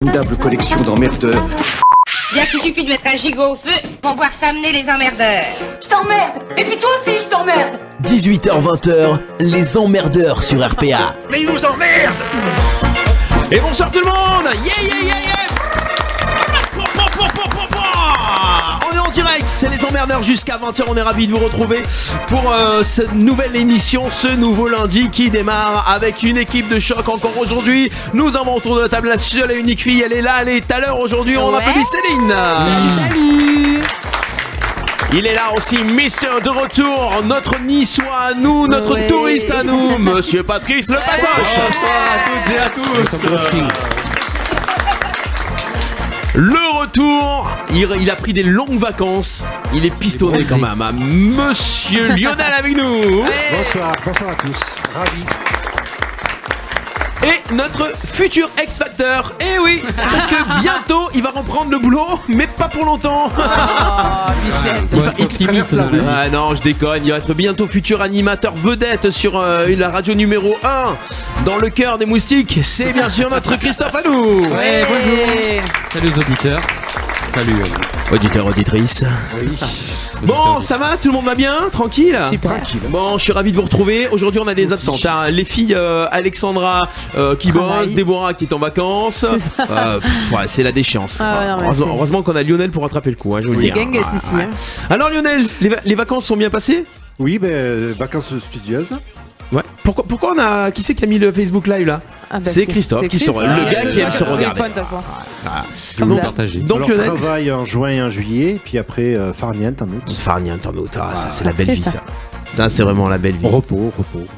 Formidable collection d'emmerdeurs. Bien qu'il suffit de mettre un gigot au feu pour voir s'amener les emmerdeurs. Je t'emmerde. Et puis toi aussi, je t'emmerde. 18h-20h, les emmerdeurs sur RPA. Mais ils nous emmerdent. Et bonsoir tout le monde. Yeah. On est en direct, c'est les emmerdeurs jusqu'à 20h. On est ravis de vous retrouver pour cette nouvelle émission, ce nouveau lundi qui démarre avec une équipe de choc encore aujourd'hui. Nous avons autour de la table la seule et unique fille. Elle est là, elle est à l'heure aujourd'hui. On applaudit Céline. Salut. Il est là aussi, Mister de retour, notre niçois à nous, notre touriste à nous, Monsieur Patrice Le Patoche. Bonsoir à toutes et à tous. Le retour, il a pris des longues vacances, il est pistonné quand même, hein. Monsieur Lionel avec nous. Bonsoir à tous. Ravi. Et notre futur X-Factor. Eh oui, parce que bientôt il va reprendre le boulot, mais pas pour longtemps. Oh, Michel. Ah non, je déconne, il va être bientôt futur animateur vedette sur la radio numéro 1 dans le cœur des moustiques. C'est bien sûr notre Christophe à nous. Ouais, bonjour. Salut les auditeurs. Salut Auditeurs, auditrices. Oui. Bon, ça va? Tout le monde va bien? Tranquille? Super. Bon, je suis ravi de vous retrouver. Aujourd'hui, on a des absentes. Hein. Les filles, Alexandra qui bosse, Déborah qui est en vacances. C'est la déchéance. Ah ouais, non, heureusement qu'on a Lionel pour rattraper le coup. Hein, je vous le C'est dis. ganguette ici. Hein. Alors Lionel, les vacances sont bien passées? Oui, vacances studieuses. Ouais. Pourquoi on a... Qui c'est qui a mis le Facebook Live là? C'est Christophe qui Chris, le gars qui aime se regarder. Donc partagé. Donc Alors, Lionel, travail en juin et en juillet, puis après farniente en août. farniente en août. Ça c'est la belle vie ça. Ça c'est vraiment la belle vie. Repos.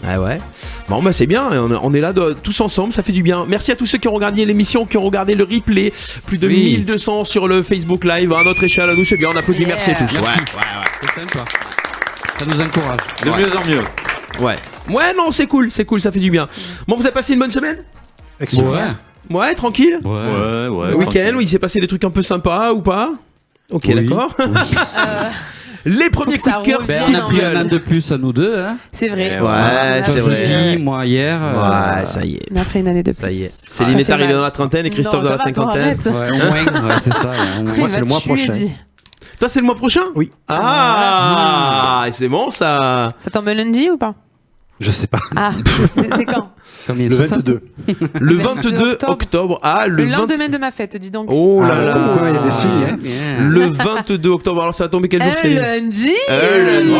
Ah ouais. Bon bah c'est bien, on est là tous ensemble, ça fait du bien. Merci à tous ceux qui ont regardé l'émission, qui ont regardé le replay. Plus de 1200 sur le Facebook Live. À notre échelle, à nous c'est bien, on applaudit. Merci à tous. Merci. Ouais. C'est sympa. Ça nous encourage. De mieux en mieux. Ouais non c'est cool, ça fait du bien. Bon, vous avez passé une bonne semaine? Excellent. Ouais, tranquille. Ouais. Le week-end où il s'est passé des trucs un peu sympas ou pas? Ok, Oui. d'accord. Les premiers Faut que coups de cœur. ça Ben, on a pris un an de plus à nous deux. Hein. C'est vrai. Ouais, c'est vrai. Jeudi, moi hier. Ouais, ça y est. On a pris une année de plus. Ça y est. Céline est fait arrivée mal. dans la trentaine et Christophe Non, dans la ça va, cinquantaine. toi, arrête. Ouais, au moins, ouais, c'est ça. Ouais, au moins. Moi, c'est le mois prochain. Toi, c'est le mois prochain? Oui. Ah, c'est bon ça. Ça tombe lundi ou pas? Je sais pas. Ah, c'est quand? Combien Le sont ça 22. Le 22 octobre. Ah, Le lendemain de ma fête, dis donc. Oh là là. Comme quoi, il y a des signes. Hein. Bien. Le 22 octobre. Alors, ça va tomber quel jour, Céline? Lundi. Lundi.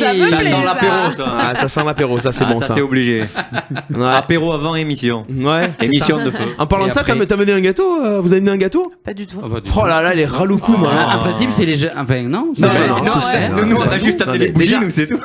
Ça me Ça plaît, sent l'apéro, ça. Ah, ça sent l'apéro, ça c'est bon ça ça. c'est obligé. Ouais. Apéro avant émission. Ouais. Émission de feu. En parlant Et de ça, après- t'as mené un gâteau? Vous avez mené un gâteau? Pas du tout. Ah bah, du Oh coup. là là, les raloukoum. En principe, c'est les jeux. Enfin, non. Non, c'est- non, Nous, on a juste amené les bougies, nous, c'est tout.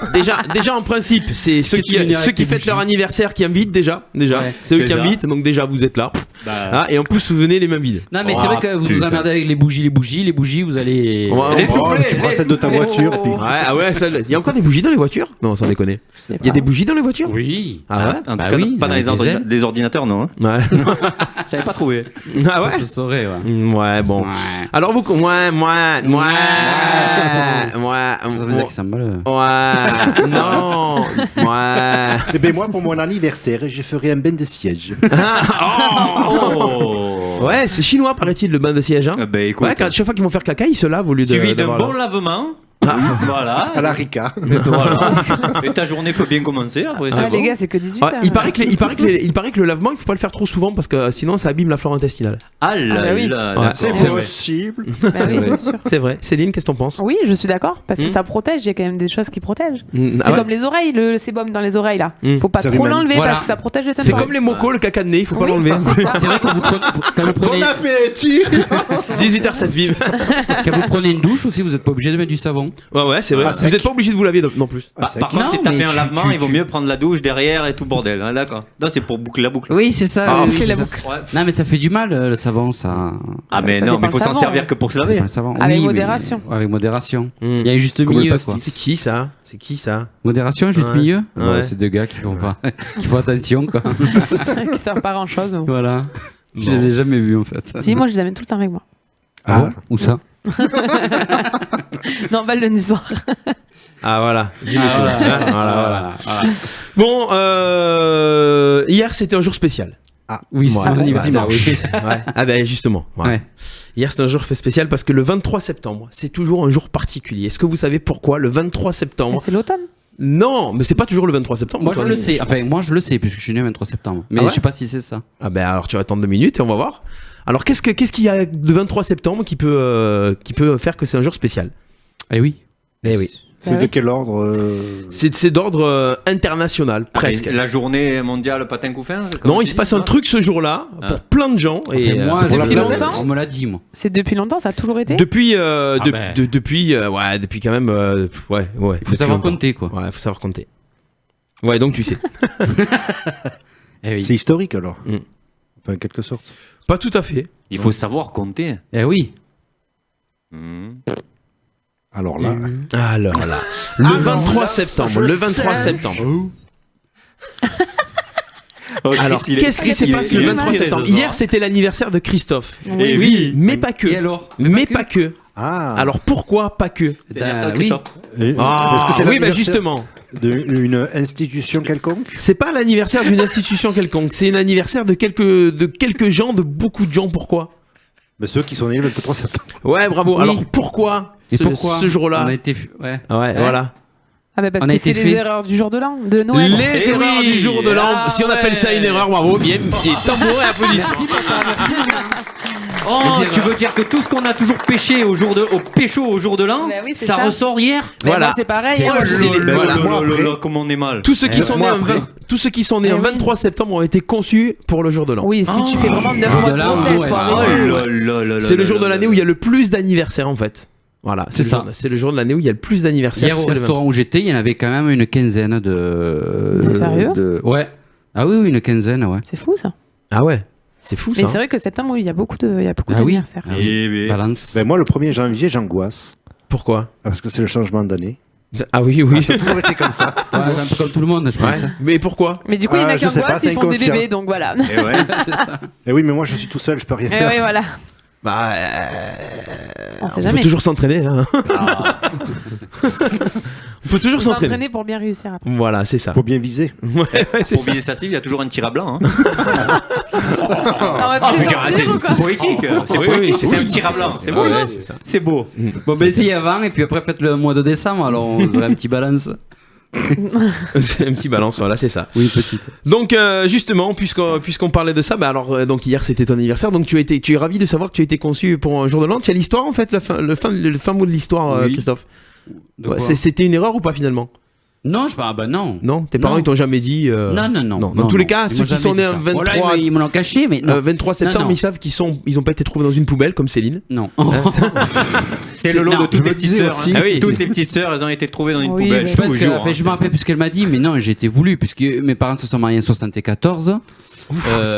Déjà en principe, c'est ceux tu veux venir qui avec des fêtent leur bougies? anniversaire qui invitent déjà. Ouais. C'est eux C'est qui ça. invitent, donc déjà vous êtes là. Ah, et en plus vous venez les mains vides. Non, mais c'est vrai que vous nous putain. emmerdez avec les bougies, vous allez. On va- Les on- soufflets, Tu prends celle de ta voiture. Puis... Ouais, ah ouais, il y a encore des bougies dans les voitures? Non, sans déconner. Il y a des bougies dans les voitures? Oui. Ah ouais? En tout Bah cas, oui, pas dans avec des ailes. les ordinateurs, non. Hein. Ouais. J'avais pas trouvé. Ah ouais? Ça se saurait, ouais. Ouais, bon. Ouais. Alors vous, moi. Ça veut dire que ça me mal. Ouais, non, ouais. Eh ben moi, pour mon anniversaire, je ferai un bain de siège. Oh. Ouais, c'est chinois, paraît-il, le bain de siège. Hein. Ben écoute, Ouais, chaque fois qu'ils vont faire caca, ils se lavent au lieu de. suivi d'un d'avoir bon la- lavement. Voilà. À la Rika. Voilà. Et ta journée peut bien commencer après. Ah, c'est les bon. gars, c'est que 18 Ouais, heures. il paraît que le lavement, il faut pas le faire trop souvent parce que sinon ça abîme la flore intestinale. Ah là Ah bah oui. là, Ouais. d'accord. C'est vrai. possible. Bah oui, c'est sûr. C'est vrai. Céline, qu'est-ce que t'en penses? Oui, je suis d'accord, parce que ça protège, il y a quand même des choses qui protègent. Ah C'est ouais. comme les oreilles, le sébum dans les oreilles là. Faut pas Ça trop rime. l'enlever Voilà. parce que ça protège le C'est temporaire. comme les mocos, le caca de nez, il faut pas Oui, l'enlever. c'est ça. C'est vrai que quand vous prenez, Bon appétit. 18h07 vive. quand vous prenez une douche aussi, vous n'êtes pas obligé de mettre du savon. Ouais, c'est vrai. Ah, vous sec. êtes pas obligé de vous laver non plus. Par contre, Non, si t'as mais fait un tu- lavement, tu- il vaut tu- mieux prendre la douche derrière et tout bordel. Hein, d'accord. Non, c'est pour boucler la boucle. Oui, c'est ça. Ah, oui, boucler c'est la ça. boucle. Ouais. Non, mais ça fait du mal le savon, ça. Ah, mais ça non, dépend mais il faut le s'en savon, servir hein. que pour se laver. Le savon. Avec Oui, mais- modération. Avec modération. Mm. Il y a un juste Comme le milieu, pastis. quoi. C'est qui ça? C'est qui ça? Modération, juste Ouais. milieu. Ouais. C'est deux gars qui font pas, qui font attention, quoi. qui servent pas grand chose. Voilà. Je les ai jamais vus, en fait. Si, moi je les amène tout le temps avec moi. Ah bon? Où ça? Non, Val lundi soir. Ah voilà. Ah, voilà. Voilà. Bon, hier c'était un jour spécial. Ah, Oui, c'est ouais, son anniversaire. dimanche. Oui. Ouais. Ah ben justement. Voilà. Ouais. Hier c'est un jour fait spécial parce que le 23 septembre, c'est toujours un jour particulier. Est-ce que vous savez pourquoi le 23 septembre? C'est l'automne. Non, mais c'est pas toujours le 23 septembre. Moi, je toi, le Denis. sais. Enfin, moi, je le sais, puisque je suis né le 23 septembre. Mais Ah ouais je sais pas si c'est ça. Ah ben alors tu vas attendre 2 minutes et on va voir. Alors qu'est-ce qu'il y a le 23 septembre qui peut faire que c'est un jour spécial? Eh oui. Eh oui. C'est de quel ordre C'est d'ordre international, presque. La journée mondiale patin couffin. Non, il se passe un truc ce jour-là pour plein de gens. Et Enfin, moi, c'est pour la depuis planète. longtemps, on me l'a dit, moi. C'est depuis longtemps, ça a toujours été. depuis ben. depuis quand même ouais. Il faut savoir compter, quoi. Ouais, il faut savoir compter. Ouais, donc tu sais. Eh oui. C'est historique alors. Mm. Enfin, en quelque sorte. Pas tout à fait. Il faut savoir compter. Eh oui. Alors là, Alors là, le 23 septembre, le 23 septembre. Alors, qu'est-ce qui se passe le 23 septembre? Hier, c'était l'anniversaire de Christophe. Et oui. Mais pas que. Et alors Mais pas que. ah. Alors pourquoi pas que? C'est l'anniversaire de oui. Christophe. Est-ce que c'est oui, bah l'anniversaire justement. d'une institution quelconque? C'est pas l'anniversaire d'une institution quelconque, c'est l'anniversaire de quelques gens, de beaucoup de gens. Pourquoi? Mais ceux qui sont nés le 23 septembre. Ouais, bravo. Oui. Alors pourquoi Et ce, pourquoi ce jour-là? On a été. Ouais. Ouais, voilà. Ah bah parce On a que été c'est les fait. erreurs du jour de l'an, de Noël. Les Eh erreurs oui. du jour de l'an. Ah Si on appelle ça une erreur, bravo. Bien, petit tambour et applaudissements. Oh, Les tu erreurs. veux dire que tout ce qu'on a toujours pêché au pécho au jour de l'an, Bah oui, c'est ça ça. ressort hier? Mais Voilà. moi, c'est pareil. C'est- hein. C'est les- Ben, voilà. le mois après. Comment on est mal. Tous ceux qui sont nés moi, un après. 20 tous ceux qui sont nés Eh un oui. 23 septembre ont été conçus pour le jour de l'an. Oui, si tu fais vraiment 9 Jour mois de de l'an, grossesse, ouais. faut Ah, arrêter. C'est le jour de l'année où il y a le plus d'anniversaires en fait. Voilà, C'est ça. C'est le jour de l'année où il y a le plus d'anniversaires. Hier, au c'est le restaurant où j'étais, il y en avait quand même une quinzaine de. Sérieux Ouais. Ah oui, une quinzaine, ouais. C'est fou ça. 20. Ah ouais, c'est fou ça. Mais c'est vrai que septembre, oui, il y a beaucoup Ah oui. d'anniversaires. Ah oui. Balance. Ben moi, le 1er janvier, j'angoisse. Pourquoi? Parce que c'est le changement d'année. Ah oui, oui. Ça a toujours été comme ça. Ouais, un peu comme tout le monde, je pense. Ouais. Mais pourquoi? Mais du coup, il y en a Je qui sais pas, angoissent, c'est ils font des inconscient. bébés, donc voilà. Et ouais. C'est ça. Et oui, mais moi, je suis tout seul, je peux rien Et faire. oui, voilà. Bah, On sait on peut jamais. toujours s'entraîner. Hein. on peut toujours Faut s'entraîner. s'entraîner pour bien réussir après. Voilà, c'est ça. Faut bien viser. Ouais, c'est Pour ça. viser sa cible, il y a toujours un tir à blanc. Hein. On va te les sortir ou quoi? poétique. C'est Oui, poétique. oui, c'est un tir à blanc. C'est beau, Ouais, non c'est ça. C'est beau. Bon, ben essayez avant, et puis après, faites le mois de décembre, alors on ferait un petit balance. C'est un petit balance, voilà, c'est ça. Oui, petite. Donc justement, puisqu'on parlait de ça, bah alors donc hier c'était ton anniversaire, donc tu es ravi de savoir que tu as été conçu pour un jour de l'an. Tu as l'histoire en fait, le fin mot de l'histoire, Oui. Christophe. De Ouais, quoi c'était une erreur ou pas finalement? Non, je parle, bah non. Non, tes parents Non. ils t'ont jamais dit. Non. Dans tous les cas, Ils ceux m'ont qui jamais sont dit nés ça. un Oh là, 23, ils me l'ont caché, mais non. 23 septembre, Non. ils savent ils ont pas été trouvés dans une poubelle comme Céline. Non. C'est le lot non, de toutes je les me petites disais sœurs. aussi. Hein. Ah oui. Toutes les petites sœurs, elles ont été trouvées dans une Oui, poubelle. mais- Je pense que, toujours, enfin, hein. je me rappelle plus ce qu'elle m'a dit, mais non, j'ai été voulu, puisque mes parents se sont mariés en 74.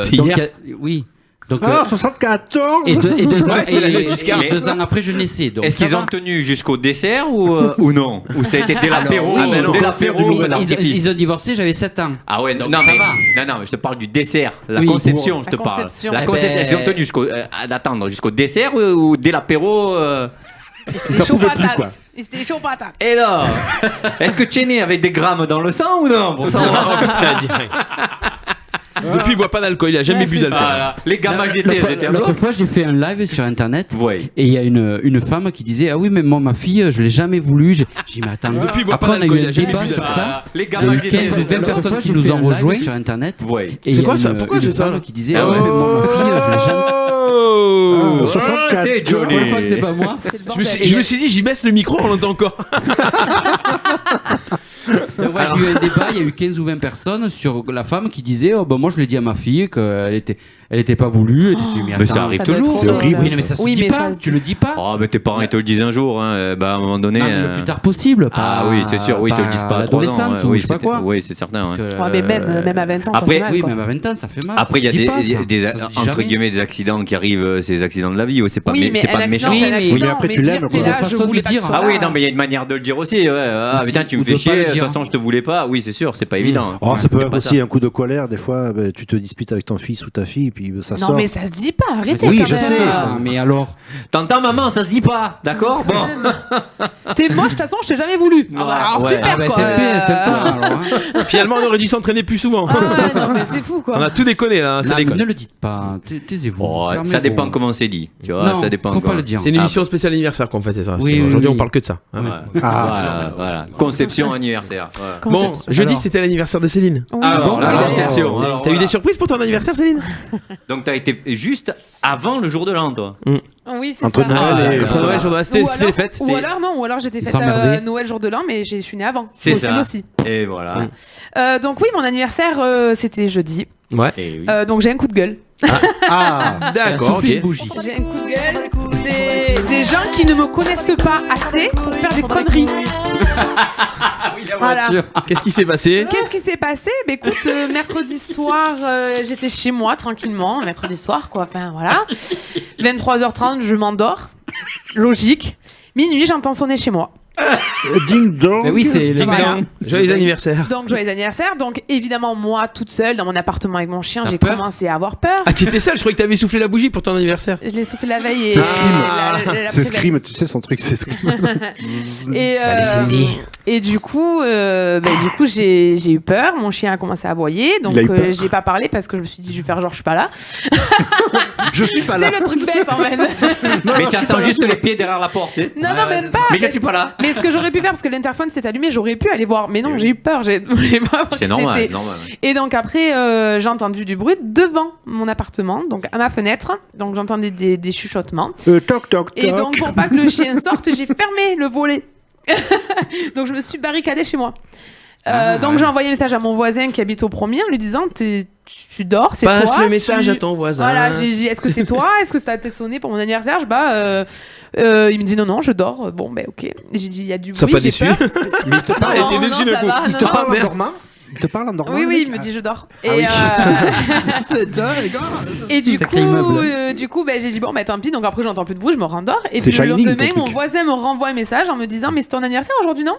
C'était donc, hier. oui. Donc, Ah, 74 et deux ans, Ouais, c'est la et- note Giscard. et 2 ans après, je naissais. donc Est-ce ça qu'ils va. ont tenu jusqu'au dessert ou non? Ou ça a été dès l'apéro? Alors, oui, Dès donc, l'apéro, ils- feu d'artifice. ils ont divorcé, j'avais 7 ans. Ah ouais, Donc non, ça mais, va. non, mais je te parle du dessert, la Oui. conception, je La te parle. conception. La Eh conception, ben- ils ont tenu d'attendre jusqu'au dessert ou dès l'apéro C'était chaud patate. C'était chaud patate. Et là, est-ce que tu es né avec des grammes dans le sang ou non? Pour savoir. Depuis il boit pas d'alcool, il a jamais Ouais, bu c'est d'alcool. ça. Ah, les gamma GT, elles étaient à L'autre blanc. fois, j'ai fait un live sur internet. Ouais. Et il y a une femme qui disait: ah oui, mais moi, ma fille, je l'ai jamais voulu. J'ai dit: mais attends. Depuis, il boit Après, pas on a d'alcool, eu il un a jamais débat bu sur d'alcool. ça. Les Il y a gamma eu GT, 15 ou elles 20 étaient à blanc. personnes qui nous ont rejoints sur internet. Ouais. Et C'est il y a quoi ça? une- Pourquoi une j'ai ça, femme là qui disait: ah ouais, mais moi, ma fille, je l'ai jamais. Oh c'est Je Johnny. crois pas que c'est pas moi. C'est le je me, bordel. suis, je me suis dit, j'y baisse le micro, on l'entend encore. Donc, ouais, j'ai eu un débat, il y a eu 15 ou 20 personnes sur la femme qui disait: oh, bah, moi je l'ai dit à ma fille qu'elle était pas voulue. J'ai dit, Mais attends, ça arrive Ça doit toujours. être C'est trop horrible. drôle. Oui, mais ça se Oui, dit mais pas. ça se Tu le dis pas. Oh, mais tes parents, ils te le disent un jour. Hein. Bah, à un moment donné. Non, mais le plus tard possible. Ah oui, c'est sûr. Oui, ils te le disent pas à 3 ans. l'adolescence ou Oui, je sais pas c'était- quoi. Oui, c'est certain. Parce ouais. que, Ouais, mais même à 20 ans, Après, ça fait mal, oui, quoi. même à 20 ans, ça fait mal. Après, il y a Ça se dit pas, ça. des Ça se dit entre jamais. guillemets des accidents qui arrivent, c'est des accidents de la vie. C'est pas, Oui, mais c'est pas un méchant. accident, c'est un Oui, accident, mais après, mais tu dire l'aimes, t'es quoi. là, Façon je de voulais pas dire. que ce Ah soit oui, là. non, mais il y a une manière de le dire aussi. Ouais. Ah, Ou putain, tu me de fais pas chier. le De toute dire. façon, je te voulais pas. Oui, c'est sûr, c'est pas évident. Oh, ça peut C'est être pas aussi un coup de colère. Des fois, tu te disputes avec ton fils ou ta fille, et puis ça Non, sort. mais ça se dit pas, arrêtez. Oui, quand je même. sais. Mais alors T'entends, maman, ça se dit pas, d'accord? Bon. T'es moche, de toute façon, je t'ai jamais voulu. Alors, ouais. super, bah, quoi. c'est pas alors. Hein. Finalement, on aurait dû s'entraîner plus souvent. Ah ouais, non, mais c'est fou, quoi. On a tout déconné là, ça Non, mais déconne. ne le dites pas, taisez-vous. Oh, Fermez ça dépend vos- comment c'est dit. Tu vois, Non, ça dépend. faut pas comment- le dire. C'est une émission spéciale anniversaire qu'on fait, c'est ça. Oui, oui, Aujourd'hui, oui. on parle que de ça. hein. Ouais. Voilà. Conception anniversaire. Ouais. Bon, jeudi, Alors. c'était l'anniversaire de Céline. Oui, Alors, la oui, conception. d'ailleurs. Alors, T'as eu voilà. des surprises pour ton anniversaire, Céline? Donc t'as été juste avant le jour de l'an, toi. Oui, c'est Entre ça. Noël et- Noël, jour de l'an, c'était les fêtes. Ou alors, non, ou alors j'étais Ils faite s'emmerdaient. Noël, jour de l'an, mais je suis née avant. C'est Possible ça. aussi. Et voilà. Donc oui, mon anniversaire, c'était jeudi. Ouais. Et oui. Donc j'ai un coup de gueule. Ah, D'accord, Soufflez une ok. bougie. J'ai un coup de gueule des gens qui ne me connaissent pas assez pour faire des conneries. Voilà. Qu'est-ce qui s'est passé? Qu'est-ce qui s'est passé? Bah écoute, mercredi soir, j'étais chez moi tranquillement, mercredi soir quoi, enfin voilà. 23h30, je m'endors. Logique. Minuit, j'entends sonner chez moi. ding dong. Mais oui, c'est Ding Voilà. dong. Joyeux anniversaire. Donc joyeux anniversaire. Donc évidemment, moi toute seule dans mon appartement avec mon chien, T'as j'ai peur commencé à avoir peur. Ah, tu étais seul, je croyais que t'avais soufflé la bougie pour ton anniversaire. Je l'ai soufflé la veille et C'est Scream. la C'est préveille. Scream, tu sais son truc, c'est Scream. Et, et du coup, j'ai eu peur. Mon chien a commencé à aboyer, donc Il a eu peur. j'ai pas parlé parce que je me suis dit je vais faire genre je suis pas là. Je suis pas là. C'est le truc bête en fait. Mais tu attends juste les pieds derrière la porte. Tu sais. Non, même pas. Mais je suis pas là. Mais ce que j'aurais pu faire, parce que l'interphone s'est allumé, j'aurais pu aller voir. Mais non, j'ai eu peur. J'ai voulais pas voir C'est qui normal, c'était. normal. Et donc après, j'ai entendu du bruit devant mon appartement, donc à ma fenêtre. Donc j'entendais des chuchotements. Toc, toc, toc. Et donc pour pas que le chien sorte, j'ai fermé le volet. Donc je me suis barricadée chez moi. Donc j'ai envoyé un message à mon voisin qui habite au premier en lui disant tu dors, c'est toi. Passe le message tu- à ton voisin. Voilà, j'ai dit est-ce que c'est toi? Est-ce que ça t'a sonné pour mon anniversaire? Il me dit non, je dors. Bon, ben ok. J'ai dit il y a du Sois bruit, pas j'ai déçu. peur. Mais il te parle, Non, t'es non, dessus, ça le coup. va, il te non. parle en merde. dormant. Il te parle en dormant. Oui, le oui, mec il me dit je dors. Ah oui. Et, Ça, les gars. et du Sacré immeuble. coup, ben, j'ai dit bon, bah tant pis. Donc après, j'entends plus de bruit, je me rendors. Et C'est puis le Shining, lendemain, ton mon truc. voisin me renvoie un message en me disant mais c'est ton anniversaire aujourd'hui, non?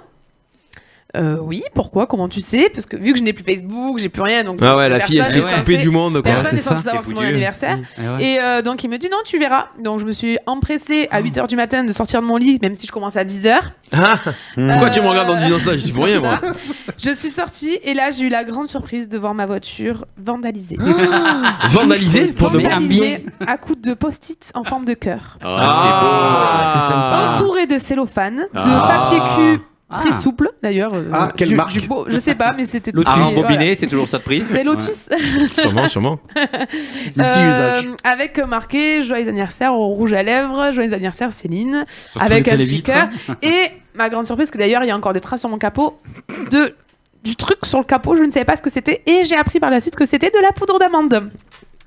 Oui, pourquoi? Comment tu sais? Parce que vu que je n'ai plus Facebook, j'ai plus rien. Donc Ah ouais, la fille, elle personne s'est n'est coupée censé- du monde, quoi. Personne c'est n'est censé ça, savoir que c'est c'est mon foutu. anniversaire. Ouais. Et donc il me dit non, tu verras. Donc je me suis empressée à 8h du matin de sortir de mon lit, même si je commence à 10h. Ah, pourquoi tu me regardes en disant ça? Je suis pour rien, moi. Je suis sortie et là j'ai eu la grande surprise de voir ma voiture vandalisée. Vandalisé pour de Mais bon. un Vandalisée à coups de post-it en forme de cœur. Ah, c'est sympa. Entourée de cellophane, de Ah. papier cul très Ah. souple d'ailleurs. Ah, quelle marque Je sais pas, mais c'était C'est beau. À Voilà. rembobiné, c'est toujours ça de prise. C'est Lotus. Sûrement. Multi-usage. Avec marqué joyeux anniversaire au rouge à lèvres, joyeux anniversaire Céline, Sur avec tous un les petit télévitres. cœur. Et ma grande surprise, que d'ailleurs il y a encore des traces sur mon capot du truc sur le capot, je ne savais pas ce que c'était et j'ai appris par la suite que c'était de la poudre d'amande.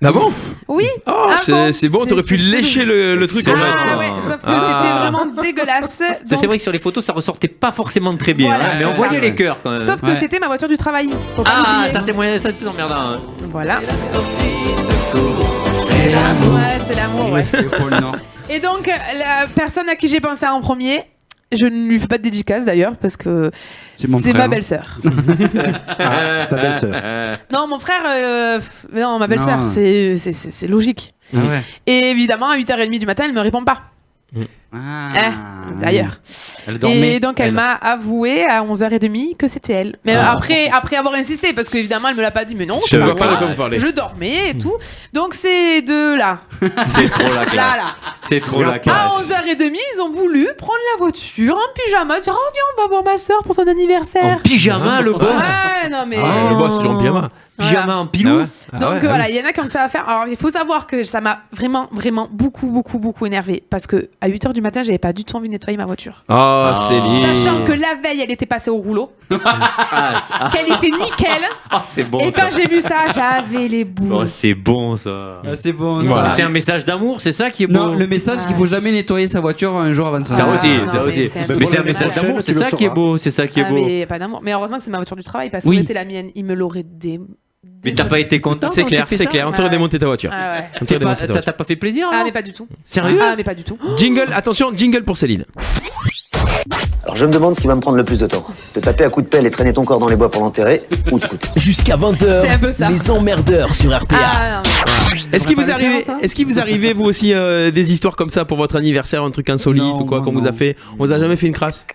Ah bon? Oui. Oh, Ah bon, c'est bon, t'aurais pu c'est lécher chelou. le truc en Ah mode. ouais, sauf que Ah. c'était vraiment dégueulasse. Ça, Donc- c'est vrai que sur les photos, ça ressortait pas forcément très bien. Voilà, hein, mais on c'est voyait ça. les cœurs quand même. Sauf que Ouais. c'était ma voiture du travail. Faut pas Ah, l'oublier. ça c'est moins, ça c'est plus emmerdant. Hein. Voilà. Ouais, c'est l'amour, ouais. Le pôle Nord. Et donc, la personne à qui j'ai pensé en premier, je ne lui fais pas de dédicace d'ailleurs, parce que C'est mon c'est frère. ma belle-sœur. Ah, ta belle-sœur. Non, mon frère, mais non, ma belle-sœur, Non. c'est logique. Ah ouais. Et évidemment, à 8h30 du matin, elle me répond pas. Ah. D'ailleurs. Elle dormait. Et donc, elle m'a avoué à 11h30 que c'était elle. Mais après avoir insisté, parce qu'évidemment, elle me l'a pas dit, mais non, Je c'est vois pas pas de moi. quoi vous parlez. Je dormais et tout. Donc, c'est de là. C'est trop la classe. Là, là. C'est trop la À classe. 11h30, ils ont voulu prendre la voiture en pyjama. Dire, oh, viens, on va voir ma soeur pour son En anniversaire. pyjama, le boss. Ouais, non, mais. Ah, le boss, toujours en pyjama. Pyjama en pilou. Ah ouais. Ah Donc ouais, voilà, il y en a qui ont ça à faire. Alors il faut savoir que ça m'a vraiment, vraiment beaucoup énervé. Parce que à 8h du matin, j'avais pas du tout envie de nettoyer ma voiture. Oh, Céline. Sachant que la veille, elle était passée au rouleau, Ah, qu'elle était nickel. c'est bon Et ça. quand j'ai vu ça, j'avais les boules. Oh, c'est bon ça. Ah, c'est bon. ça. Voilà. C'est un message d'amour, c'est ça qui est beau. Non, le message qu'il faut jamais nettoyer sa voiture un jour avant de Ça sortir. aussi, non, ça mais aussi. c'est un Mais truc c'est un de message malade. d'amour, c'est Tu le ça qui est sauras. beau, c'est ça qui est Ah, beau. mais pas d'amour. Mais heureusement que c'est ma voiture du travail parce que Oui. c'était la mienne. Il me l'aurait Mais t'as pas été content C'est quand clair, t'as fait c'est ça clair. On Ah t'aurait ouais. démonté ta voiture. Ah ouais. On t'aurait démonté ta Ça voiture. t'a pas fait plaisir Ah alors mais pas du tout. Sérieux Ah mais pas du tout. Jingle, attention, jingle pour Céline. Alors je me demande ce qui va me prendre le plus de temps. Te taper à coups de pelle et traîner ton corps dans les bois pour l'enterrer, ou t'écouter. Jusqu'à 20h, C'est un peu ça. les emmerdeurs sur RPA. Ah, non. Est-ce qu'il On a vous pas arrive, référence, hein est-ce qu'il vous arrivez vous aussi des histoires comme ça pour votre anniversaire, un truc insolite Non, ou quoi moi, qu'on vous a non. fait? On vous a jamais fait une crasse?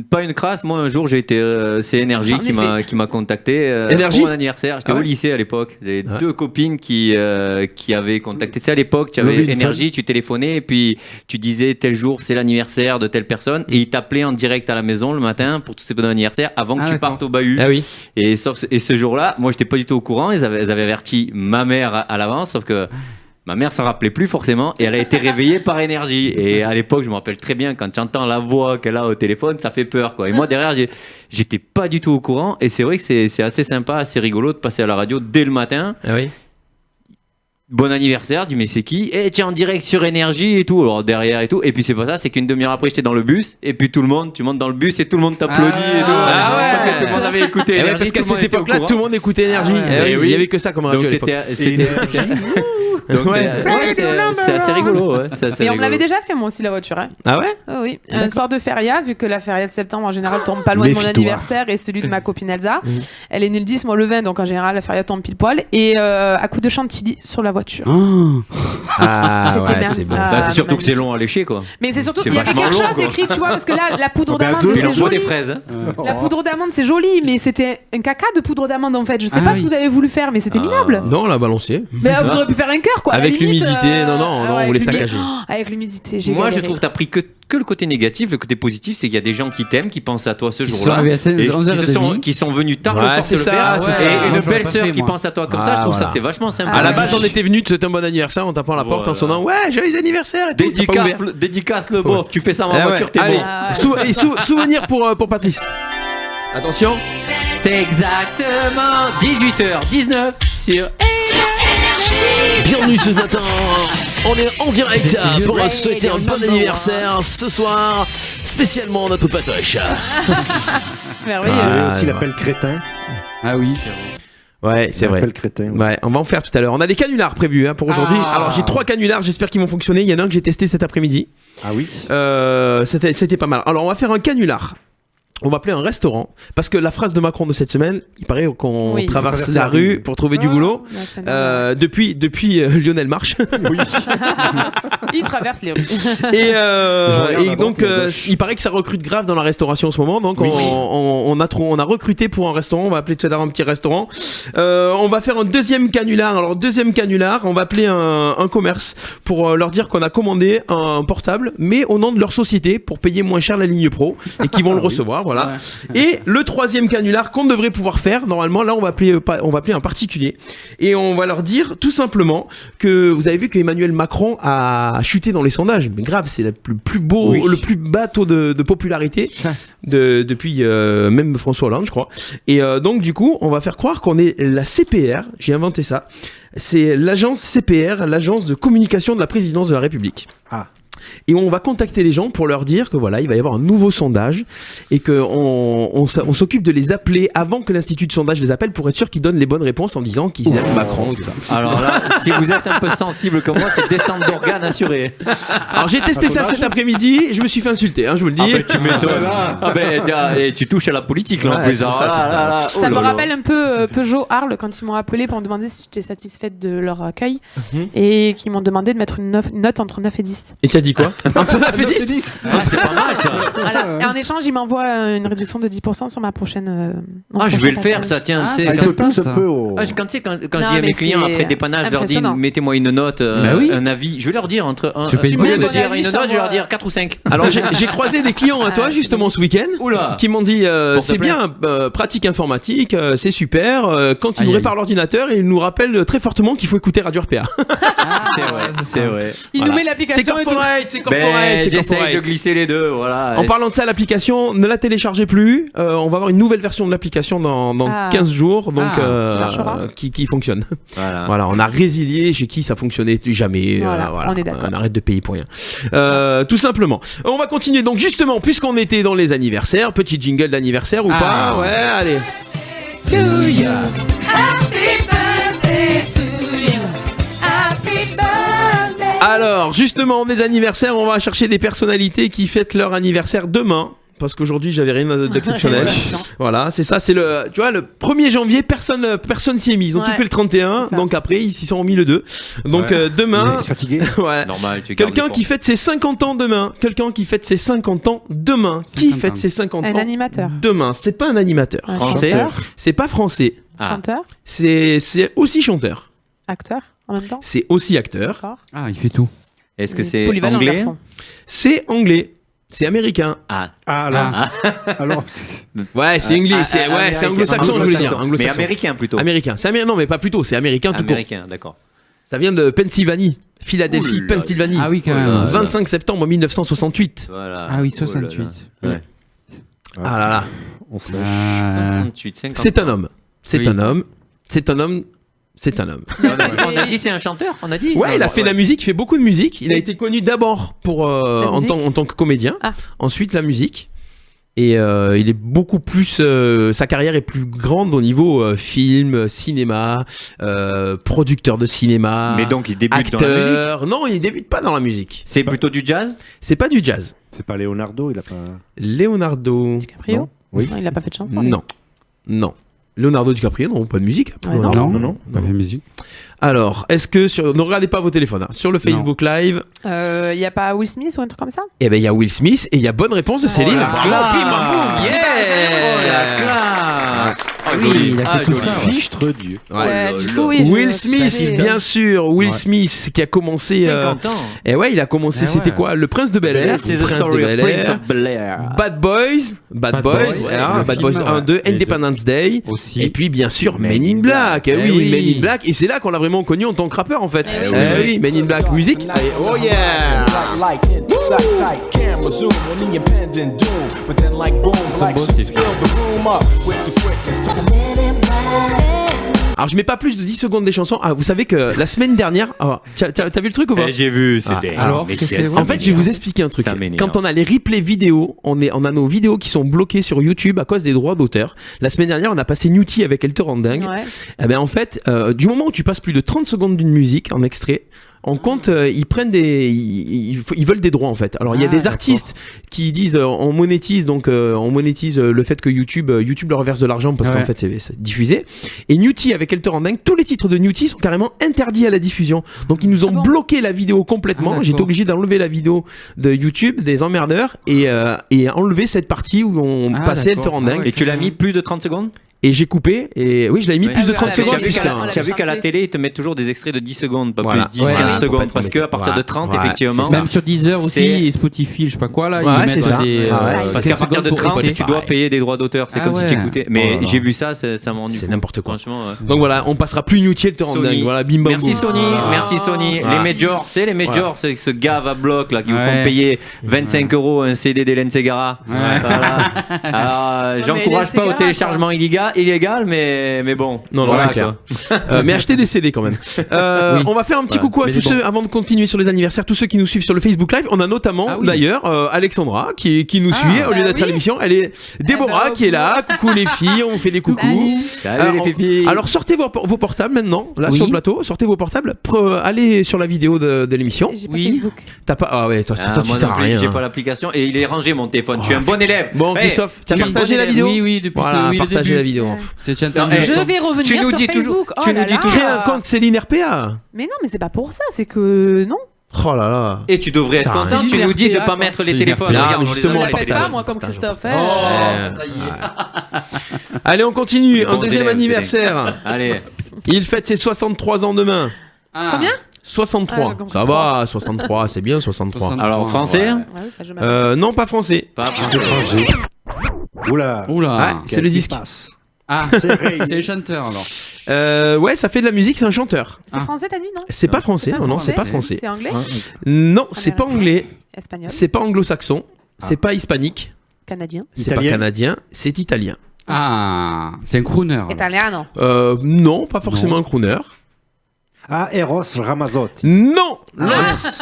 Pas une crasse, moi un jour j'ai été, c'est Énergie En qui m'a contacté Énergie pour mon anniversaire. J'étais Ah ouais au lycée à l'époque. J'avais Ouais. 2 copines qui avaient contacté. Tu sais, à l'époque, tu avais Lobby Énergie, tu téléphonais et puis tu disais tel jour c'est l'anniversaire de telle personne et ils t'appelaient en direct à la maison le matin pour tous ces bons anniversaires avant que Ah, tu d'accord. partes au bahut. Ah oui. Et ce jour-là, moi j'étais pas du tout au courant. Ils avaient averti ma mère à l'avance, sauf que ma mère s'en rappelait plus forcément et elle a été réveillée par Énergie. Et à l'époque, je me rappelle très bien quand tu entends la voix qu'elle a au téléphone, ça fait peur quoi. Et moi derrière, j'étais pas du tout au courant. Et c'est vrai que c'est assez sympa, assez rigolo de passer à la radio dès le matin. Ah oui. Bon anniversaire, dis mais c'est qui? Et tu es en direct sur Énergie et tout. Alors derrière et tout. Et puis c'est pas ça, c'est qu'une demi-heure après j'étais dans le bus et puis tu montes dans le bus et tout le monde t'applaudit et tout. Ah ouais. Parce que tout le monde avait écouté Eh ouais, Énergie. parce qu'à tout le monde cette était au époque-là, courant. tout le monde écoutait Énergie. Ah ouais. Eh oui, Oui. Il y avait que ça comme radio Donc à l'époque. Donc Ouais. c'est assez rigolo. Ouais. C'est assez Mais on me rigolo. l'avait déjà fait, moi aussi, la voiture. Hein. Ah ouais? Ah oui, un soir de feria, vu que la feria de septembre, en général, tombe pas loin de mon Méfie-toi. anniversaire et celui de ma copine Elsa. Elle est née le 10, moi le 20, donc en général, la feria tombe pile poil. Et à coup de chantilly sur la voiture. Ah C'était ouais, bien. c'est bon. Ah, Bah, c'est surtout que c'est magnifique. long à lécher quoi. Mais c'est surtout C'est qu'il y avait vachement quelque long, chose quoi. d'écrit, tu vois, parce que là, la poudre Ben, d'amande, deux, Il c'est en faut des joli. fraises. La poudre d'amande, c'est joli, mais c'était un caca de poudre d'amande en fait. Je sais Ah pas oui. ce que vous avez voulu faire, mais c'était Ah. minable. Non, on l'a balancé. Mais vous auriez pu faire un cœur quoi. à la Avec limite, l'humidité, non, ouais, on voulait avec l'humidité. saccager. Oh, avec l'humidité, j'ai Moi, je galéré. trouve que t'as pris que le côté négatif. Le côté positif, c'est qu'il y a des gens qui t'aiment, qui pensent à toi ce Qui sont jour-là. arrivés à 16, et 11h30. qui sont venus tard le Ouais, soir c'est te le ça, faire. c'est ça. Et Moi, une j'aurais belle pas sœur fait, qui moi. pense à toi comme ça, Ah, je trouve voilà. ça c'est vachement sympa. Ah À la ouais. base, on était venu, tu souhaitais un bon anniversaire, on tape à la porte en sonnant ouais, joyeux anniversaire et tout. t'as pas ouvert. Dédicace le bof, tu fais ça en Ah ouais. voiture, t'es Allez, bon. Ah ouais. souvenir pour Patrice. Attention. Exactement 18h19 sur Bienvenue ce matin. On est en direct Serious pour Radio souhaiter un bon number anniversaire ce soir, spécialement notre patoche. Merveilleux. Ah, aussi ouais. l'appel crétin. Ah oui. Ouais, c'est vrai. L'appel crétin. Ouais, on va en faire tout à l'heure. On a des canulars prévus pour aujourd'hui. Ah. Alors j'ai 3 canulars, j'espère qu'ils vont fonctionner. Il y en a un que j'ai testé cet après-midi. Ah oui. C'était pas mal. Alors on va faire un canular. On va appeler un restaurant parce que la phrase de Macron de cette semaine, il paraît qu'on Oui. traverse Traverser la la rue rue. pour trouver du boulot. Ouais, c'est normal. Depuis Lionel Marche. Il traverse les rues. Et, Je regarde à droite donc et à gauche. il paraît que ça recrute grave dans la restauration en ce moment. Donc Oui. on a recruté pour un restaurant. On va appeler tout à l'heure un petit restaurant. On va faire un deuxième canular. Alors deuxième canular, on va appeler un commerce pour leur dire qu'on a commandé un portable, mais au nom de leur société pour payer moins cher la ligne pro et qu'ils vont le recevoir. Voilà. Et le troisième canular qu'on devrait pouvoir faire normalement, là on va appeler un particulier et on va leur dire tout simplement que vous avez vu que Emmanuel Macron a chuté dans les sondages, mais grave, c'est le plus beau, Oui. le plus bas taux de popularité depuis même François Hollande, je crois. Et donc du coup, on va faire croire qu'on est la CPR. J'ai inventé ça. C'est l'agence CPR, l'agence de communication de la présidence de la République. Ah. Et on va contacter les gens pour leur dire que voilà, il va y avoir un nouveau sondage et qu'on s'occupe de les appeler avant que l'institut de sondage les appelle pour être sûr qu'ils donnent les bonnes réponses en disant qu'ils aiment Macron et tout ça. Alors là, si vous êtes un peu sensible comme moi, c'est descente d'organes assurée. Alors j'ai testé ça cet après-midi et je me suis fait insulter, je vous le dis. Tu m'étonnes. Ah ben, et tu touches à la politique là en Ouais, plus. c'est hein. ça, c'est Ah là là, oh Ça me là là. rappelle un peu Peugeot Arles quand ils m'ont appelé pour me demander si j'étais satisfaite de leur accueil et qu'ils m'ont demandé de mettre une note entre 9 et 10. Et tu as dit quoi? Entre 9 et 10. Ah, c'est pas mal ça. Voilà. Et en échange, ils m'envoient une réduction de 10% sur ma prochaine. mon Ah, je vais le prochain faire passage. ça, tiens. Ah, tu sais, ça Il quand- faut pas, tout se ça. peut au. Ah, quand tu sais, quand je Non, dis à mais mes clients c'est après dépannage, je leur dis impressionnant. mettez-moi une note, Bah oui. un avis. Je vais leur dire entre un. Tu fais Au une lieu bonne de note. dire Avis, une je note, je vais leur t'envoie. dire 4 ou 5. Alors j'ai croisé des clients à toi Ah, justement ce week-end Oula. qui m'ont dit Pour te c'est plaire. bien pratique informatique, c'est super. Quand ils Aïe, nous aïe. réparent l'ordinateur, ils nous rappellent très fortement qu'il faut écouter Radio RPA. C'est vrai, c'est vrai. Il Voilà. nous met C'est l'application et tout. corporate, c'est corporate, Ben, c'est j'essaye corporate. de glisser les deux, voilà. En parlant de ça, l'application, ne la téléchargez plus. On va avoir une nouvelle version de l'application dans Ah. 15 jours, donc Ah, qui marchera. qui fonctionne. Voilà. Voilà, on a résilié chez qui ça fonctionnait jamais. Voilà, on est d'accord. On arrête de payer pour rien. Tout simplement. On va continuer. Donc justement, puisqu'on était dans les anniversaires, petit jingle d'anniversaire ou Ah. pas? Ouais, allez. To you. Happy birthday to you. Happy birthday. Alors, justement, des anniversaires, on va chercher des personnalités qui fêtent leur anniversaire demain. Parce qu'aujourd'hui, j'avais rien d'exceptionnel. Voilà, c'est ça, c'est le. Tu vois, le 1er janvier, personne s'y est mis. Ils ont tout fait le 31, donc après, ils s'y sont remis le 2. Donc demain. T'es fatigué. Ouais. Normal, tu Quelqu'un qui fête ses 50 ans demain. Quelqu'un qui fête ses 50 ans demain. Qui fête ses 50 ans Un animateur. demain. C'est pas un animateur. Un Français. chanteur. C'est pas français. Chanteur. C'est aussi chanteur. Acteur en même temps. C'est aussi acteur. D'accord. Ah, il fait tout. Est-ce que c'est Polyvalent, anglais? garçon. C'est anglais. C'est américain. Ah, alors. Alors. Ouais, c'est anglais. C'est américain. anglo-saxon, je voulais dire. Mais Anglo-saxon. américain plutôt. Américain. Non, mais pas plutôt. C'est américain tout court. Américain, d'accord. Ça vient de Pennsylvanie. Philadelphie, Oula. Pennsylvanie. Ah oui, quand même. 25 septembre 1968. Voilà. Ah oui, Oh là 68. là. Ouais. Ah là là. On se Ah. 68, 50. C'est un homme. C'est Oui. un homme. C'est un homme. C'est un homme. On a dit c'est un chanteur, on a dit. Ouais, il a fait de la musique, il fait beaucoup de musique. Il a été connu d'abord pour en musique tant que comédien. Ah. Ensuite la musique. Et il est beaucoup plus. Sa carrière est plus grande au niveau film, cinéma, producteur de cinéma. Mais donc il débute acteur. dans la musique. Non, il débute pas dans la musique. C'est plutôt du jazz. C'est pas du jazz. C'est pas Leonardo, il a pas. Leonardo. DiCaprio. Non. Oui. Non, il a pas fait de chanson. lui. Non. Non. Leonardo DiCaprio, non, pas de musique. Ouais, non. Non, pas fait musique. Alors, est-ce que ne regardez pas vos téléphones, hein. Sur le Facebook Live, Il y a pas Will Smith ou un truc comme ça? eh ben il y a Will Smith et il y a bonne réponse de Céline. la Bravo, classe. bim, bam, boum. Oh la Yeah. classe. Ah, Oui, joli. il a fait Ah, tout joli. ça, ouais. Fichtre Dieu. Ouais. Du coup, oui. Will je Smith, savais. bien sûr, Will Ouais. Smith qui a commencé. 50 ans. Et ouais, il a commencé. Ah C'était ouais. quoi? Le Prince de Bel Air. C'est The Prince de Story of Bel Prince Air. of Bel-Air. Bad Boys, Bad Boys, hein, le Bad film, Boys ouais. 1, 2, Les deux. Independence Day, Aussi. et puis bien sûr Men in Black. Eh Eh oui, oui. Men in Black, et c'est là qu'on l'a vraiment connu en tant que rappeur en fait. Eh oui. Eh oui, Men in Black, musique. Allez, oh yeah. Alors je mets pas plus de 10 secondes des chansons. Ah, vous savez que la semaine dernière, t'as vu le truc ou pas? Eh, j'ai vu, c'est Ah, dingue. alors, Mais qu'est-ce c'est- que c'est ça En fait, je vais m'énerve. vous expliquer un truc. Ça m'énerve. Quand on a les replays vidéo, on a nos vidéos qui sont bloquées sur YouTube à cause des droits d'auteur. La semaine dernière, on a passé Newty avec Elle te rend dingue. Ouais. Eh ben en fait, du moment où tu passes plus de 30 secondes d'une musique en extrait, en compte, ils prennent ils veulent des droits en fait. Alors il y a Ah, des d'accord. artistes qui disent on monétise le fait que YouTube leur reverse de l'argent parce Ouais. qu'en fait c'est diffusé. Et Newty avec Elle te rend dingue, tous les titres de Newty sont carrément interdits à la diffusion. Donc ils nous ont Ah bon bloqué la vidéo complètement. Ah, d'accord. J'étais obligé d'enlever la vidéo de YouTube des emmerdeurs et enlever cette partie où on Ah, passait Elle te d'accord. rend Ah dingue. ouais. Et tu l'as mis plus de 30 secondes? Et j'ai coupé et oui je l'avais mis Ouais. plus de Ah, 30 ouais, secondes ouais, puisqu'un. ouais, Tu as vu qu'à la chanté. télé, ils te mettent toujours des extraits de 10 secondes, pas Voilà. plus 10, Ouais, 15 ouais, secondes. Parce complètement. qu'à partir de 30, Ouais, effectivement. c'est ça. Même sur Deezer aussi, C'est- et Spotify, je sais pas quoi là. Ouais, ils c'est mettent ça. des, Ouais, Parce 15 qu'à partir de secondes pour 30, écouter. tu dois payer des droits d'auteur. C'est Ah comme si ouais. tu écoutais. Mais Oh là là. j'ai vu ça, ça m'a rendu C'est fou. n'importe quoi. Franchement, ouais. Donc voilà, on passera plus Newty Elle te rend Sony. dingue. Voilà, bim bam Merci boum. Sony, Ah. merci Sony. Voilà. Les majors, tu sais, les majors, c'est ce gave à bloc là qui vous font Ouais. payer 25 € un CD d'Hélène Ségara. Ouais. Voilà. Alors, mais j'encourage Hélène pas au Ségara, téléchargement illégal, mais bon. Non, Voilà, c'est clair. Mais achetez des CD quand même. Oui. On va faire un petit Voilà. coucou à Mais tous les bons. ceux, avant de continuer sur les anniversaires, tous ceux qui nous suivent sur le Facebook Live. On a notamment, Ah oui. d'ailleurs, Alexandra qui nous Ah. suit au lieu Bah d'être à oui. l'émission. Elle est Déborah bah, qui est là. Coucou les filles, on vous fait des coucous. Salut. Salut les filles. Alors sortez vos portables maintenant, là Oui. sur le plateau, sortez vos portables, allez sur la vidéo de l'émission. J'ai pas Oui. Facebook. T'as pas, ah ouais, toi Ah, tu moi sers non à plus, rien. j'ai pas l'application et il est rangé mon téléphone. Je suis un bon élève. Bon Hey, Christophe, tu as je suis un partagé bon la élève. vidéo. Oui, depuis Voilà, le partagez début. la vidéo. C'est tiens, Non, t'as- eh, Je vais revenir tu nous sur dis toujours- Facebook. tu Oh nous là dis là. toujours- Crée un compte Céline RPA. Mais non, mais c'est pas pour ça, c'est que non. Oh là là. Et tu devrais être Ça content. arrive. Tu nous dis de RPA, pas mettre les C'est téléphones. RPA, Regarde, mais on les justement, a on les l'appelle téléphones. pas moi comme Christophe. hein. Oh, ça y est. Allez, on continue. Bons Un deuxième élèves, anniversaire. Allez. Il fête ses 63 ans demain. Ah. Combien 63. Ah, j'ai compris. Ça va, 63, c'est bien 63. 63. Alors, français Ouais, ça, je m'appelle. Non, pas français. Pas français. Étranger. Oula. Ouais, Oula. c'est le Qu'est-ce qui disque. se passe Ah, c'est les chanteurs alors. Ouais, ça fait de la musique, c'est un chanteur. C'est français, t'as dit, non? C'est pas français, non, c'est pas français. C'est anglais? Non, c'est pas anglais, Espagnol? c'est pas anglo-saxon, c'est pas hispanique, Canadien? c'est pas Italien. canadien, c'est italien. Ah, c'est un crooner. alors. Italiano. Non, pas forcément Non. un crooner. Ah, Eros Ramazzotti. Non. Mince.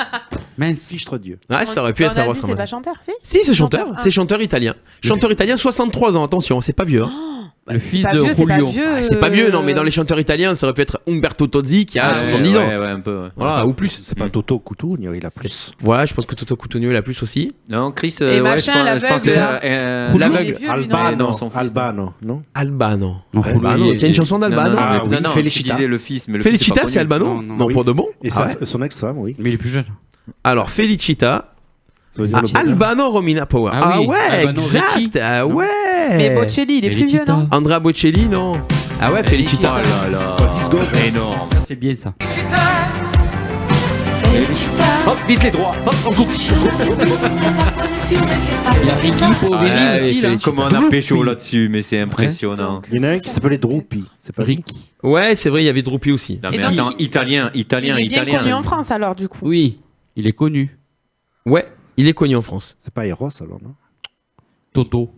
Fichtre Dieu. Ouais, ça aurait pu On être a Eros dit c'est Ramazzotti. pas chanteur, si? Si, c'est chanteur, Chanteur, ah. c'est chanteur italien. Chanteur italien, 63 ans, attention, c'est pas vieux. Hein. Le fils pas de vieux, c'est pas Julio. vieux. C'est pas vieux, non, mais dans les chanteurs italiens, ça aurait pu être Umberto Tozzi qui a 70 ans. Ouais, un peu. Ouais. Voilà, ou plus. C'est pas Toto Cutugno, il a plus. Voilà, je pense que Toto Cutugno il a plus aussi. Non, Chris. Et machin, je pense l'aveugle, là. L'aveugle. Il est vieux, lui, non Albano, non, son fils. Albano, non Albano. Non, Albano. Julio, Il y a une chanson d'Albano. Ah, oui, non, tu Felicita. disais le fils, mais le fils, Felicita, c'est c'est Albano Non, non. Non, Oui. pour de bon. Et son ex-femme, oui. Mais il est plus jeune. Alors, Felicita. Ça veut dire le bonheur. Albano Romina Power. Ah Ah, oui, ouais, Albano exact. Ricci. Ah ouais. Mais Bocelli, il est plus vieux, non? Andrea Bocelli, non. Ah ouais, Felicita. Oh là là. Énorme. C'est bien ça. Hop, vite les droits. Hop, on coupe. Il y a Ricky Poveri aussi là. Comment on a pécho là-dessus, mais c'est impressionnant. Il y en a un qui s'appelait Drupi. C'est pas Ricky. Ouais, c'est vrai, il y avait Drupi aussi. Non, Et mais donc, attends, italien. Il est bien connu en France, alors, du coup. Oui, il est connu. Ouais, il est connu en France. C'est pas Eros alors, non? Toto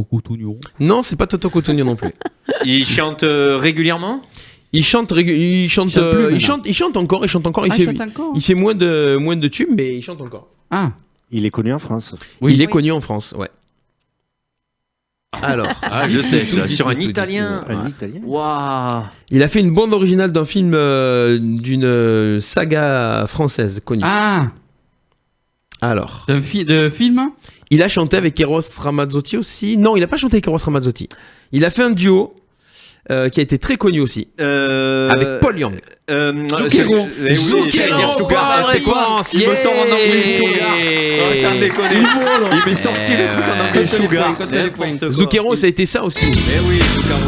Cutugno. Non, c'est pas Toto Cutugno non plus. Il chante régulièrement. Il chante encore. Il chante encore. Ah, il chante encore. Il fait moins de tubes, mais il chante encore. Ah, Il est connu en France. oui. Il est connu en France, ouais. Alors, Ah, je sais, sur un italien. Un Italien. Waouh. il a fait une bande originale d'un film d'une saga française connue. Ah, Alors, de film. il a chanté avec Eros Ramazzotti aussi. Non, il a pas chanté avec Eros Ramazzotti. Il a fait un duo qui a été très connu aussi. Avec Paul Young. Zucchero. Zucchero, C'est quoi? Il me sort en anglais, Sugar. Oh, ça me déconne. Il m'est sorti le truc en anglais, Sugar. N'importe quoi. Zucchero, ça a été ça aussi. Eh oui, Zucchero.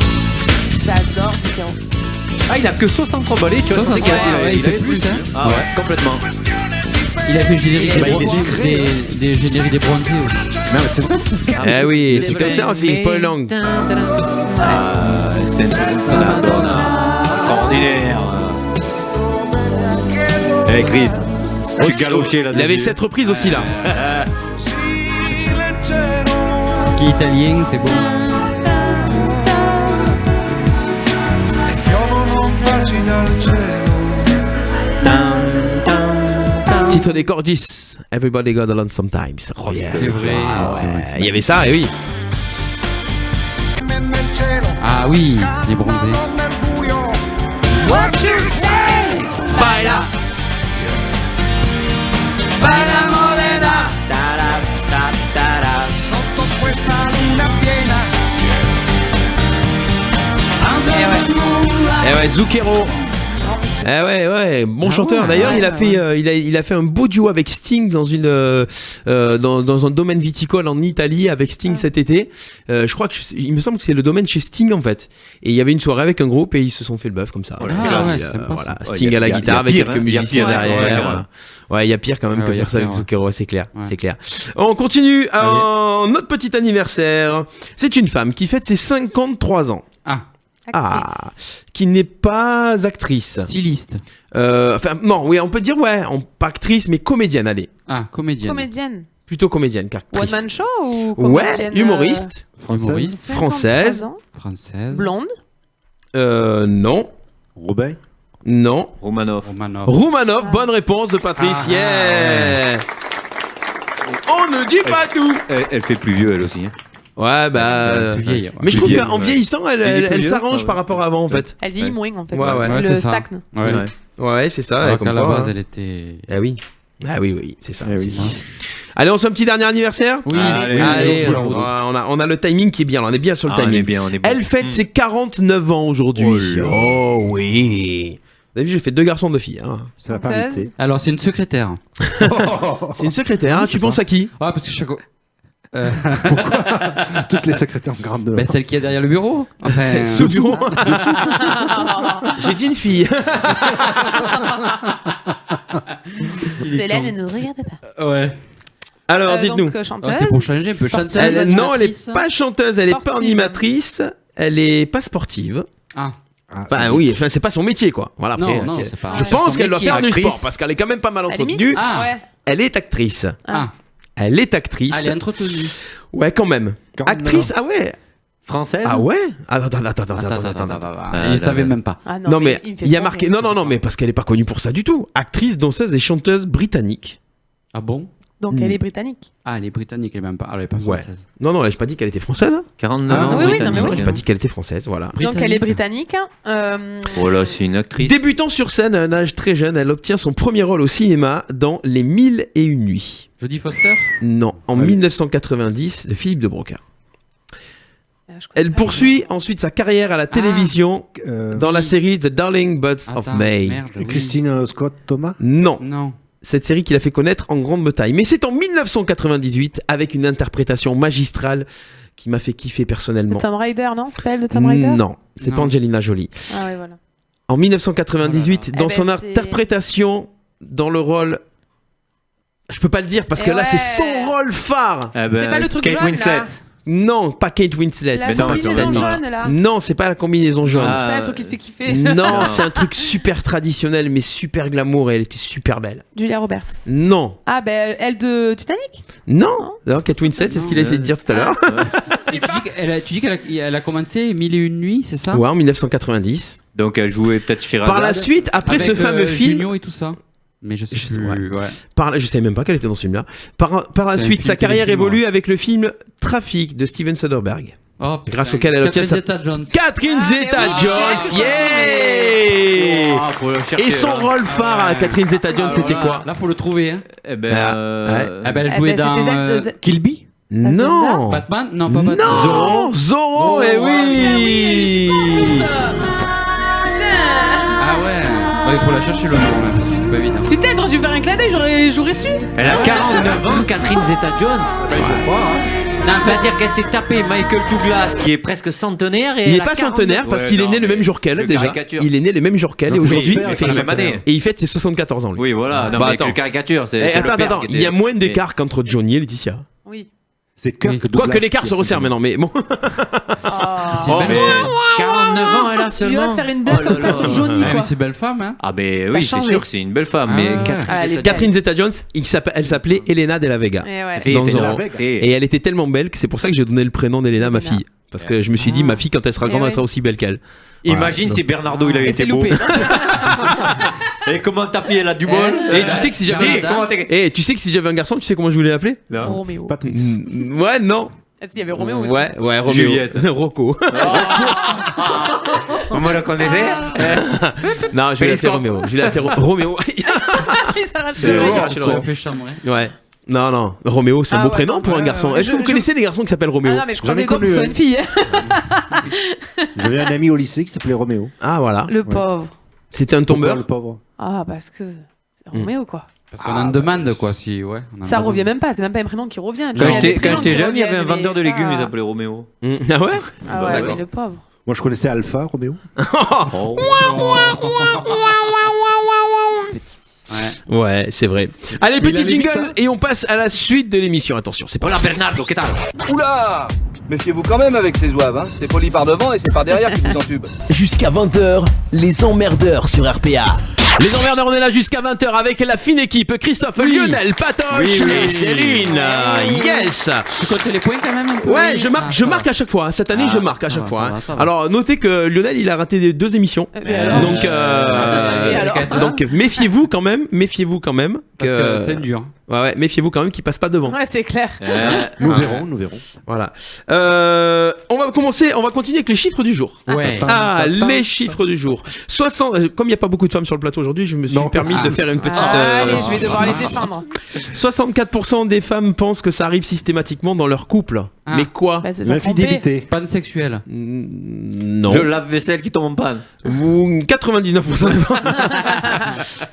J'adore Zucchero. Ah, il a que 63 balais, tu vois. 63, ouais, il fait plus, hein. Ah ouais, complètement. Il a fait le générique Bah, il est sucré, des génériques des Brontés aussi. Non, mais c'est vrai. Eh oui, c'est vrai. comme ça aussi, Paul Young. C'est extraordinaire. Eh Chris, tu galochais là. Il avait cette reprise aussi là. Ce qui est italien, c'est bon. Titre des Cordis. Everybody got along sometimes. Oh yeah. C'est vrai. Ah ouais, il y avait ça, et oui. Ah oui, les Bronzés. Baila. Baila morena. Eh ouais, Zucchero. Eh ouais, bon chanteur. D'ailleurs, il a fait un beau duo avec Sting dans dans un domaine viticole en Italie avec Sting cet été. Je crois il me semble que c'est le domaine chez Sting en fait. Et il y avait une soirée avec un groupe et ils se sont fait le bœuf comme ça. Ouais, c'est sympa, voilà. ça. Sting à la guitare avec quelques musiciens pire, derrière. Ouais, il y a pire quand même Ah que ouais, faire ça y a avec pire, Zucchero, c'est clair, Ouais. c'est clair. On continue notre petit anniversaire. C'est une femme qui fête ses 53 ans. Actrice. Qui n'est pas actrice. Styliste. Enfin, non, oui, on peut dire, pas actrice, mais comédienne, allez. Ah, comédienne. Comédienne. Plutôt comédienne qu'actrice. One Man Show ou Ouais, comédienne humoriste. Humoriste. 53 Française. ans, Française. blonde. Non. Robin. Non. Romanov. Romanov, bonne réponse de Patrice. Yeah. On ne dit pas tout. Elle fait plus vieux, elle aussi. Hein. Ouais, Plus vieille, ouais. mais je Plus trouve vieille, qu'en ouais. vieillissant, Elle est elle plus s'arrange vieille, par rapport à avant, en fait. Elle vieillit moins, en fait. Ouais. Ouais, Le c'est ça. stagne. Ouais. Ouais, c'est ça. Alors comme qu'à la quoi, base, hein. elle était. Ah oui. Ah oui, c'est ça. Eh c'est oui. ça. Allez, on se fait un petit dernier anniversaire. Oui, Allez, on a le timing qui est bien. On est bien sur le On est timing. bien, on est bon. Elle fête ses 49 ans aujourd'hui. Oh oui. Vous avez vu, j'ai fait 2 garçons, 2 filles. Hein. C'est la Française. parité. Alors, c'est une secrétaire. C'est une secrétaire. Hein. Tu penses à qui? Ah, parce que chaque. Toutes les secrétaires en grande. Ben, celle qui est derrière le bureau. Enfin, Sous bureau. J'ai dit une fille. Célène, elle ne regarde pas. Ouais. Alors, dites-nous. Donc, Ah, chanteuse. c'est pour changer un peu. Sportive. Chanteuse. Non, elle animatrice. est pas chanteuse, elle est pas Sportive. animatrice, elle est pas sportive. Ah. Enfin, oui, enfin, c'est pas son métier, quoi. Voilà, après, Non, c'est pas. Je pense son qu'elle doit métier. faire du actrice. sport parce qu'elle est quand même pas mal Elle est Miss. entretenue. Ah. Ouais. Elle est actrice. Ah. Elle est actrice. Elle est entretenue. Ouais, quand même. Quand même, Actrice, ah ouais. Française. Ah ouais. Attends. Il savait même pas. Ah Non, mais me fait il y a trop marqué. rire. Non, mais parce qu'elle est pas connue pour ça du tout. Actrice, danseuse et chanteuse britannique. Ah bon? Donc elle est britannique. Ah, elle est britannique, elle est même pas, elle est pas Ouais. française. Non, j'ai pas dit qu'elle était française. 49 ans, oui, oui, britannique. non, mais oui. J'ai pas dit qu'elle était française, voilà. Donc elle est britannique. Oh là, c'est une actrice. Débutant sur scène à un âge très jeune, elle obtient son premier rôle au cinéma dans Les 1001 nuits. Jodie Foster. Non, en 1990 de Philippe de Broca. Elle poursuit ensuite sa carrière à la télévision dans la série The Darling Buds of May. Merde, oui. Christine Scott Thomas. Non, Non. cette série qui l'a fait connaître en grande bataille. Mais c'est en 1998 avec une interprétation magistrale qui m'a fait kiffer personnellement. Tomb Raider, non? C'est pas elle de Tomb Raider? Non, c'est pas Non. Angelina Jolie. Ah ouais, voilà. En 1998, Oh là là. dans Eh son ben, c'est- interprétation dans le rôle... Je peux pas le dire parce que Eh là, ouais. c'est son rôle phare. Eh ben, C'est pas le truc Kate jaune, Winslet. là. Non, pas Kate Winslet. La c'est pas combinaison Titanic. jaune, là. Non, c'est pas la combinaison jaune. C'est pas Ah, un truc qui te fait kiffer. Non, c'est un truc super traditionnel mais super glamour et elle était super belle. Julia Roberts. Non, Ah, ben elle de Titanic? non, Kate Winslet, c'est ce qu'il a essayé de dire tout à l'heure. Et tu dis qu'elle a commencé 1001 nuits, c'est ça? Ouais, en 1990. Donc elle jouait peut-être Shirazade. Par la suite, après Avec, ce fameux film, Junio et tout ça. Mais je sais Je sais, plus. Ouais. je savais même pas qu'elle était dans ce film-là. Par la C'est un suite, film sa carrière téléfilm, évolue avec le film Trafic de Steven Soderbergh. Oh, Grâce auquel elle obtient Catherine sa- Zeta-Jones. Catherine Ah, mais Zeta-Jones, oui, yeah. Ah, faut le chercher, Et son là. rôle phare à Catherine Zeta-Jones, Alors c'était là, quoi? Là, faut le trouver. Hein. Eh ben, Ah ben, elle Eh jouait ben, dans c'était Zelda- Kill Bill. Non. Batman. Non, pas Batman. Non, Zorro, eh oui. Ah ouais. Ouais, il faut la chercher le nom là, parce que c'est pas évident. Putain, t'aurais dû faire un clin d'œil, j'aurais su. Elle a 49 ans, Catherine Zeta-Jones. Il faut croire. Hein. Non, c'est-à-dire qu'elle s'est tapée Michael Douglas, qui est presque centenaire. Et Il elle n'est a pas 49. centenaire parce Ouais, qu'il est non, né le mais même jour qu'elle je déjà. caricature. Il est né le même jour qu'elle et Non, c'est aujourd'hui son père, il fait la même année. et il fête ses 74 ans lui. Oui, voilà. Non, Bah, mais attends. que caricature, c'est Eh, c'est le attends, père attends, qui il y a était- moins d'écart qu'entre Johnny et Laetitia. Oui. C'est Kirk Oui. Douglas. Quoique l'écart qui se a resserre ses maintenant, mais bon. C'est Oh, belle. Mais 49 ans, elle a Tu vas seulement. te faire une blague Oh là comme ça là. sur Johnny, Ah, mais quoi. c'est belle femme, hein. Ah, ben T'as oui, c'est changé. sûr que c'est une belle femme. Ah, Mais ouais. Ah, elle est Catherine Zeta-Jones, elle s'appelait Elena de la Vega. Et ouais. Et dans fait Zorro. la- Et elle était tellement belle que c'est pour ça que j'ai donné le prénom d'Elena à ma fille. Parce que je me suis dit, ma fille, quand elle sera grande, Eh elle sera aussi belle qu'elle. Imagine si Bernardo il avait Et été c'est beau. loupé. Et comment ta fille elle a du bol. Et tu sais que si j'avais tu sais que si j'avais un garçon, tu sais comment je voulais l'appeler? Roméo. Patrice. Ouais, non. Est-ce qu'il y avait Roméo aussi? Ouais, Roméo. Juliette. Rocco. Vous me le connaissez? Non, je vais l'appeler Périscope. Roméo. Je vais l'appeler Roméo. Il s'arrache C'est le vrai. oreille. Ça aurait fait chambrer. Ouais. Non, Roméo, c'est un Ah beau ouais, prénom non, pour un ouais, garçon. ouais. Est-ce que vous connaissez des garçons qui s'appellent Roméo? Ah non, mais je croisais J'en ai les doigts pour connu, que ce soit hein. une fille. J'avais un ami au lycée qui s'appelait Roméo. Ah, voilà. Le pauvre. C'était un Pourquoi, tombeur. le pauvre. Ah, parce que. c'est Roméo, quoi. Parce qu'on en demande, quoi, si, ouais. on en Ça demande. revient même pas, c'est même pas un prénom qui revient. Quand Il y a des j'étais prénoms qui jeune, il y avait un reviennent, vendeur de mais légumes, ça- il s'appelait Roméo. Ah ouais? Ah ouais, D'accord. mais le pauvre. Moi, je connaissais Alpha, Roméo. Oh. Ouais, c'est vrai. Allez, Mais petit il avait vite, jingle hein. et on passe à la suite de l'émission. Attention, c'est pas Hola Bernardo, qu'est-ce que Oula! Méfiez-vous quand même avec ces zouaves, hein. C'est poli par devant et c'est par derrière qui vous entube. Jusqu'à 20h, les emmerdeurs sur RPA. Les emmerdeurs, on est là jusqu'à 20h avec la fine équipe Christophe, Lionel, Patoche et Céline. Yes. Tu comptes les points quand même un peu? Ouais, oui. je marque, Ah, je ça marque va. à chaque fois. Hein. Cette année, Ah, je marque à ça chaque va, fois. ça Hein. va, ça va. Alors, notez que Lionel, il a raté 2 émissions. Et alors Donc, Et alors méfiez-vous quand même. Méfiez-vous quand même. Parce que c'est dur. Ouais, méfiez-vous quand même qu'il passe pas devant. Ouais, c'est clair. Nous verrons, nous verrons. Voilà. On va continuer avec les chiffres du jour. Ouais. Ah, les chiffres du jour. 60, comme il n'y a pas beaucoup de femmes sur le plateau aujourd'hui, je me suis permis de faire une petite. Allez, je vais devoir les défendre. 64% des femmes pensent que ça arrive systématiquement dans leur couple. Ah. Mais quoi? Bah, se faire L'infidélité. Panne sexuelle. Non. Le lave-vaisselle qui tombe en panne. Ou 99% des femmes.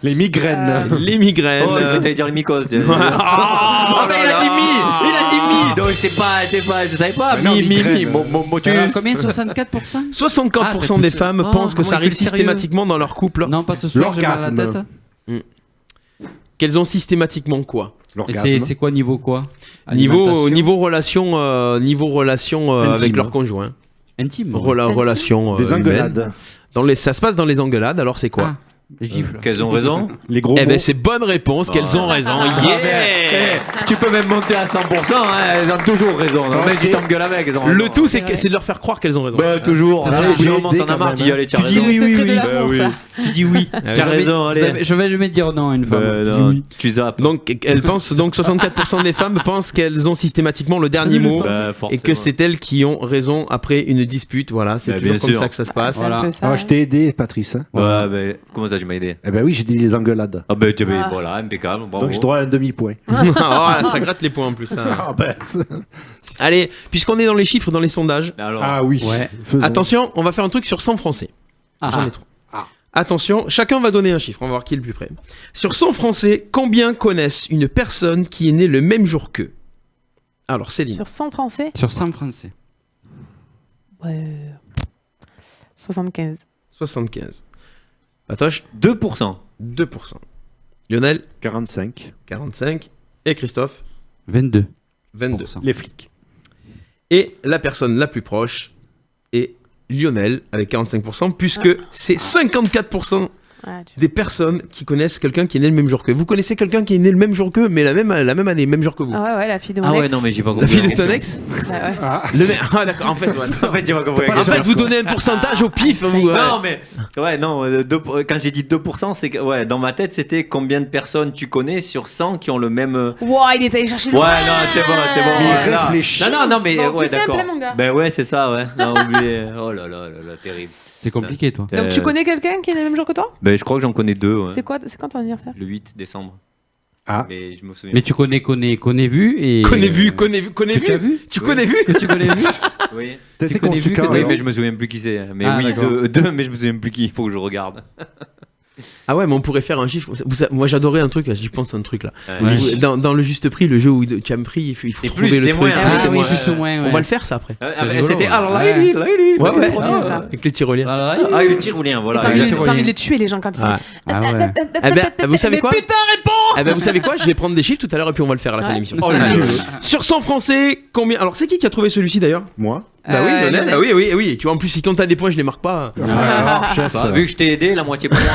Les migraines. Les migraines. Oh, je vais t'allais dire les mycoses. Oh, mais il a dit mi. Il a dit mi. Donc j'étais pas, je savais pas. Mais non, Mi, migraine. motus. Alors, combien? 64%? 64% Ah, c'est des plus- femmes Oh, pensent que comment ça il fait arrive le sérieux systématiquement dans leur couple. Non, pas ce soir, j'ai mal à la L'orgasme. tête. Qu'elles ont systématiquement quoi? Et L'orgasme. c'est quoi niveau quoi? Niveau Alimentation. relation avec Intime. leur conjoint. Intime. Relation Des humaine. engueulades. Ça se passe dans les engueulades, alors c'est quoi? Les gifles. Qu'elles ont raison. Les gros Eh ben mots. c'est bonne réponse, qu'elles ont raison. Tu peux même monter à 100%, hein, elles ont toujours raison. Non, mais tu t'engueules avec, elles ont raison. Le tout, C'est vrai. c'est de leur faire croire qu'elles ont raison. Bah, toujours. Ça, Ah, c'est j'ai obligé moment, t'en quand as marre, même, tu dis, hein. allez, tu as C'est raison. le secret de l'amour, ça. Tu dis oui. Tu as raison, allez. Je vais jamais dire non à une femme. Non, tu zappes. Donc, elles pensent, donc 64% des femmes pensent qu'elles ont systématiquement le dernier mot Bah, et forcément. que c'est elles qui ont raison après une dispute. Voilà, c'est Bah, toujours bien comme sûr. ça que ça se passe. C'est un peu ça. Ah, je t'ai aidé, Patrice. Hein. Ouais, mais comment ça, tu m'as aidé? Eh ben oui, j'ai dit les engueulades. Ah, ben, voilà, impeccable. Bravo. Donc j'ai droit à un demi-point. Ah, ça gratte les points en plus. Hein. Ah ben, Allez, puisqu'on est dans les chiffres, dans les sondages, Alors, ah oui. Ouais. Faisons. attention, on va faire un truc sur 100 Français. J'en ai trop. Attention, chacun va donner un chiffre, on va voir qui est le plus près. Sur 100 Français, combien connaissent une personne qui est née le même jour qu'eux? Alors, Céline. Sur 100 Français, Sur 100 Français. 75. 75. Patoche, 2%. 2%. Lionel, 45. 45. Et Christophe, 22. 22. Les flics. Et la personne la plus proche est Lionel, avec 45%, puisque c'est 54% Ouais, tu- des personnes qui connaissent quelqu'un qui est né le même jour qu'eux. Vous connaissez quelqu'un qui est né le même jour qu'eux, mais la même année, même jour que vous? Ah ouais, la fille de mon Ah ex. ouais, non, mais j'ai pas La compris. fille de ton ex? Ah d'accord, en fait, ouais. En fait, j'ai pas compris. En fait, vous donnez un pourcentage au pif. Vous, Non, mais ouais, non, quand j'ai dit 2%, c'est que ouais, dans ma tête, c'était combien de personnes tu connais sur 100 qui ont le même. Wow, il est allé chercher Ouais, le non, c'est bon, c'est bon. Mais ouais, non. réfléchis. Non, mais Bon, ouais, plus simple, d'accord. hein, mon gars. Ben ouais, c'est ça, ouais. Non, oublié. Oh là là, terrible. C'est compliqué, toi. Donc tu connais quelqu'un qui est le même jour que toi? Ben je crois que j'en connais deux. Ouais. C'est quand ton anniversaire? Le 8 décembre. Ah. Mais je me souviens. Mais tu connais vu et. Connais vu. Que tu as vu Tu Oui. connais vu? Que tu connais vu Oui. T'étais connais conçu vu que quand Oui, t'as- mais je me souviens plus qui c'est. Mais Ah, oui, d'accord. deux, mais je me souviens plus qui. Il faut que je regarde. Ah ouais, mais on pourrait faire un chiffre. Moi, j'adorais un truc, là, j'y pense à un truc là. Ouais. Dans le juste prix, le jeu où tu as me pris, il faut Et trouver plus, le c'est truc. moins, Plus, hein. c'est Ah oui, moins. plus ou moins. On va le faire ça après. rigolo, C'était ouais. alors Ouais. lady. Ouais, ouais. trop bien, ça. Avec les tyroliens. Ah, Ah, le tyrolien, voilà. T'as envie exactement. de les tuer, les gens, quand ils Ah. Ah ouais. Eh ben, vous savez quoi? Mais putain, réponds! Eh ben, vous savez quoi? Je vais prendre des chiffres tout à l'heure et puis on va le faire à la fin de l'émission. Oh, là, Sur 100 Français, combien? Alors, c'est qui a trouvé celui-ci d'ailleurs? Moi. Bah oui, Lionel. Lionel. Ah oui. Tu vois, en plus, si quand t'as des points, je les marque pas. Alors, chef. Bah, vu que je t'ai aidé, la moitié pour moi.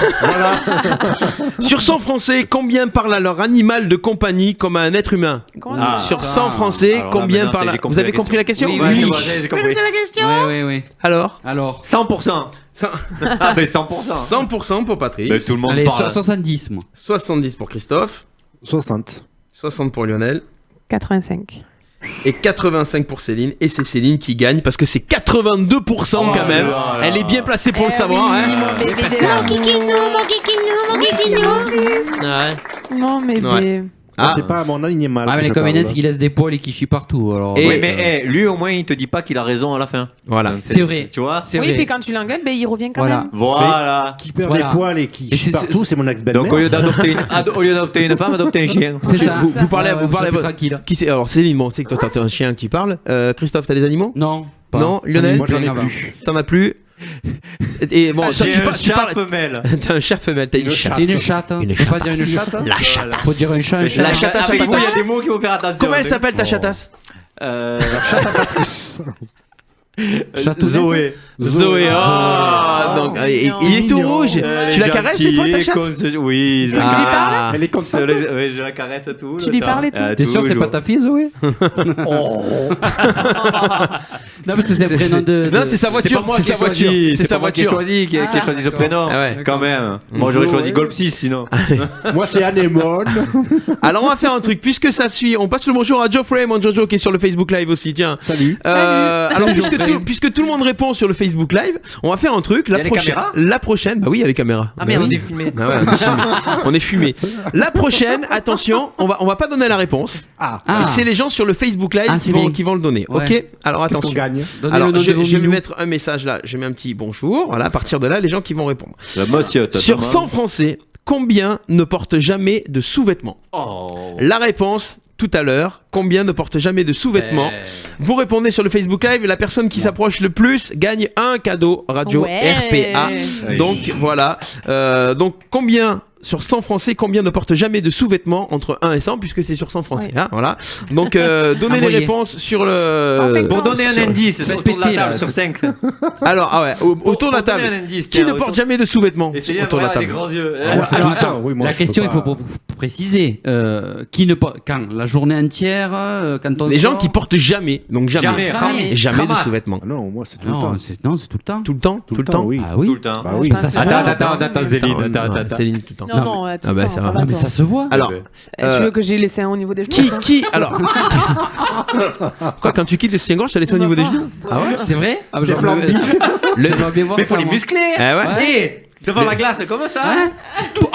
Sur 100 Français, combien parlent à leur animal de compagnie comme à un être humain? Comment Ah. dire Sur ça 100 Français, Alors là, combien maintenant, parlent j'ai à... compris Vous avez la compris la question? Oui, Ouais, oui. c'est bon, j'ai compris. Oui. Alors? Alors. 100%. Ah, mais 100%. 100% pour Patrice. Mais tout le monde Allez, parle. 70, moi. 70 pour Christophe. 60. 60 pour Lionel. 85. Et 85 pour Céline. Et c'est Céline qui gagne parce que c'est 82% quand même. là là. Elle est bien placée pour le savoir. Oui, hein. mon bébé de la... Non, mais Ouais. bébé. Ah. C'est pas à mon animal. Ah, mais que les je Covenants parle. qui laissent des poils et qui chient partout. Alors, Et- Oui, mais lui au moins il te dit pas qu'il a raison à la fin. Voilà. Donc, C'est vrai. Tu vois? c'est Oui, vrai. puis quand tu l'engueules, ben, il revient quand Voilà. même. Voilà. Qui perd Voilà. des poils et qui Et chie c'est- partout, c'est mon ex-belle-mère. Donc au lieu d'adopter une femme, adopter un chien. C'est ça. Vous parlez, Ouais, vous parlez. plus tranquille. Qui c'est? Alors Céline, bon, on sait que toi t'as un chien qui parle. Christophe, t'as des animaux? Non. pas. Non, Lionel? Moi, j'en ai Grave. plus. T'en as plus? Et bon, toi, J'ai tu un parles- tu chat parles- femelle. T'as un chat femelle, t'as une chatte. C'est une chatte. Hein. Une Tu peux pas chatasse. dire une chatte. La chatasse. Faut dire un chat, un Mais chat. La chatasse, avec c'est vous, pas il y a vache. des mots qu'il faut faire attention. Comment elle s'appelle ta chatasse? Chatounette. Zoé. Zoé. Oh, Oh, donc, c'est il mignon. est tout rouge. Tu la caresses des fois ta chatte? Oui, je la Tu lui caresse. parles? Elle est contente. Oui, je la caresse tout. Tu lui parles et tout? T'es sûr que c'est pas ta fille, Zoé? Non, mais c'est le prénom de. Non, c'est sa C'est voiture. pas moi C'est qui sa ai voiture. choisi. C'est sa pas moi qui ai voiture. choisi, qui ai choisi ce prénom. Ah ouais. Quand même. Moi, j'aurais choisi Golf 6 sinon. Moi, c'est Anémone. Alors on va faire un truc, puisque ça suit, on passe le bonjour à Geoffrey, mon Jojo, qui est sur le Facebook Live aussi, tiens. Salut. Alors Salut, puisque Geoffrey. puisque tout le monde répond sur le Facebook Live, on va faire un truc, y a les caméras la prochaine, bah oui, il y a les caméras. Ah merde, on est filmé. Ah ouais, on est fumé. La prochaine, attention, on va pas donner la réponse. Ah. Et c'est les gens sur le Facebook Live Ah, qui c'est bien. vont le donner. Ouais. Ok. Alors Qu'est-ce qu'on attention. gagne? Donnez Alors le nom je de vos vais minous. mettre un message là. Je mets un petit bonjour. Voilà. À partir de là, les gens qui vont répondre. La monsieur, Sur 100 Français, combien ne portent jamais de sous-vêtements? Oh. La réponse tout à l'heure. Combien ne portent jamais de sous-vêtements? Vous répondez sur le Facebook Live. La personne qui s'approche le plus gagne un cadeau radio Ouais. RPA. Oui. Donc voilà. Donc combien sur 100 Français, combien ne portent jamais de sous-vêtements entre 1 et 100, puisque c'est sur 100 Français. Oui. Hein, voilà. Donc, donnez les réponses sur le. 150. Pour donner un indice, c'est autour de la pété, table là. sur 5. Alors, ah ouais, autour de la Pour donner table. un indice, Qui tiens, ne autour- porte jamais de sous-vêtements Essayez autour de la d'avoir table? les grands yeux. Moi, c'est tout le temps. attends, Oui, moi, la je peux question, il pas. faut préciser. Qui ne porte quand la journée entière, quand on Les gens sort qui portent jamais, donc jamais, Jamais. jamais de Ramasse. sous-vêtements. Ah non, moi, c'est tout le Non, temps. c'est tout le temps. Tout le temps, Tout le temps, oui. Ah oui. Tout le temps. Bah oui. Ça se voit. Attends, Céline. Attends. Céline, tout le temps. Non, non, tout le temps, ça ça va. va, Non, mais toi. ça se voit. Alors, Tu veux que j'ai laissé un au niveau des genoux alors, quoi, quand tu quittes le soutien-gorge, tu as laissé au niveau des genoux? Ah ouais? C'est vrai. Ah, C'est j'aimerais bien voir Mais faut ça, les moi. muscler. Eh ouais. Hé, devant la glace, comment ça? Tu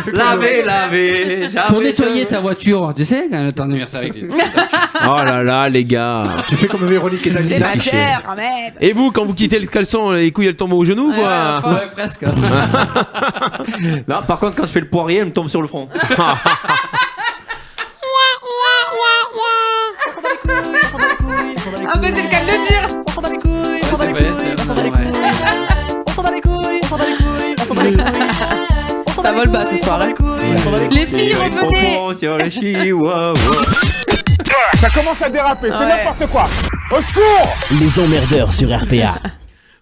fais quoi, Laver. Pour nettoyer ta voiture, tu sais, quand ton anniversaire avec les. Oh là là, les gars. Tu fais comme Véronique et Dany. C'est ma chère, quand même. Et vous, quand vous quittez le caleçon, les couilles elles tombent au genou, quoi? Ouais, presque. Non, par contre, quand je fais le poirier, elle me tombe sur le front. Ah, mais c'est le cas de le dire. Ça vole bas ce soir. Hein. Les filles, revenez. Pompons sur le chihuahua. Ça commence à déraper, c'est Ouais. n'importe quoi. Au secours! Les emmerdeurs sur RPA.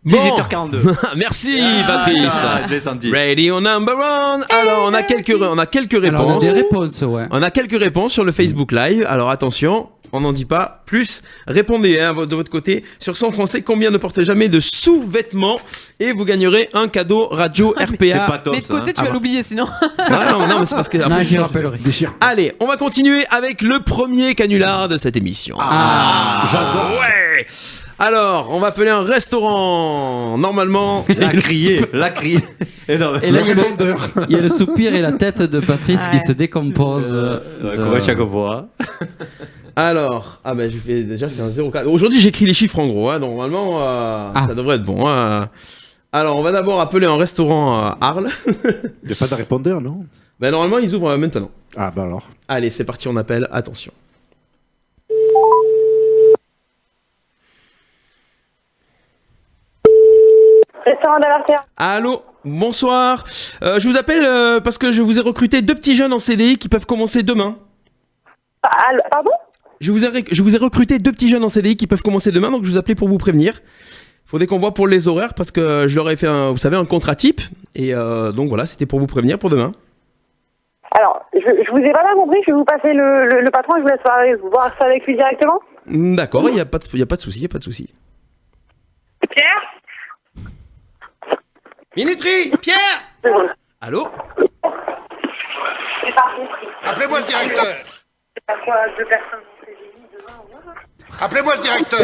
Bon. 18h42. Merci, Patrice. Je l'ai senti. Radio number one. Alors, on a quelques Alors, on a réponses. des réponses, ouais. On a quelques réponses sur le Facebook Live. Alors attention, on n'en dit pas plus. Répondez hein, de votre côté. Sur 100 Français, combien ne portent jamais de sous-vêtements? Et vous gagnerez un cadeau radio RPA. C'est pas top. Mais de ça, côté, hein. tu vas l'oublier sinon. Ah non, mais c'est parce que. Non, après, j'y rappellerai. Déchire. Allez, on va continuer avec le premier canular de cette émission. J'adore. Ouais. Alors, on va appeler un restaurant. Normalement. La crier. Et non, Et là, il y a le soupir et la tête de Patrice qui se décompose. comme à chaque fois. Alors, ah ben je fais déjà c'est un 0,4. Aujourd'hui j'écris les chiffres en gros, hein, normalement ça devrait être bon. Hein. Alors on va d'abord appeler un restaurant à Arles. Il n'y a pas de répondeur, non? Ben normalement ils ouvrent maintenant. Ah, bah alors. Allez c'est parti, on appelle, attention. Restaurant d'Averter. Allô, bonsoir. Je vous appelle parce que je vous ai recruté 2 petits jeunes en CDI qui peuvent commencer demain. Pardon? Je vous ai recruté 2 petits jeunes en CDI qui peuvent commencer demain, donc je vous appelais pour vous prévenir. Faudrait qu'on voit pour les horaires parce que je leur ai fait un contrat type et donc voilà, c'était pour vous prévenir pour demain. Alors, je vous ai pas bien compris, je vais vous passer le patron et je vous laisse voir ça avec lui directement. D'accord, il y a pas de souci, Pierre? Minuterie, Pierre! Allô? C'est parti. Appelez-moi le directeur. C'est pas quoi, 2 personnes en CDI demain, Appelez-moi le directeur.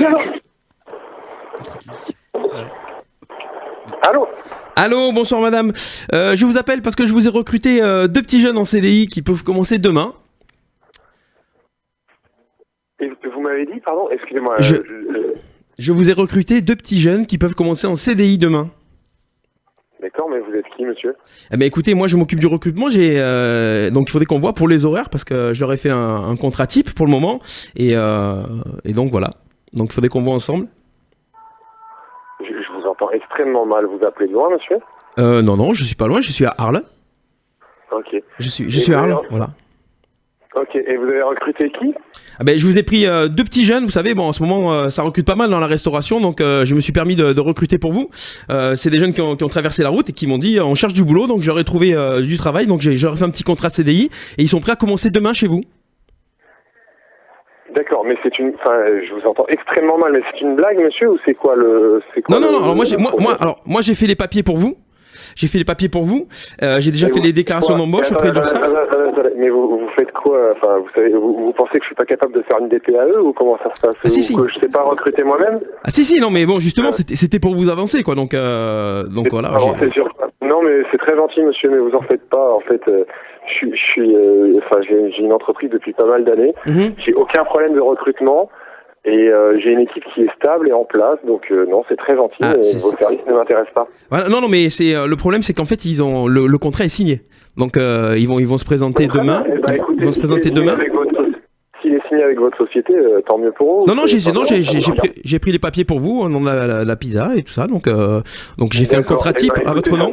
Allô? Allô, bonsoir madame. Je vous appelle parce que je vous ai recruté 2 petits jeunes en CDI qui peuvent commencer demain. Et vous m'avez dit, pardon, excusez-moi. Je vous ai recruté 2 petits jeunes qui peuvent commencer en CDI demain. D'accord, mais vous êtes qui, monsieur? Eh ben écoutez, moi je m'occupe du recrutement, donc il faudrait qu'on voit pour les horaires parce que je leur ai fait un contrat type pour le moment et donc voilà. Donc il faudrait qu'on voit ensemble. Je vous entends extrêmement mal. Vous appelez de loin, monsieur? Non, je suis pas loin, je suis à Arles. Ok. Je suis à Arles, voilà. Ok, et vous avez recruté qui? Ah ben, je vous ai pris 2 petits jeunes, vous savez, bon en ce moment ça recrute pas mal dans la restauration, donc je me suis permis de recruter pour vous. C'est des jeunes qui ont traversé la route et qui m'ont dit on cherche du boulot, donc j'aurais trouvé du travail, donc j'aurais fait un petit contrat CDI et ils sont prêts à commencer demain chez vous. D'accord, mais je vous entends extrêmement mal, mais c'est une blague, monsieur, ou c'est quoi le... Non, alors moi j'ai fait les papiers pour vous. J'ai déjà fait les déclarations d'embauche auprès de l'URSSAF. Mais vous faites quoi? Enfin, vous savez, vous pensez que je suis pas capable de faire une DPAE ou comment ça se passe? Ah, si. Que je sais pas recruter moi-même? Ah si, non mais bon justement c'était pour vous avancer quoi, donc voilà. Non mais c'est très gentil, monsieur, mais vous en faites pas. En fait, j'ai une entreprise depuis pas mal d'années. J'ai aucun problème de recrutement. Et j'ai une équipe qui est stable et en place, donc non, c'est très gentil, mais vos services ne m'intéressent pas. Voilà, non, mais le problème, c'est qu'en fait, ils ont le contrat est signé, donc ils vont se présenter demain. Écoutez, Ils vont se présenter demain. S'il est signé avec votre société, tant mieux pour vous. Non, j'ai pris les papiers pour vous, au nom de la pizza et tout ça, donc j'ai fait un contrat type à votre nom.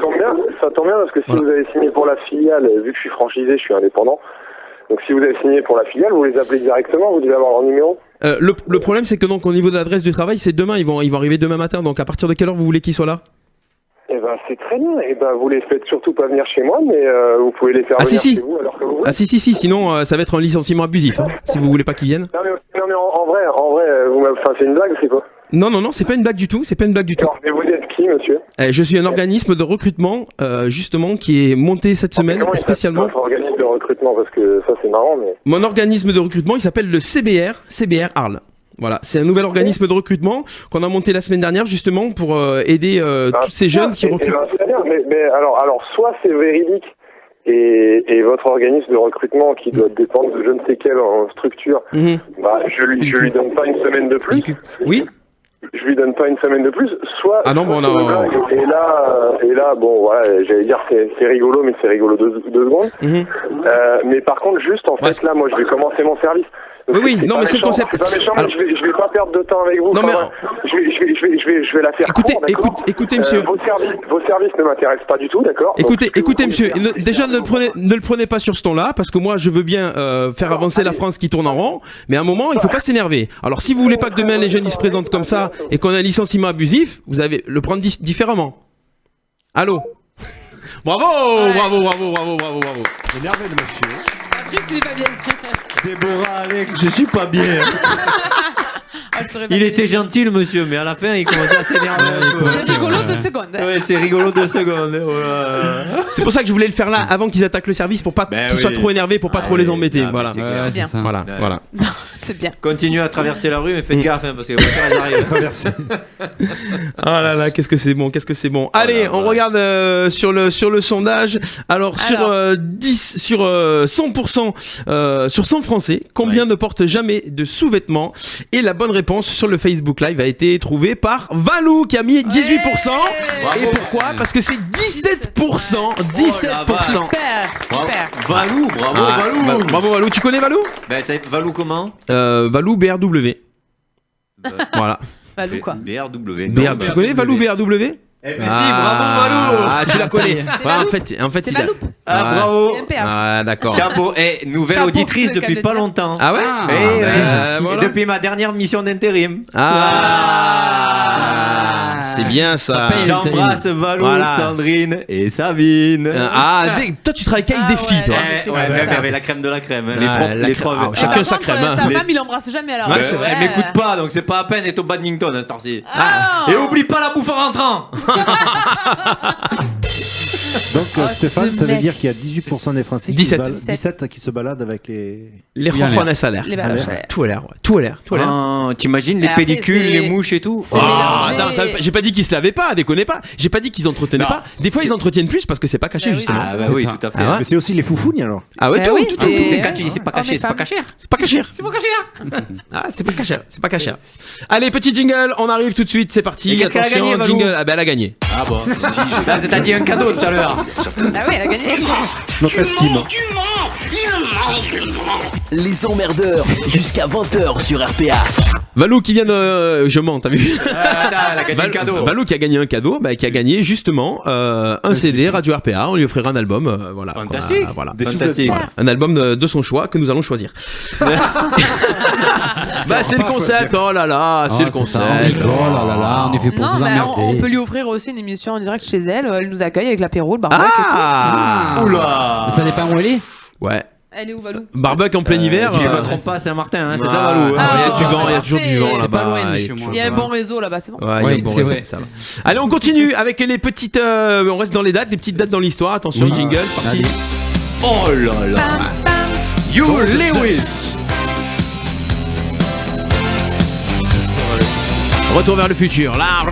Ça tombe bien parce que si vous avez signé pour la filiale, vu que je suis franchisé, je suis indépendant. Donc si vous avez signé pour la filiale, vous les appelez directement, vous devez avoir leur numéro. Le problème, c'est que donc au niveau de l'adresse du travail, c'est demain. Ils vont arriver demain matin. Donc à partir de quelle heure vous voulez qu'ils soient là? Eh ben c'est très bien. Eh ben vous les faites surtout pas venir chez moi, mais vous pouvez les faire venir chez vous alors que vous voulez. Ah si. Sinon, ça va être un licenciement abusif. Hein, si vous voulez pas qu'ils viennent. Non mais en vrai, c'est une blague, c'est quoi? Non, c'est pas une blague du tout. Alors, mais vous êtes qui, monsieur? Je suis un organisme de recrutement, justement, qui est monté cette semaine spécialement. Votre organisme de recrutement, parce que ça c'est marrant, mais. Mon organisme de recrutement, il s'appelle le CBR Arles. Voilà, c'est un nouvel organisme de recrutement qu'on a monté la semaine dernière justement pour aider tous ces jeunes qui recrutent. Mais alors, soit c'est véridique et votre organisme de recrutement qui doit dépendre de je ne sais quelle structure, je lui donne pas une semaeme de plus. Oui. Je lui donne pas une semaine de plus, soit. Ah non, bon, non. Et là, bon, voilà, j'allais dire c'est rigolo, mais c'est rigolo deux secondes. Mais par contre, juste en fait, là, moi, je vais commencer mon service. Donc, oui, non, mais c'est le concept. C'est pas méchant, mais je vais pas perdre de temps avec vous. Non, mais je vais la faire. Écoutez, monsieur. Vos services ne m'intéressent pas du tout, d'accord. Écoutez, monsieur. Déjà, ne le prenez pas sur ce ton-là, parce que moi, je veux bien faire avancer la France qui tourne en rond, mais à un moment, il faut pas s'énerver. Alors, si vous voulez pas que demain les jeunes ils se présentent comme ça et qu'on a un licenciement abusif, vous allez le prendre différemment. Allô. Bravo. Énervé le monsieur. Patrice, il est pas bien. Déborah, Alex, je suis pas bien. Il était gentil le monsieur, mais à la fin il commençait à s'énerver. C'est rigolo 2 secondes. Ouais, c'est rigolo 2 secondes. Voilà. C'est pour ça que je voulais le faire là avant qu'ils attaquent le service pour pas qu'ils soient trop énervés, pour pas trop les embêter. Voilà. C'est bien. Voilà. C'est bien. Continuez à traverser la rue, mais faites gaffe parce que les voitures arrivent à traverser. Oh là là, qu'est-ce que c'est bon. Allez, on regarde sur le sondage. Alors sur 100% sur 100 Français, combien ne portent jamais de sous-vêtements? Et la bonne réponse sur le Facebook Live a été trouvée par Valou qui a mis 18%. Et pourquoi? Parce que c'est 17%. 17%. Super. Valou, bravo. Bravo Valou. Tu connais Valou? Valou comment? Valou BRW. Voilà. Valou quoi? BRW. Tu connais Valou BRW? Eh ben si, bravo Valou. Ah, tu la connais. En fait, c'est Valou. Bravo. Ah, d'accord. Chapeau. Et nouvelle Chapeau, auditrice depuis pas longtemps. Ah ouais? Et depuis ma dernière mission d'intérim. C'est bien ça. J'embrasse Valou, Sandrine et Sabine. Toi tu travailles qu'avec des filles, toi. Ouais, même avec la crème de la crème. Les trois. Chacun sa crème. Sa femme, il l'embrasse jamais alors. Elle m'écoute pas, donc c'est pas à peine d'être au badminton à cette heure-ci. Et oublie pas la bouffe en rentrant. Donc Stéphane, ça veut dire qu'il y a 18% des Français 17 qui se baladent avec les ronrons à salaire. Tout à l'air. T'imagines les pellicules, les mouches et tout. J'ai pas dit qu'ils se lavaient pas, déconnez pas. J'ai pas dit qu'ils entretenaient pas. Des fois ils entretiennent plus parce que c'est pas caché justement. Ah bah oui, tout à fait. Mais c'est aussi les foufounes alors. Ah ouais, tout. Quand tu dis c'est pas caché, c'est pas caché. C'est pas caché. C'est pas caché. Allez, petit jingle, on arrive tout de suite, c'est parti. Qu'est-ce qu'elle a gagné, Valou? Jingle. Elle a gagné. Ah bon. Là, t'as dit un cadeau tout à l'heure. Ah oui, elle a gagné. Notre estime. Les emmerdeurs, jusqu'à 20h sur RPA. Valou qui vient de... Je mens, t'as vu? Elle a gagné un cadeau. Valou qui a gagné un cadeau, qui a gagné justement un CD Radio RPA. On lui offrira un album. Voilà. Fantastique. Voilà. Fantastique. Un album de son choix que nous allons choisir. C'est le concept. Oh là là, c'est le concept. Oh là là, on est fait pour vous emmerder. On peut lui offrir aussi une émission en direct chez elle. Elle nous accueille avec l'apéro, le barbecue et tout. Oula. Ça dépend où elle est. Ouais. Elle est où, Valou? Barbecue en plein hiver. Si je me trompe pas, Saint-Martin, c'est ça, Valou. Il y a du vent, il y a toujours du vent là-bas. C'est pas loin de chez moi. Il y a un bon réseau là-bas, c'est bon. Ouais, c'est vrai. Ça va. Allez, on continue avec les petites. On reste dans les dates, les petites dates dans l'histoire. Attention, jingle, parti. Oh là là. You Lewis. Retour vers le futur. Là.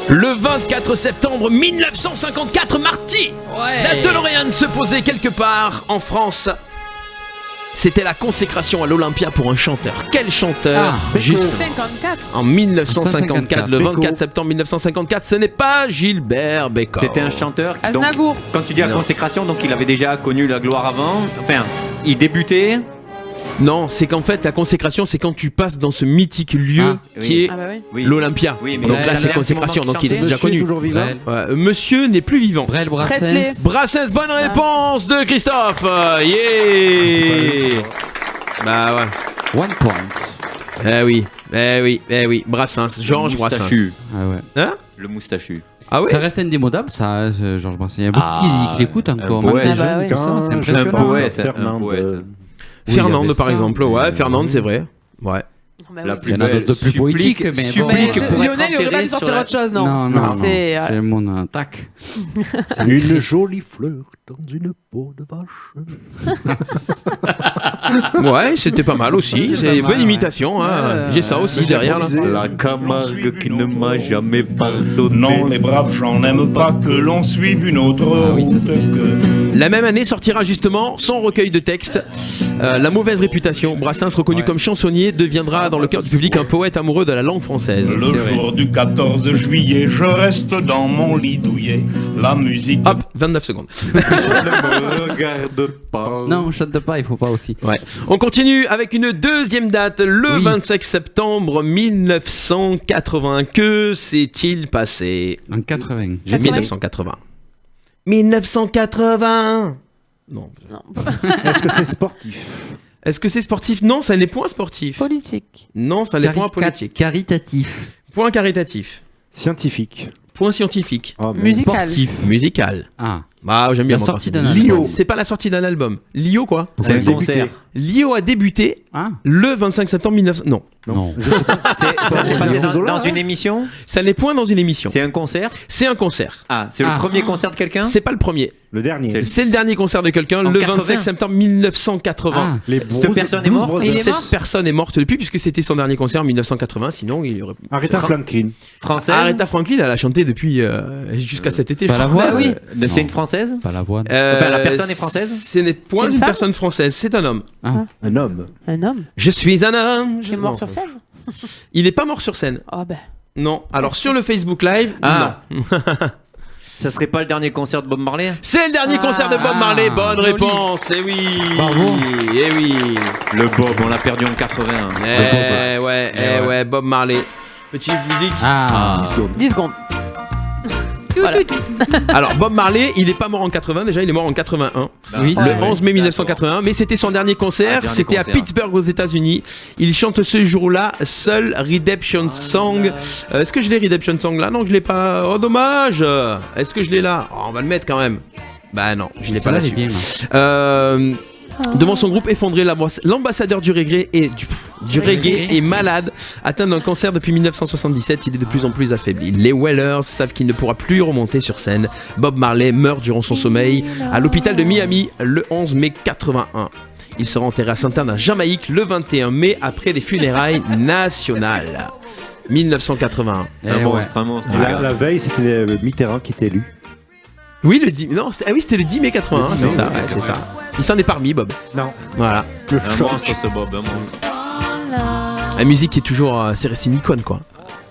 Le 24 septembre 1954, Marty, la DeLorean se posait quelque part en France. C'était la consécration à l'Olympia pour un chanteur. Quel chanteur? Juste 54. en 1954, le 24 septembre 1954, ce n'est pas Gilbert Bécaud. C'était un chanteur. Aznavour. Donc, quand tu dis la consécration, donc il avait déjà connu la gloire avant. Enfin, il débutait. Non, c'est qu'en fait, la consécration, c'est quand tu passes dans ce mythique lieu qui est l'Olympia. Oui, mais donc il là, a c'est l'air consécration, du moment donc il est qu'il déjà chantait. connu. toujours vivant. Ouais, monsieur n'est plus vivant. Brel Presley. Brassens, bonne réponse de Christophe. Yeah. Bah ouais. 1 point. Eh oui. Brassens, Georges Brassens. Moustachu. Ah ouais. Hein? Le moustachu. Ah ouais. Ça reste indémodable, ça, Georges Brassens. Il y a beaucoup qui l'écoutent encore. poète. Même les Ah bah jeunes, ouais. tout ça, c'est Un impressionnant. poète. Fernande. Oui, il y Fernande, avait par ça, exemple. mais, Ouais, Fernande, c'est vrai. Ouais. Bah La oui. plus Il y en a belle. d'autres de plus poétiques, mais bon. Mais Supplique pour être Lionel, il aurait pas enterré dû sur sortir la... autre chose, non. Non, C'est c'est mon attaque. Une jolie fleur dans une peau de vache. Ouais, c'était pas mal aussi. C'est mal, bonne ouais. imitation. Hein. J'ai ça aussi j'ai derrière. Là. improvisé. La Camargue qui ne m'a jamais pardonné. Non, les braves gens n'aiment pas que l'on suive une autre Ah oui, ça, route c'est- que... La même année sortira justement son recueil de textes, La mauvaise réputation. Brassens, reconnu comme chansonnier, deviendra dans le cœur du public un poète amoureux de la langue française. Le jour du 14 juillet, je reste dans mon lit douillet. La musique... Hop, 29 secondes. Ne me regarde pas. Non, chante pas, il faut pas aussi. Ouais. On continue avec une deuxième date, le 25 septembre 1980. Que s'est-il passé En 80. 1980. 1980. Non. Est-ce que c'est sportif? Est-ce que c'est sportif? Non, ça n'est point sportif. politique. Non, ça n'est point politique. Caritatif. Point caritatif. Scientifique. Point scientifique. Oh, merde. Musical. Sportif. Musical. Ah. Bah, j'aime bien La moi, sortie quand d'un c'est- album. C'est pas la sortie d'un album. Lio quoi? C'est un débuté. concert. Lio a débuté Ah. le 25 septembre 1900. Non, Non. Je sais pas. Ça s'est passé dans une émission. ça n'est point dans une émission. C'est un concert. C'est un concert. Ah, c'est le premier concert de quelqu'un. C'est pas le premier. Le dernier. C'est le dernier concert de quelqu'un En le 80. 25 septembre 1980. Ah. Les Cette personne est morte. Il est Cette mort personne est morte depuis puisque c'était son dernier concert en 1980. Sinon, il aurait. Aretha Franklin. Française. Aretha Franklin, elle a chanté depuis jusqu'à cet été. Pas je la crois. voix. Bah oui. C'est une française. Pas la voix. Enfin, la personne est française. Ce n'est point C'est une une femme personne française, c'est un homme. Un homme. Un homme Je suis un homme. qui est mort Non. sur scène. Il est pas mort sur scène. Oh ben. Non. Alors sur le Facebook Live, Ah. non. Ça serait pas le dernier concert de Bob Marley? C'est le dernier concert de Bob Marley. Bonne joli. réponse. Eh oui. Bravo. Eh oui. Le Bob, on l'a perdu en 80. Ouais, Bob Marley. Petite musique. Ah. 10 secondes. Voilà. Alors Bob Marley, il est pas mort en 80, déjà il est mort en 81. Oui, Le c'est vrai. 11 mai 1981, mais c'était son dernier concert, dernier c'était à concert. Pittsburgh aux États-Unis. Il chante ce jour-là seul Redemption Song. Est-ce que je l'ai Redemption Song là? Non, je l'ai pas. Oh dommage. Est-ce que je l'ai là? Oh, on va le mettre quand même. Bah non, je l'ai pas Celle-là, elle est là-dessus. bien. Devant son groupe effondré, l'ambassadeur du reggae et du reggae est malade, atteint d'un cancer depuis 1977. Il est de plus en plus affaibli. Les Wellers savent qu'il ne pourra plus remonter sur scène. Bob Marley meurt durant son sommeil à l'hôpital de Miami le 11 mai 81. Il sera enterré à Sainte-Anne, à Jamaïque, le 21 mai après des funérailles nationales. 1981. Un monstre, un monstre. La veille, c'était Mitterrand qui était élu. Oui, le 10 non, oui, c'était le 10 mai 81, c'est ça, ouais, c'est ça. Il s'en est parmi, Bob. Non. Voilà. Le Un choc. monstre, ce Bob, un monstre. La musique est toujours, c'est resté une icône, quoi.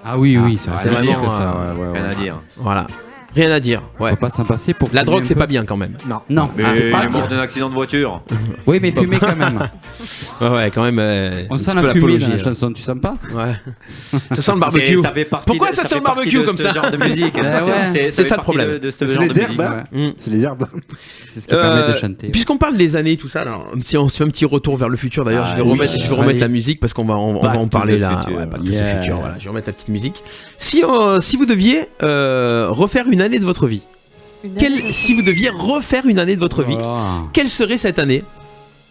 Ah oui, oui, c'est c'est mythique, vraiment, ça. Rien à dire. Voilà. Rien à dire. Ouais. Faut pas s'en passer pour. La fumer drogue, un c'est peu. pas bien quand même. Non. Non. Mais Ah, c'est il pas est mort bien. d'un accident de voiture. Oui, mais fumer quand même. Ouais, quand même. On un sent petit peu la fumée dans la là. chanson, tu sens pas? Ouais. Ça sent le barbecue. Ça fait partie Pourquoi de- ça sent fait le partie barbecue de comme ce ça genre de musique. Ouais. C'est fait ça le partie problème. de ce C'est genre de les musique. herbes, hein. C'est les herbes. C'est ce qui permet de chanter. Puisqu'on parle des années, tout ça, alors, si on se fait un petit retour vers le futur, d'ailleurs, je vais remettre Allez. la musique parce qu'on va, on Back va en to parler the là. future. Ouais, Back to the Yeah. future, voilà. Je vais remettre la petite musique. Si vous deviez refaire une année de votre vie, si vous deviez refaire une année de votre vie, Oh. quelle serait cette année?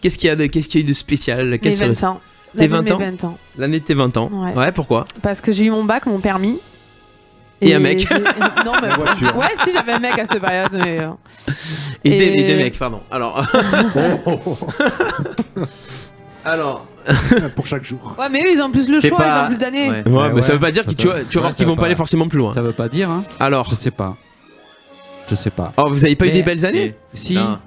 Qu'est-ce qu'il y a de spécial? Quelle Mes serait 20 ans. Tes L'année de 20 ans mes 20 ans. l'année de tes 20 ans? Ouais. Pourquoi? Parce que j'ai eu mon bac, mon permis. Et un mec. Non, mais voiture. ouais, si j'avais un mec à cette période, mais. Et des mecs, pardon. Alors. Alors. Pour chaque jour. Ouais, mais eux, ils ont plus le C'est choix, pas- ils ont plus d'années. Ouais. Ouais, mais ça ouais. veut pas dire que tu vas voir ça qu'ils veut vont pas pas. aller forcément plus loin. Ça veut pas dire, hein? Alors. Je sais pas. Je sais pas. Oh, vous avez pas eu Mais- des belles années? Si. Non.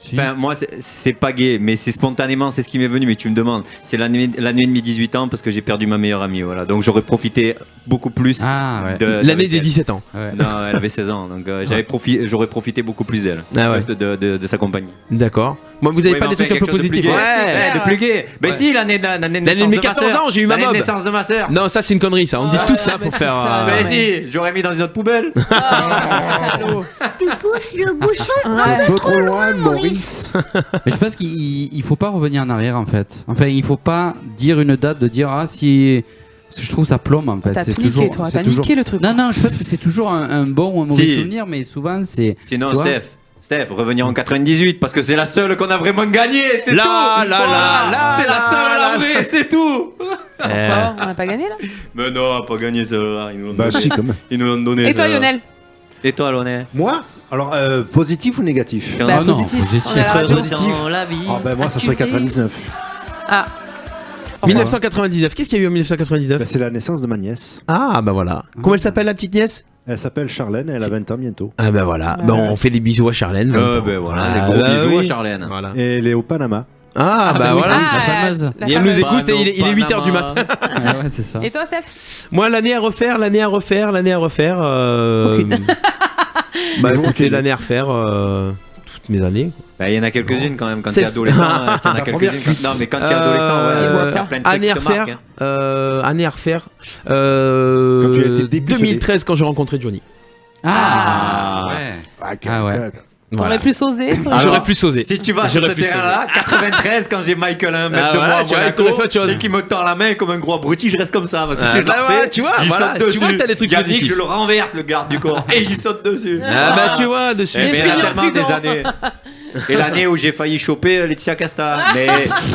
Si. Enfin, moi, c'est pas gay, mais c'est spontanément, c'est ce qui m'est venu. Mais tu me demandes, c'est l'année de mes 18 ans parce que j'ai perdu ma meilleure amie. Voilà. Donc j'aurais profité beaucoup plus Ah, ouais. L'année des 17 ans. Ouais. Non, elle avait 16 ans, donc j'aurais profité beaucoup plus d'elle, Ah ouais. de sa compagnie. D'accord. Moi, vous avez Oui, pas mais des trucs un peu quelque chose de positifs? plus gai. Ouais. De plus gai. Mais si, l'année de naissance mes de ma 14 sœur. ans, j'ai eu ma L'année mob. de naissance de ma sœur. Non, ça c'est une connerie, ça. On dit tout ça pour faire. Mais si, j'aurais mis dans une autre poubelle. Tu pousses le bouchon un peu trop loin, Maurice. Mais je pense qu'il faut pas revenir en arrière en fait. Enfin, il faut pas dire une date, de dire ah si. Parce que je trouve ça plombe en fait. T'as C'est tout niqué, toujours, toi. c'est T'as toujours- niqué le truc. Non, non, je pense que c'est toujours un bon ou un mauvais Si. souvenir, mais souvent c'est. Sinon, tu vois, Steph, revenir en 98 parce que c'est la seule qu'on a vraiment gagnée, c'est Là, tout. là, là, là, c'est la là, seule là. la vraie, c'est tout. Bon, on n'a pas gagné là. Mais non, on a pas gagné celle-là. Ils nous l'ont Bah donné. si, quand même. Ils nous l'ont donné. Et toi, celle-là. Lionel? Et toi, Lionel? Moi alors, positif ou négatif? Bah, Ah non, positif. positif. On est à la radio. Positif. Dans la vie. Ah ben moi, ça serait 99. Ah. 1999. Qu'est-ce qu'il y a eu en 1999? Ben, c'est la naissance de ma nièce. Ah, bah voilà. Comment elle s'appelle la petite nièce? Elle s'appelle Charlène, elle a 20 ans bientôt. Ah, bah voilà. Bon, on fait des bisous à Charlène. Ben voilà, les Ah, gros bah bisous à oui. Charlène. Voilà. Et elle est au Panama. Ah, bah oui, voilà. la fameuse. la Et elle nous fameuse. écoute et il est 8h du matin. Ah ouais, c'est ça. Et toi, Steph? Moi, l'année à refaire. Bah écoutez, l'année à refaire. Toutes mes années. Bah, il y en a quelques-unes quand même quand C'est- t'es adolescent. Il y en a quelques-unes. Non, mais quand t'es adolescent, ouais, faire plein de trucs année à qui te marquent, refaire. hein. Année à refaire. Quand tu as été dépucelé. 2013 quand j'ai rencontré Johnny. Ah, ouais. Ah ouais. T'aurais plus osé, toi? Alors, J'aurais plus osé. Si tu vas sur J'aurais ce plus terrain-là, 93 quand j'ai Michael à 1 mètre Ah, de voilà, moi à tu vois, Monaco, il t'aurait fait autre chose. et qu'il me tend la main comme un gros abruti, je reste comme ça. Parce que Ah, si je bah le ouais, refais, tu vois, il voilà, saute tu dessus. vois que t'as des trucs Yannick, positifs. je le renverse, le garde du corps, et il saute dessus. Ah bah tu vois, dessus. Eh, mais je il y a finis en tellement des prison. années. Et l'année où j'ai failli choper Laetitia Casta. Mais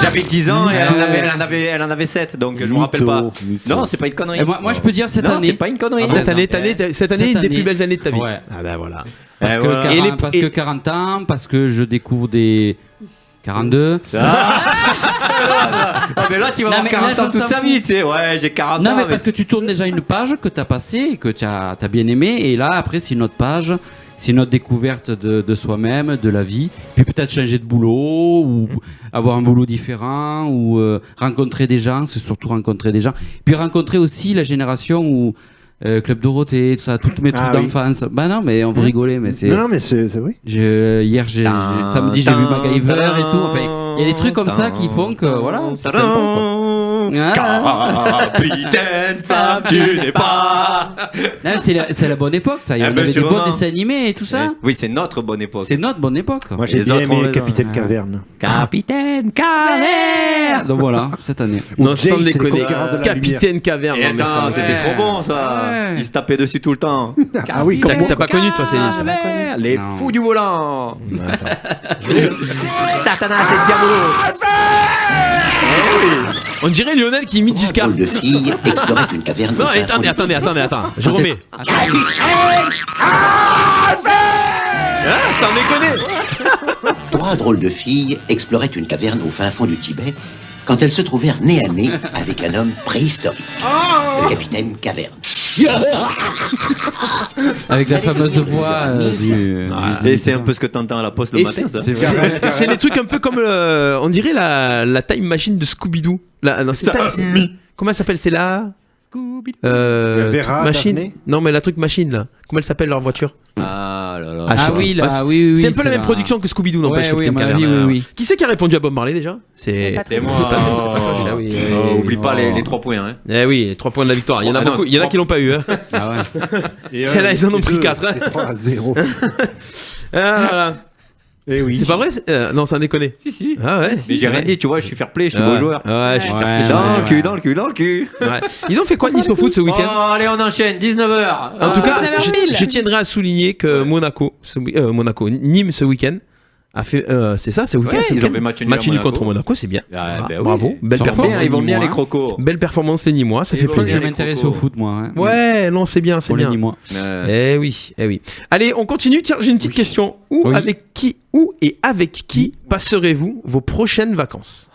j'avais 10 ans et elle en avait 7, donc je me rappelle pas. Mytho. Non, c'est pas une connerie. Et moi, je peux dire cette Non, année. c'est pas une connerie. Cette année, cette année, une des année. plus belles années de ta vie. Ouais. Ah bah voilà. Parce, Eh, que, voilà. 40, Et les- parce et- que 40 ans, parce que je découvre des 42. Ah, mais là, tu vas Non, avoir mais 40 là, ans on toute s'en sa fout. vie, tu sais. Ouais, j'ai 40 Non, ans. mais parce que tu tournes déjà une page que tu as passée et que tu as bien aimé. Et là, après, c'est une autre page. C'est une autre découverte de soi-même, de la vie. Puis peut-être changer de boulot ou avoir un boulot différent ou rencontrer des gens. C'est surtout rencontrer des gens. Puis rencontrer aussi la génération où Club Dorothée, tout ça, toutes mes trucs Ah oui. d'enfance. Bah non, mais on veut rigoler, mais c'est. Non, non, mais c'est vrai. Hier, samedi, j'ai vu MacGyver et tout. Enfin, il y a des trucs comme ça qui font que voilà, c'est sympa, quoi. Ah. Capitaine Flamme, tu n'es pas. Non, c'est la bonne époque, ça. Il y Eh en ben, avait des sûrement. bons dessins animés et tout ça. Oui, c'est notre bonne époque. C'est notre bonne époque. Moi, j'ai Les bien autres ont aimé raison. Capitaine Caverne. Capitaine Caverne. Donc voilà, cette année. Non, Jay, sans c'est les déconner. conquérants de la Capitaine Caverne. Et non, mais ça attends, va. c'était trop bon ça. Ouais. Il se tapait dessus tout le temps. Ah oui, T'as comme pas connu toi, Céline ça. Caverne, les Non. fous du volant. Attends. Satanas et Diabolo. On dirait Lionel qui imite Giscard. Drôle de fille explorait une caverne. Non, au fin fond attendez, du attends. Je remets. Ah, sans déconner. Trois drôles de filles exploraient une caverne au fin fond du Tibet quand elles se trouvèrent nez à nez avec un homme préhistorique, le capitaine Caverne. Avec la fameuse voix du. Et c'est un peu ce que t'entends à la poste le Et matin, ça. C'est les trucs un peu comme on dirait la time machine de Scooby-Doo. Non, c'est comment elle s'appelle? C'est la Vera, machine. Daphné. Non, mais la truc machine là. Comment elle s'appelle leur voiture? Ah là là. Ah oui, là, oui. C'est un peu la même là. production que Scooby-Doo, n'empêche. Ouais, oui, Capitaine à mon avis, Caverne. oui. Qui c'est qui a répondu à Bob Marley déjà? C'est Patrick. C'est moi. c'est pas Patrick, ah oui, Oh, oublie pas les 3 points. Hein. Eh oui, 3 points de la victoire. Il y en a Ah non, beaucoup. Il y en a qui l'ont pas eu. Hein. Ah ouais. Et Là, ils en ont pris 4. 3-0. Voilà. Et oui. C'est pas vrai? Non, ça déconne. Si. Ah ouais. Mais j'ai rien dit, tu vois, je suis fair play, je suis beau joueur. Ouais, je suis fair play. Dans le cul, dans le cul, dans le cul. Ouais. Ils ont fait quoi Nice au foot ce week-end? Oh, allez, on enchaîne, 19h. En tout cas, 19h1000. je tiendrai à souligner que Nîmes ce week-end a fait. C'est ça, ce week-end. Ouais, ce ils week-end ont fait match nul à match nul Monaco. contre Monaco, c'est bien. Ah, ben oui. Bravo, belle Sans performance. faute. Ils vont bien Nîmois. les crocos. Belle performance les Nîmois, ça Ils fait vont plaisir. Je bien. m'intéresse crocos. au foot, moi. hein. Ouais, non, c'est bien, c'est Pour les bien. Nîmois. Eh oui. Allez, on continue. Tiens, j'ai une petite question. Où et avec qui passerez-vous vos prochaines vacances?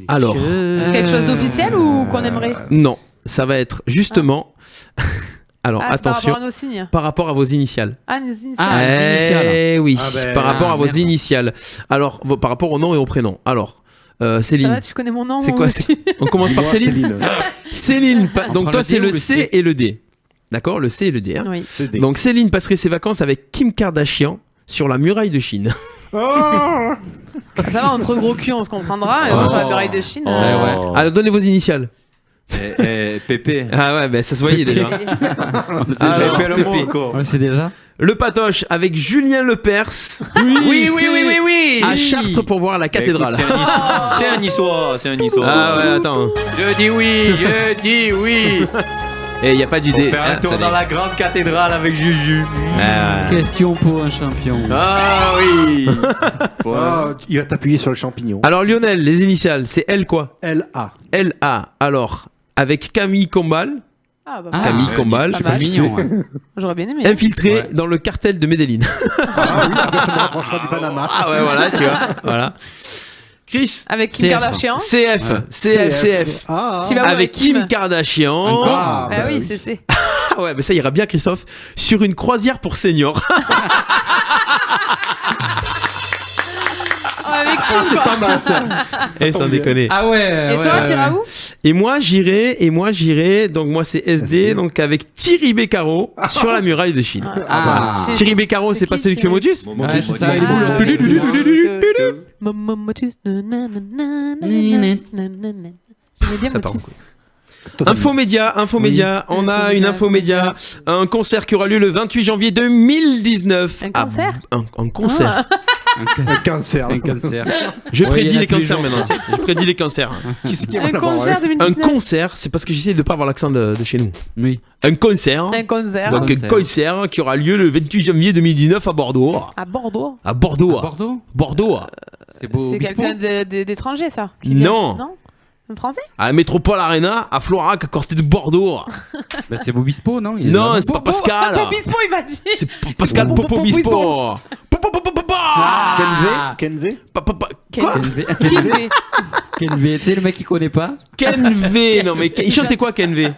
Alors, Quelque chose d'officiel ou qu'on aimerait? non, ça va être justement. Alors, Ah, c'est par attention, rapport à nos signes. par rapport à vos initiales. Ah, nos initiales. Ah, les initiales. Eh oui, Ah ben, par rapport à vos merde. initiales. Alors, par rapport au nom et au prénom. Alors, Ça Céline. va, tu connais mon nom? C'est moi quoi aussi. On commence par Moi, Céline. Céline, donc prend toi le c'est D ou le le C C et le D. D'accord, le C et le D. Hein. Oui. C'est des- Donc Céline passerait ses vacances avec Kim Kardashian sur la muraille de Chine. Ça va, entre gros cul, on se comprendra. Et entre la muraille de Chine. Alors, donnez vos initiales. Pépé. Ah ouais, ben ça se voyait déjà. J'avais fait le mot, quoi. On le sait déjà. Le Patoche avec Julien Lepers. Oui. À Chartres pour voir la cathédrale. C'est un niçois. Ah ouais, attends. Je dis oui. Et il n'y a pas du dé. Faire un tour dans la grande cathédrale avec Juju. Question pour un champion. Ah oui. Il va t'appuyer sur le champignon. Alors Lionel, les initiales, c'est L quoi? L.A. L.A. Alors, avec Camille Combal. Camille Combal, pas mal. mignon. J'aurais bien aimé. Infiltré dans le cartel de Medellin. Ah oui, ça me rapprochera du Panama. Ah ouais, voilà, tu vois. Voilà. Chris. Avec Kim Kardashian. CF. Ah. Tu vas où Avec Kim Kardashian. Ah oui, c'est. Ah ouais, mais ça ira bien, Christophe. Sur une croisière pour seniors. Avec Kim, c'est quoi. pas mal ça. Et sans déconner. Ah ouais. Et toi, tu iras où? Et moi j'irai, donc moi c'est SD, donc avec Thierry Beccaro sur la muraille de Chine. Ah. Thierry Beccaro, c'est pas celui qui fait Modus? Ouais, c'est ça. il est bon. Motus. J'aimais bien Ça part en Motus. Infomédia, on a une infomédia, un concert qui aura lieu le 28 janvier 2019. Un concert Un concert. Un cancer. Je Ouais, prédis il y en a les tous les cancers jours. maintenant. Je prédis les cancers. Un concert 2019. Un concert, c'est parce que j'essaie de pas avoir l'accent de chez nous. Oui. Un concert. Un concert. Donc un concert qui aura lieu le 28 janvier 2019 à Bordeaux. À Bordeaux. À Bordeaux. Bordeaux. C'est beau. C'est quelqu'un d'étranger, ça? Non. Non? Un français? À la Métropole Arena, à Florac, à côté de Bordeaux. Bah, c'est Bobispo, non? Non, c'est pas Pascal. Bobispo, il m'a dit. C'est Pascal Popo-Bispo. Kenvé. Quoi? Kenvé, tu sais, le mec qui connaît pas. Kenvé. Non, mais il chantait quoi, Kenvé?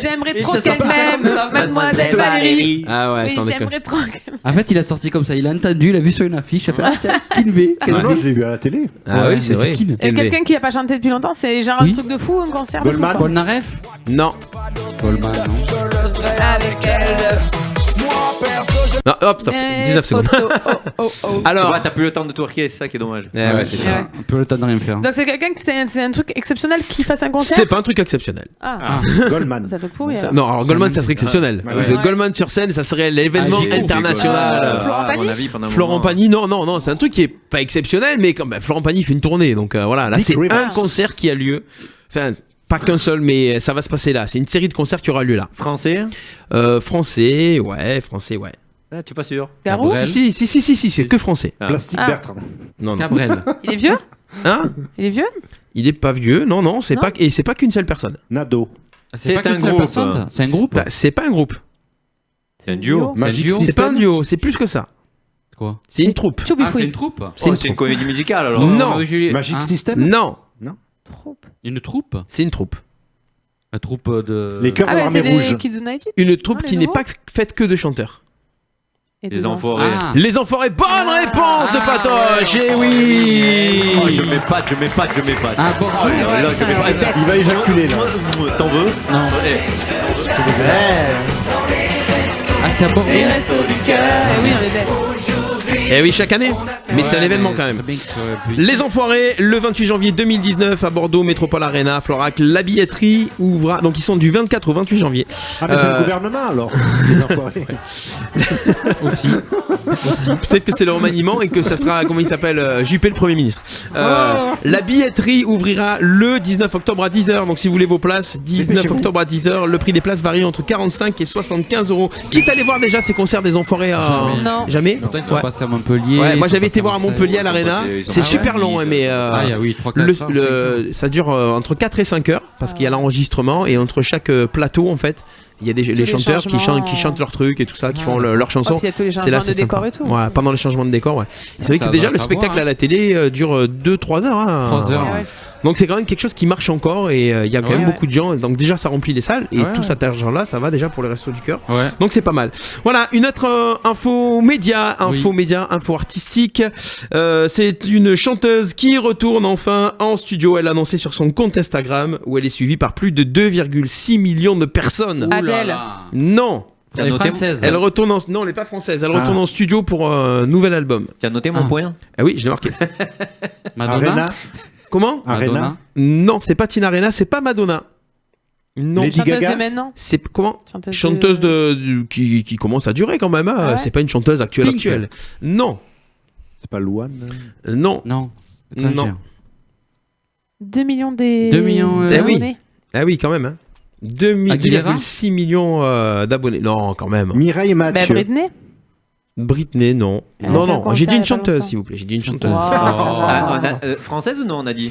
J'aimerais trop qu'elle m'aime, mademoiselle Valérie. Ah ouais, Oui, sans déconner. j'aimerais trop qu'elle En fait, il a sorti comme ça. Il a entendu, il a vu sur une affiche. Il a fait tiens, Kenvé. Non, je l'ai vu à la télé. Ah oui, c'est vrai. Et quelqu'un qui a pas chanté depuis longtemps, c'est genre un truc de fou, un concert de fou. Goldman. quoi. Polnareff. Non. Goldman, non. Avec elle. Non, hop, stop. 19 secondes. Oh. Tu Alors. vois, t'as plus le temps de tout requer, c'est ça qui est dommage. Ouais, c'est ça. Un peu le temps de rien faire. Donc c'est quelqu'un qui c'est un truc exceptionnel qui fasse un concert. C'est pas un truc exceptionnel. Ah. Goldman. Ça te pourri. alors. Non, alors Goldman, ça serait exceptionnel. Parce que Goldman sur scène, ça serait l'événement j'ai compris, international. Florent Pagny. Florent Pagny, non, c'est un truc qui est pas exceptionnel, mais comme Florent Pagny fait une tournée, donc voilà, là Dick c'est Rivers. un concert qui a lieu. Enfin, pas qu'un seul, mais ça va se passer là. C'est une série de concerts qui aura lieu là. Français. Français, ouais. Ah, tu es pas sûr? Garou. Si, c'est que français. Plastique Ah. Bertrand. Non. Cabrel. Il est vieux? Hein? Il est vieux? Il est pas vieux, non, c'est Non. pas et c'est pas qu'une seule personne. Nado. C'est pas un qu'une seule groupe. personne. C'est un groupe. Bah, c'est pas un groupe. C'est un duo. Magic duo. C'est pas un System. duo, c'est plus que ça. Quoi? C'est une troupe. Ah, c'est Choubifoui. une troupe. C'est une C'est une troupe. comédie musicale alors. Non. Magic Hein? System. Non, Troupe. Une troupe. c'est une troupe. La troupe de. Les cœurs Ah de ouais, c'est l'armée rouge. les Kids United. Une troupe les qui n'est nouveaux pas faite que de chanteurs. Et Les de enfoirés. Ah. Les Enfoirés, bonne réponse de Patoche, eh oui. Oh, je m'épate. Ah bon. Oh là là, je m'épate. Il va éjaculer là. T'en veux? Non. Ah, c'est à Bordeaux. Les restos du cœur. Eh oui, on est bêtes. Eh oui, chaque année. Mais c'est un Ouais, événement mais quand même. ce serait bien que ce soit plus- Les Enfoirés, le 28 janvier 2019 à Bordeaux, Métropole Arena, Florac. La billetterie ouvra. Donc ils sont du 24 au 28 janvier. Ah, mais c'est le gouvernement alors. Les enfoirés. Aussi. Peut-être que c'est le remaniement et que ça sera, comment il s'appelle, Juppé le Premier ministre. La billetterie ouvrira le 19 octobre à 10h. Donc si vous voulez vos places, 19 octobre à 10h. Le prix des places varie entre 45 et 75 euros. Quitte à aller voir déjà ces concerts des Enfoirés à... Jamais. Non. Jamais. Pourtant, ils sont Ouais. passés à Montpellier. Ouais, moi ils sont j'avais été passés voir à Marseille. Montpellier à l'Arena. ils sont C'est passés super à long, hein, mais Ah, oui, 3-4 heures. ça dure entre 4 et 5 heures parce qu'il y a l'enregistrement et entre chaque plateau en fait, il y a les les chanteurs qui changements. chantent leurs trucs et tout ça, qui font leurs chansons. Oh, puis il y a tous les C'est là, changements c'est de décor sympa. et tout. Ouais, pendant les changements de décor, ouais. C'est vrai Ça que déjà doit le pas spectacle voir, à la télé dure 2-3 heures. Hein. 3 heures. Ouais, ouais. Donc c'est quand même quelque chose qui marche encore et il y a quand Ouais, même ouais. beaucoup de gens. Donc déjà ça remplit les salles et Ouais, tout ouais. cet argent-là, ça va déjà pour les Restos du Cœur. Ouais. Donc c'est pas mal. Voilà, une autre info média, info artistique. C'est une chanteuse qui retourne enfin en studio. Elle l'a annoncé sur son compte Instagram où elle est suivie par plus de 2,6 millions de personnes. Adèle. Non. Elle est française. Elle retourne en... Non, elle n'est pas française. Elle retourne en studio pour un nouvel album. Tu as noté mon point? Ah oui, je l'ai marqué. Madonna. Arena. Comment? Arena. Non, c'est pas Tina Arena, c'est pas Madonna. Non. Lady Chanteuse Gaga. de maintenant. C'est comment? Chanteuse qui commence à durer quand même. Hein. Ah ouais. C'est pas une chanteuse Pink. actuelle. Non. C'est pas Louane. Non. Non. Non. 2 millions des... 2 millions, Eh oui. d'abonnés. Ah oui, quand même. Hein. Aguilera 2,6 millions d'abonnés. Non, quand même. Mireille Bah, Mathieu. Britney. Britney, non. Elle a Non, fait un non. concert J'ai dit il y a une pas chanteuse, longtemps. s'il vous plaît. J'ai dit une chanteuse. Wow. Ah, française ou non, on a dit?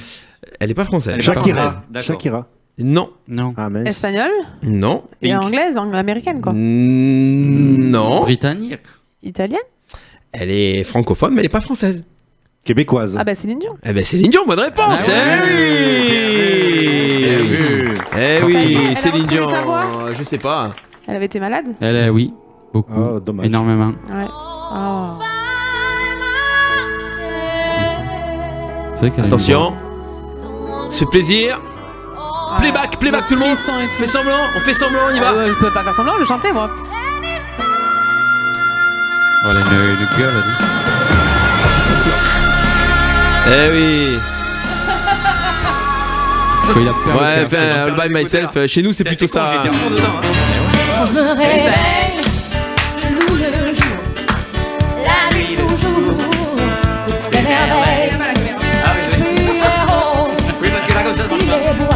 Elle est pas française. Elle est pas Shakira. française, d'accord. Shakira. Non. Non. Ah, mince. Espagnole. Non. Et anglaise, américaine, quoi. Non. Britannique. Italienne. Elle est francophone, mais elle est pas française. Québécoise. Ah bah Céline Dion. Eh ben Céline Dion, bonne réponse. Ah Eh oui, Elle a Céline retrouvé Dion. sa voix Je sais pas. Elle avait été malade. Elle est, oui. Beaucoup. Oh, dommage. Énormément. Ouais. Oh. C'est vrai qu'elle a Attention. Ce plaisir. Playback, playback tout le monde. Frisson et tout. Fait semblant, on fait semblant, on y Ah va. ouais, je peux pas faire semblant, je chantais moi. Oh, elle a une gueule, elle dit. Eh oui. Quand il a peur, Ouais, le cœur. All by myself. Chez nous, c'est plutôt ça. J'étais à fond dedans. Quand je me réveille, je loue le jour, la nuit toujours, toutes ces merveilles. Puis les ronds, puis les bois.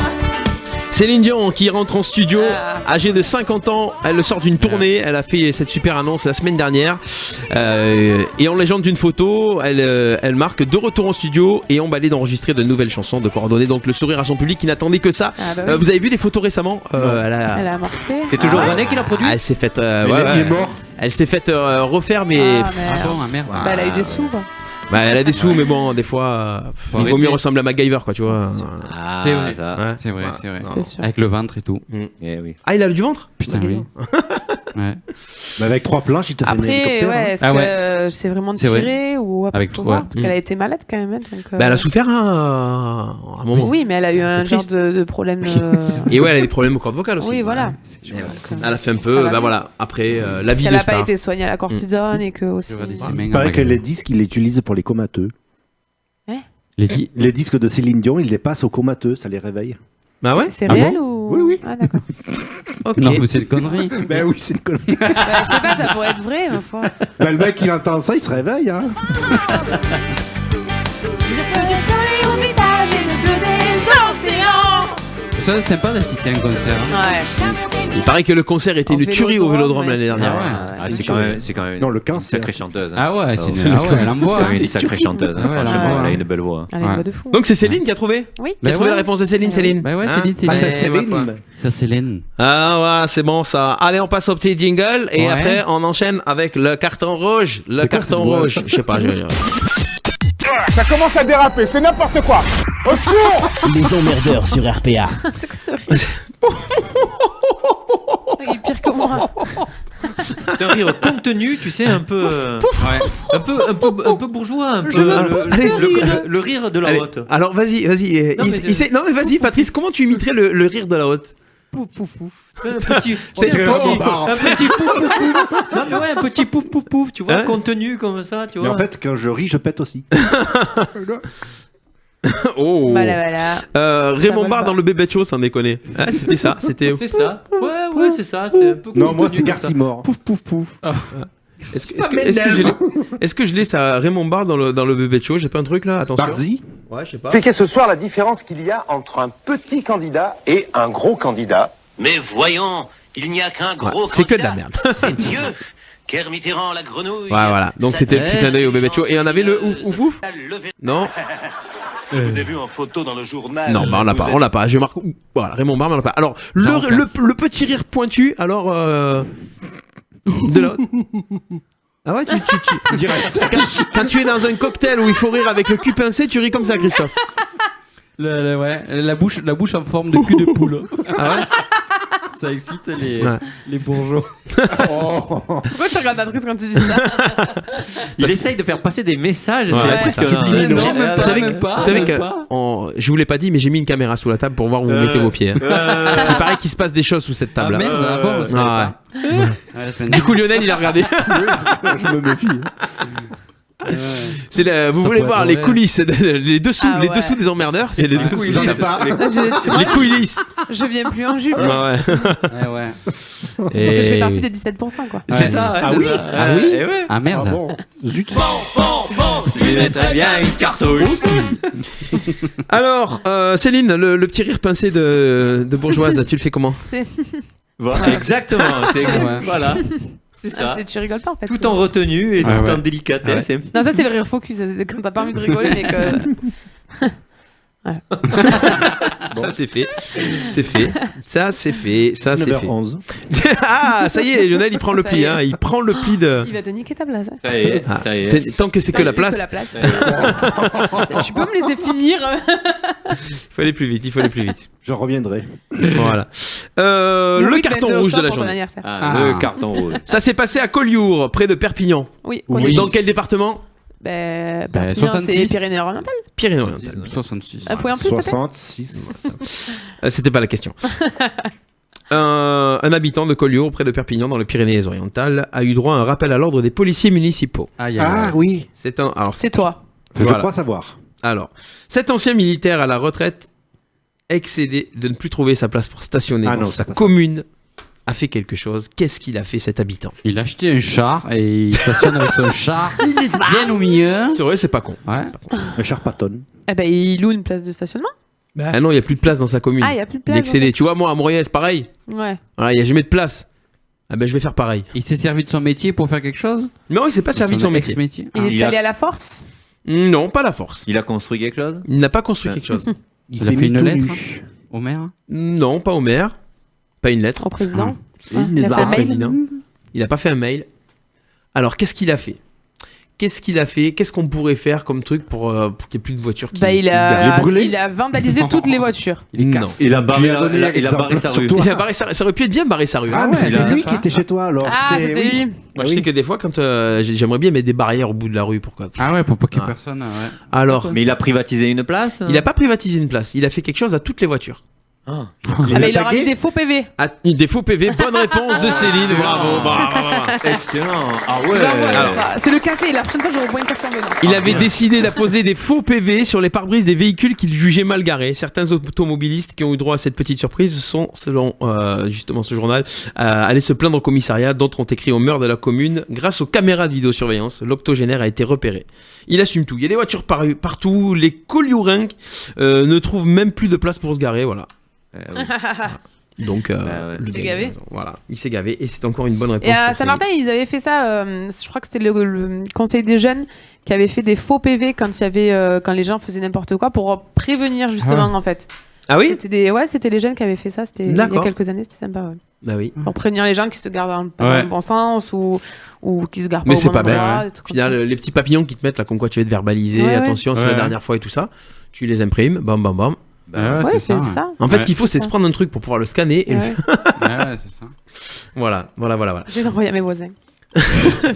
Céline Dion qui rentre en studio, âgée de 50 ans, elle sort d'une tournée, elle a fait cette super annonce la semaine dernière, et en légende d'une photo, elle marque de retour en studio et emballée d'enregistrer de nouvelles chansons, de coordonner donc le sourire à son public qui n'attendait que ça. Ah bah oui. Vous avez vu des photos récemment? Elle a marqué. C'est toujours Ah ouais. René qui l'a produit? Elle s'est faite Il est mort. elle s'est faite refaire, mais Ah, Ah merde. bon, ah merde. Bah, elle a eu des sous quoi. bah, elle a des sous, mais bon, des fois, Faut il vaut arrêter. mieux ressembler à MacGyver, quoi, tu vois. Ah, C'est vrai. ça. Ouais. C'est vrai, c'est vrai. C'est sûr. Avec le ventre et tout. Eh oui. Ah, il a du ventre? Putain, oui. Ouais. Mais avec 3 planches, il te fait un Après, hélicoptère. ouais, hein. est-ce Ah que ouais. c'est vraiment C'est vrai. tiré ou après Avec faut trois. voir, parce qu'elle a été malade quand même. Donc, Bah, elle a souffert à un moment. Oui, mais elle a eu un genre triste. de problème. Et ouais, elle a des problèmes aux cordes vocales aussi. Oui, voilà. Elle a fait un Ça peu, va bah mieux. voilà, après la vie Qu'elle de n'a pas star. été soignée à la cortisone et que aussi. Il paraît que les disques, il les utilise pour les comateux. Les disques de Céline Dion, il les passe aux comateux, ça les réveille. Bah ouais. C'est Ah réel bon ou Oui, oui. Ah d'accord. Ok. Non, mais c'est une connerie. Ben oui, c'est une connerie. Bah, je sais pas, ça pourrait être vrai, ma foi. Ben, le mec, il entend ça, il se réveille. Hein. Le soleil au visage et le bleu des océans. Ça, c'est sympa d'assister à un concert. Ouais. Il paraît que le concert était Au une tuerie au Vélodrome ouais, l'année dernière. Ah, c'est quand même Non, le une cancer. sacrée chanteuse. Ah ouais, c'est une une. Ah ouais, elle envoie. une sacrée chanteuse. Ah ouais, elle Franchement, envoie, elle a hein. une belle voix. Elle a une voix de fou. Donc c'est Céline qui a trouvé? Oui. Qui a Bah trouvé ouais. la réponse de Céline, Céline? Bah ouais, Hein Céline, Ah, Céline. c'est ma foi. Céline. Ça, Céline. Ah ouais, c'est bon ça. Allez, on passe au petit jingle et Ouais. après on enchaîne avec le carton rouge. Le C'est quoi carton cette voix? rouge. Je sais pas, Ça commence à déraper, c'est n'importe quoi. Au secours! Les emmerdeurs sur RPA. C'est quoi ce rire? Il est pire que moi. C'est un rire contenu, tu sais, un peu. Ouais. Un peu bourgeois, un peu. Allez, Le rire de la Allez, haute. alors vas-y. Non, mais Non mais vas-y, Patrice, comment tu imiterais le rire de la haute? Pouf pouf pouf. Un petit, C'est très un petit pouf pouf pouf. Non mais ouais, un petit pouf pouf pouf, tu vois, Hein contenu comme ça, tu Mais vois. en fait, quand je ris, je pète aussi. Oh. Voilà. Raymond va Barre pas. dans le bébé de ça en déconné. Ah, c'était ça, c'était. C'est ça. Ouais, c'est ça. C'est un peu. Non, moi, contenu c'est comme Garcimore. Pouf pouf pouf. Est-ce que je l'ai ça Raymond Barre dans le bébé de show? J'ai pas un truc là? Attention. Barzy. Ouais, je sais pas. Expliquez ce soir la différence qu'il y a entre un petit candidat et un gros candidat. Mais voyons, il n'y a qu'un gros Ouais, c'est que de la merde. C'est Dieu qu'Air Mitterrand la grenouille. Ouais, voilà. Donc c'était le petit clin d'œil au bébé de show. Et on avait le ouf ouf ouf? Non. Je vous ai vu en photo dans le journal. Non, bah on l'a pas. Je marque. Voilà, Raymond Barre, mais on l'a pas. Alors, le petit rire pointu, alors. De l'autre. Ah ouais, tu direct. Quand tu es dans un cocktail où il faut rire avec le cul pincé, tu ris comme ça, Christophe. Ouais, la bouche en forme de cul de poule. Ah ouais? Ça excite les bourgeois. Pourquoi tu regardes Patrice quand tu dis ça? Il essaye de faire passer des messages. Ouais, c'est c'est ça. subliminaux. Vous savez que je vous l'ai pas dit, mais j'ai mis une caméra sous la table pour voir où vous mettez vos pieds. Parce qu'il paraît qu'il se passe des choses sous cette table. Merde, bon, c'est pas. Du coup, Lionel, il a regardé. Je me méfie. Vous voulez voir les coulisses, les dessous des emmerdeurs. C'est les dessous. J'en ai pas. Les coulisses. Je viens plus en jupe. Ouais. Parce que je fais partie des 17%, quoi. C'est ça. Ah oui. Ah oui. Eh ouais. Ah merde. Ah bon. Zut. Je lui mettrais bien une cartouche. Alors, Céline, le petit rire pincé de bourgeoise, tu le fais comment? Voilà, exactement. Voilà. C'est ça. Tu rigoles pas en fait. Tout en retenue et tout en délicatesse. Non, ça c'est le rire focus. C'est quand t'as pas envie de rigoler, mais que. Ça c'est fait. C'est fait. Ça c'est fait. Ça c'est fait. 9h11. Ah, ça y est, Lionel, il prend le pli. Hein. Il prend le pli de. Il va te niquer ta place. Hein. Ça y est, ça y est. Tant que c'est que la place. Tu peux me laisser finir? Il faut aller plus vite. Je reviendrai. Voilà. Le carton rouge de la journée. Le carton rouge. Ça s'est passé à Collioure, près de Perpignan. Oui. Dans quel département? Perpignan, 66. c'est Pyrénées-Orientales. Pyrénées-Orientales. 66. Un point en plus, 66. C'était pas la question. Un habitant de Collioure, près de Perpignan, dans les Pyrénées-Orientales, a eu droit à un rappel à l'ordre des policiers municipaux. Ah oui. C'est toi. Je crois savoir. Alors, cet ancien militaire à la retraite, excédé de ne plus trouver sa place pour stationner dans sa commune, a fait quelque chose. Qu'est-ce qu'il a fait, cet habitant? Il a acheté un char et il stationne avec son char bien au milieu. C'est vrai, c'est pas con. Ouais. Un char patonne. Eh ben, il loue une place de stationnement. Ah non, il n'y a plus de place dans sa commune. Ah, il n'y a plus de place. Il est excédé. Tu vois, moi, à Montréal, c'est pareil. Ouais. Voilà, il n'y a jamais de place. Ah ben, je vais faire pareil. Il s'est servi de son métier pour faire quelque chose? Non, il s'est pas servi de son métier. Il est allé à la force? Non, pas la force. Il a construit quelque chose? Il n'a pas construit quelque chose. Il a fait une lettre au maire? Non, pas au maire. Pas une lettre. Au président? Il a fait un mail. Il n'a pas fait un mail. Alors, qu'est-ce qu'il a fait? Qu'est-ce qu'on pourrait faire comme truc pour qu'il n'y ait plus de voitures qui il se a vandalisé toutes les voitures. Non. Il a barré sa rue. Ça aurait pu être bien de barrer sa rue. Ah, mais c'était lui qui était chez toi alors. C'était lui. Moi, je sais que des fois, quand j'aimerais bien mettre des barrières au bout de la rue, pourquoi? Ah ouais, pour pas qu'il y ait personne. Ouais. Alors, mais il a privatisé une place? Il n'a pas privatisé une place. Il a fait quelque chose à toutes les voitures. Il leur a mis des faux PV. Des faux PV, bonne réponse de Céline. Bravo. Excellent. Ah ouais. C'est le café. La prochaine fois, j'aurai boire un café en venant. Il avait décidé d'apposer des faux PV sur les pare-brises des véhicules qu'il jugeait mal garés. Certains automobilistes qui ont eu droit à cette petite surprise sont, selon justement ce journal, allés se plaindre au commissariat. D'autres ont écrit au maire de la commune. Grâce aux caméras de vidéosurveillance, l'octogénaire a été repéré. Il assume tout. Il y a des voitures partout. Les Colliourins ne trouvent même plus de place pour se garer. Voilà. Donc, il s'est gavé. Voilà, il s'est gavé et c'est encore une bonne réponse. Et à Saint-Martin, ils avaient fait ça. Je crois que c'était le conseil des jeunes qui avait fait des faux PV quand quand les gens faisaient n'importe quoi pour prévenir justement en fait. Ah oui. C'était les jeunes qui avaient fait ça. C'était il y a quelques années. C'était sympa. Ouais. Ah oui. Pour prévenir les gens qui se gardent dans le bon sens ou qui se gardent pas. Mais au c'est bon pas bête. endroit, Au final, les petits papillons qui te mettent là, comme quoi tu vas te verbaliser. Attention, c'est la dernière fois et tout ça. Tu les imprimes. Bam, bam, bam. Ouais, c'est ça. En fait, ce qu'il faut, c'est se prendre un truc pour pouvoir le scanner et c'est ça. Voilà. Je vais l'envoyer à mes voisins.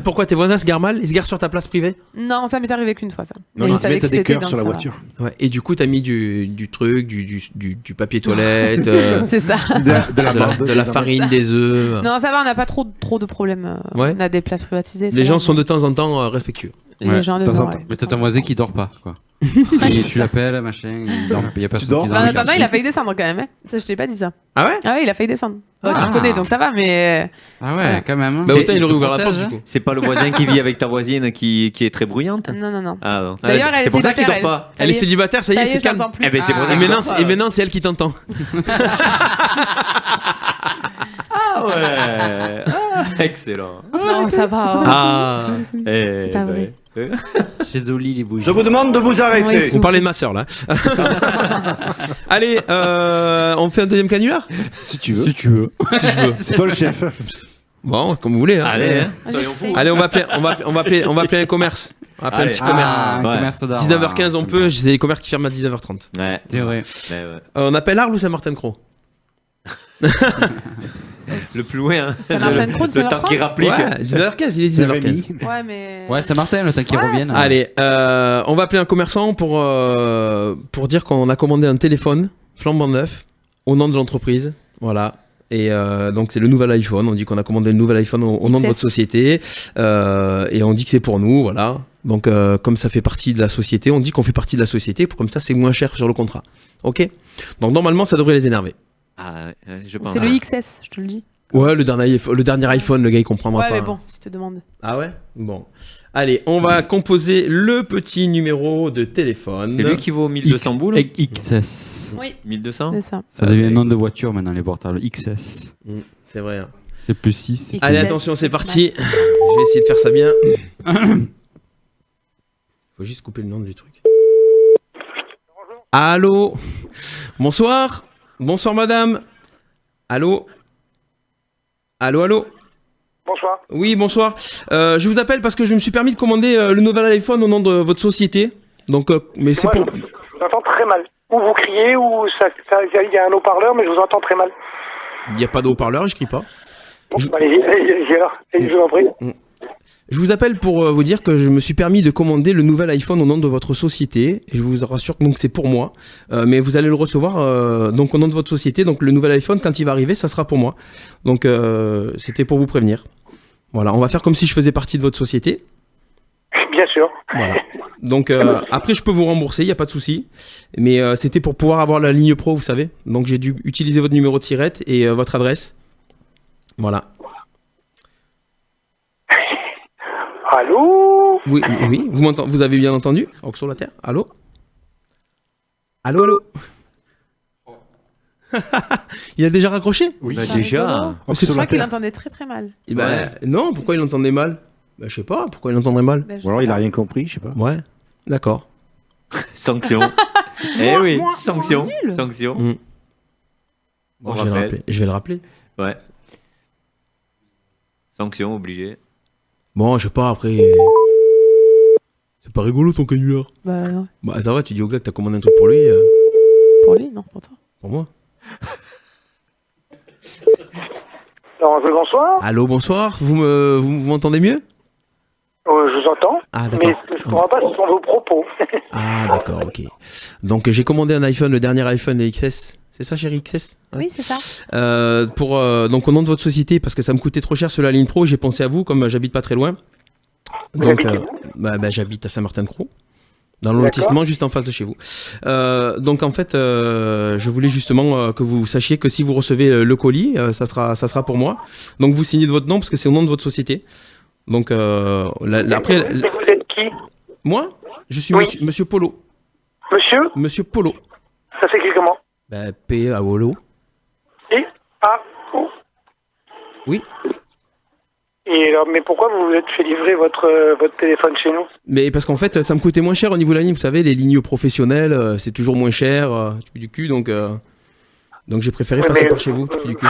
Pourquoi tes voisins se garent mal? Ils se garent sur ta place privée? Non, ça m'est arrivé qu'une fois ça. Non, ils mettent des cœurs sur la voiture. Ouais. Et du coup, t'as mis du truc, du papier toilette, c'est ça. de la farine, des œufs. Non, ça va, on n'a pas trop de problèmes. Ouais. On a des places privatisées. Les gens sont de temps en temps respectueux. Les gens de temps en temps. Mais t'as ton voisin qui dort pas, quoi. Et tu l'appelles, machin, il y a personne qui dort. En attendant, il a failli descendre quand même. Hein. Ça, je t'ai pas dit ça. Ah ouais? Ah ouais, il a failli descendre. Tu connais, donc ça va, mais. Ah ouais, quand même. Bah autant il aurait ouvert la porte, du coup. C'est pas le voisin qui vit avec ta voisine qui est très bruyante? Non. Ah non. D'ailleurs, elle est c'est pour ça qu'il célibataire. dort pas. Elle est célibataire, ça y est, c'est calme. Eh ben c'est pour ça qu'il dort pas. Et maintenant, c'est elle qui t'entend. Ah ouais. Excellent. Non, ça va. Ah. C'est pas vrai. Chez Zoli, les bougies. Je vous demande de vous arrêter. On parlait de ma soeur là. Allez, on fait un deuxième canular? Si tu veux. Si je veux. C'est toi le chef. Bon, comme vous voulez. Hein. Allez, soyons fous. Allez, on va appeler un commerce. On va appeler un petit commerce. Un commerce d'art. 19h15, on peut. C'est les commerces qui ferment à 19h30. Ouais. C'est vrai. On appelle Arles ou Saint-Martin-de-Croix? Le plus loin, hein. Saint-Martin-de-Croix, le temps qui rapplique. Ouais, 19h15, il est 19h15. Ouais, mais. Ouais, Saint-Martin, le temps qu'ils reviennent. Allez, on va appeler un commerçant pour dire qu'on a commandé un téléphone flambant neuf au nom de l'entreprise. Voilà. Et donc c'est le nouvel iPhone. On dit qu'on a commandé le nouvel iPhone au nom de votre société. Et on dit que c'est pour nous. Voilà. Donc comme ça fait partie de la société, on dit qu'on fait partie de la société. Comme ça, c'est moins cher sur le contrat. Ok. Donc normalement, ça devrait les énerver. Ah, je pense. C'est le XS, je te le dis. Ouais, le dernier iPhone, le gars il comprendra pas. Ouais, mais bon, si tu te demandes. Ah ouais. Bon. Allez, on va composer le petit numéro de téléphone. C'est lui qui vaut 1200 boules. XS. Oui. 1200. C'est ça. Ça devient un nom de voiture maintenant, les portables. XS. C'est vrai. Hein. C'est plus 6. Allez, attention, c'est parti. Je vais essayer de faire ça bien. Faut juste couper le nom du truc. Allô. Bonsoir. Bonsoir, madame. Allô. Allô. Bonsoir. Oui, bonsoir. Je vous appelle parce que je me suis permis de commander le nouvel iPhone au nom de votre société. Donc, mais c'est pour. Je vous entends très mal. Ou vous criez, ou il y a un haut-parleur, mais je vous entends très mal. Il n'y a pas de haut-parleur, je crie pas. Bon, allez-y alors. Je vous en prie. Je vous appelle pour vous dire que je me suis permis de commander le nouvel iPhone au nom de votre société. Et je vous rassure que donc c'est pour moi. Mais vous allez le recevoir donc au nom de votre société. Donc le nouvel iPhone, quand il va arriver, ça sera pour moi. Donc c'était pour vous prévenir. Voilà, on va faire comme si je faisais partie de votre société. Bien sûr. Voilà. Donc après, je peux vous rembourser, il n'y a pas de souci. Mais c'était pour pouvoir avoir la ligne pro, vous savez. Donc j'ai dû utiliser votre numéro de sirette et votre adresse. Voilà. Allô? Oui, vous avez bien entendu? Oxo la terre. Allô? Allô? Il a déjà raccroché? Oui, déjà. Je crois qu'il entendait très très mal. Non, pourquoi il entendait mal? Je sais pas, pourquoi il entendrait mal? Ou alors il a rien compris, je sais pas. Ouais, d'accord. Sanction. Eh oui, sanction. Sanction. Bon, je vais le rappeler. Ouais. Sanction obligée. Bon, je sais pas, après. C'est pas rigolo ton canular. Bah non. Bah ça va, tu dis au gars que t'as commandé un truc pour lui. Pour lui, non, pour toi. Pour moi. Bonsoir. Allô, bonsoir. Vous m'entendez mieux? Je vous entends. Ah, d'accord. Mais je ne comprends pas, ce sont vos propos. Ah, d'accord, ok. Donc j'ai commandé un iPhone, le dernier iPhone XS. C'est ça, chérie, XS? Ouais. Oui, c'est ça. Donc au nom de votre société, parce que ça me coûtait trop cher sur la ligne pro, j'ai pensé à vous, comme j'habite pas très loin. Donc j'habite à Saint-Martin-de-Croix, dans le lotissement juste en face de chez vous. Donc en fait, je voulais justement que vous sachiez que si vous recevez le colis, ça sera pour moi. Donc vous signez de votre nom, parce que c'est au nom de votre société. Donc après... Vous êtes qui? Moi? Je suis monsieur Polo. Monsieur Polo. Ça s'écrit comment? P-A-O-L-O. P-A-O. Oui. Et alors, mais pourquoi vous vous êtes fait livrer votre téléphone chez nous? Mais parce qu'en fait, ça me coûtait moins cher au niveau de la ligne. Vous savez, les lignes professionnelles, c'est toujours moins cher. Du cul, donc j'ai préféré passer par chez vous. Du cul.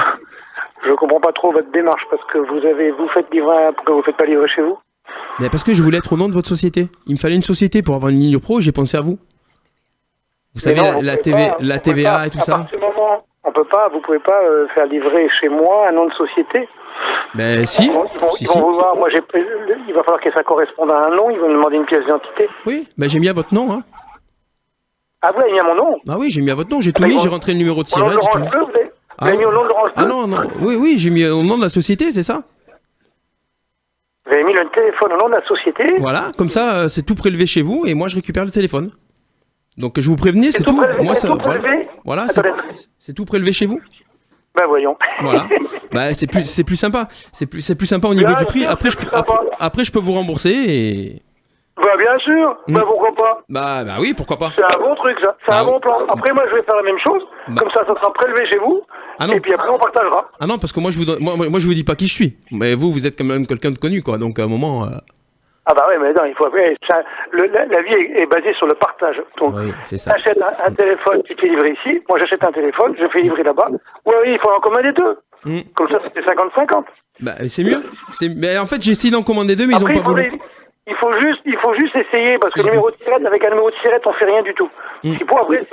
Je comprends pas trop votre démarche parce que vous faites livrer. Pourquoi vous faites pas livrer chez vous? Mais parce que je voulais être au nom de votre société. Il me fallait une société pour avoir une ligne pro. J'ai pensé à vous. Vous savez, la TVA et tout ça. À partir du moment, vous pouvez pas faire livrer chez moi un nom de société. Ben si. Ils vont vous voir, il va falloir que ça corresponde à un nom, ils vont me demander une pièce d'identité. Oui, ben j'ai mis à votre nom. Hein. Ah, vous avez mis à mon nom? Ah oui, j'ai mis à votre nom, j'ai tout mis, j'ai rentré le numéro de sirette. Vous avez mis au nom de Laurence Bleu? Ah non, oui, j'ai mis au nom de la société, c'est ça? Vous avez mis le téléphone au nom de la société? Voilà, comme ça, c'est tout prélevé chez vous et moi je récupère le téléphone. Donc je vous prévenais, c'est tout. Moi ça, voilà, c'est tout prélevé chez vous. Ben voyons. Voilà. Bah c'est plus sympa. C'est plus sympa au niveau du prix. Après je peux vous rembourser et. Bah bien sûr. Bah pourquoi pas. Bah oui, pourquoi pas. C'est un bon truc ça. C'est un bon plan. Après moi je vais faire la même chose. Comme ça sera prélevé chez vous. Ah non. Et puis après on partagera. Ah non, parce que moi je vous dis pas qui je suis. Mais vous êtes quand même quelqu'un de connu quoi. Donc à un moment. Ah bah ouais, mais non, il faut. La vie est basée sur le partage. Donc, oui, c'est ça. T'achètes un téléphone qui fait livrer ici. Moi, j'achète un téléphone, je fais livrer là-bas. Oui, il faut en commander deux. Comme ça, c'était 50-50. Bah c'est mieux. Mais en fait, j'ai essayé d'en commander deux, mais après, ils ont pas voulu. Il faut juste essayer, parce que le numéro de tirette, avec un numéro de tirette, on fait rien du tout. Et pour après,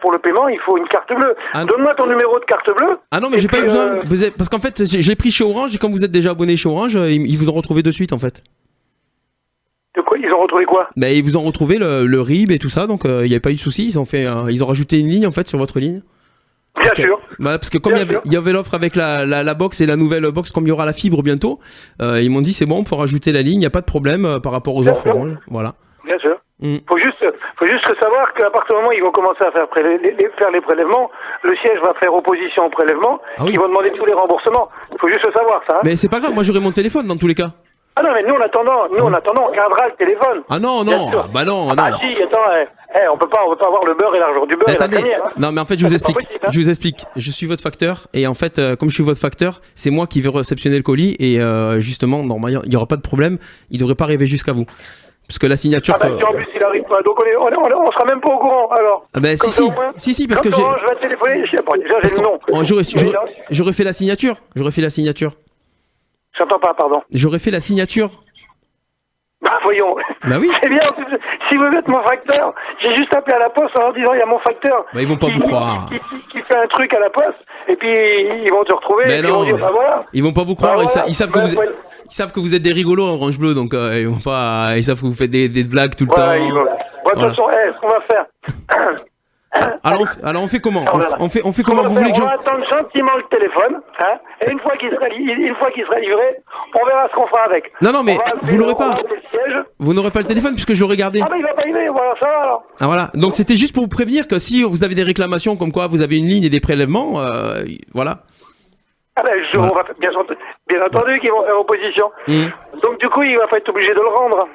pour le paiement, il faut une carte bleue. Donne-moi ton numéro de carte bleue. Ah non, mais j'ai pas eu besoin. Parce qu'en fait, je l'ai pris chez Orange et comme vous êtes déjà abonné chez Orange, ils vous ont retrouvé de suite en fait. De quoi? Ils ont retrouvé quoi? Bah, ils vous ont retrouvé le RIB et tout ça, donc il n'y a pas eu de souci. Ils ont rajouté une ligne en fait sur votre ligne. Bien sûr. Parce que comme il y avait l'offre avec la box et la nouvelle box, comme il y aura la fibre bientôt, ils m'ont dit c'est bon, on peut rajouter la ligne, il n'y a pas de problème par rapport aux offres Orange. Voilà. Bien sûr. Faut juste savoir qu'à partir du moment où ils vont commencer à faire les prélèvements, le siège va faire opposition au prélèvement, ils vont demander tous les remboursements. Il faut juste le savoir, ça. Hein. Mais c'est pas grave, moi j'aurai mon téléphone dans tous les cas. Ah non, mais nous en attendant, on gardera le téléphone. Ah non, non. Ah si, attends, on peut pas avoir le beurre et l'argent du beurre et la première. Hein. Non, mais en fait, je vous explique. Je suis votre facteur et en fait, comme je suis votre facteur, c'est moi qui vais réceptionner le colis et justement, normalement, il y aura pas de problème. Il devrait pas arriver jusqu'à vous. Parce que la signature. Ah bah si en plus il arrive pas, donc on sera même pas au courant alors. Ah bah si, parce que j'ai. Je vais téléphoner, déjà j'ai le nom. J'aurais fait la signature. J'entends pas, pardon. J'aurais fait la signature. Bah voyons. Bah oui. C'est bien, si vous êtes mon facteur, j'ai juste appelé à la poste en leur disant il y a mon facteur. Bah ils vont pas vous croire. Qui fait un truc à la poste, et puis ils vont te retrouver, et puis ils vont dire bah voilà. Ils vont pas vous croire, ils savent que vous êtes... Ils savent que vous êtes des rigolos en Orange Bleu, donc ils savent que vous faites des blagues tout le temps. Bon, de toute façon, ce qu'on va faire. Alors on fait comment on fait comment vous voulez que on va attendre gentiment le téléphone, hein, et une fois qu'il sera livré, on verra ce qu'on fera avec. Non mais vous l'aurez pas. Vous n'aurez pas le téléphone puisque j'aurais gardé. Ah bah il va pas arriver, voilà ça va alors. Ah voilà, donc c'était juste pour vous prévenir que si vous avez des réclamations comme quoi vous avez une ligne et des prélèvements, voilà. Ah ben on va bien entendu qu'ils vont faire opposition. Donc du coup il va pas être obligé de le rendre.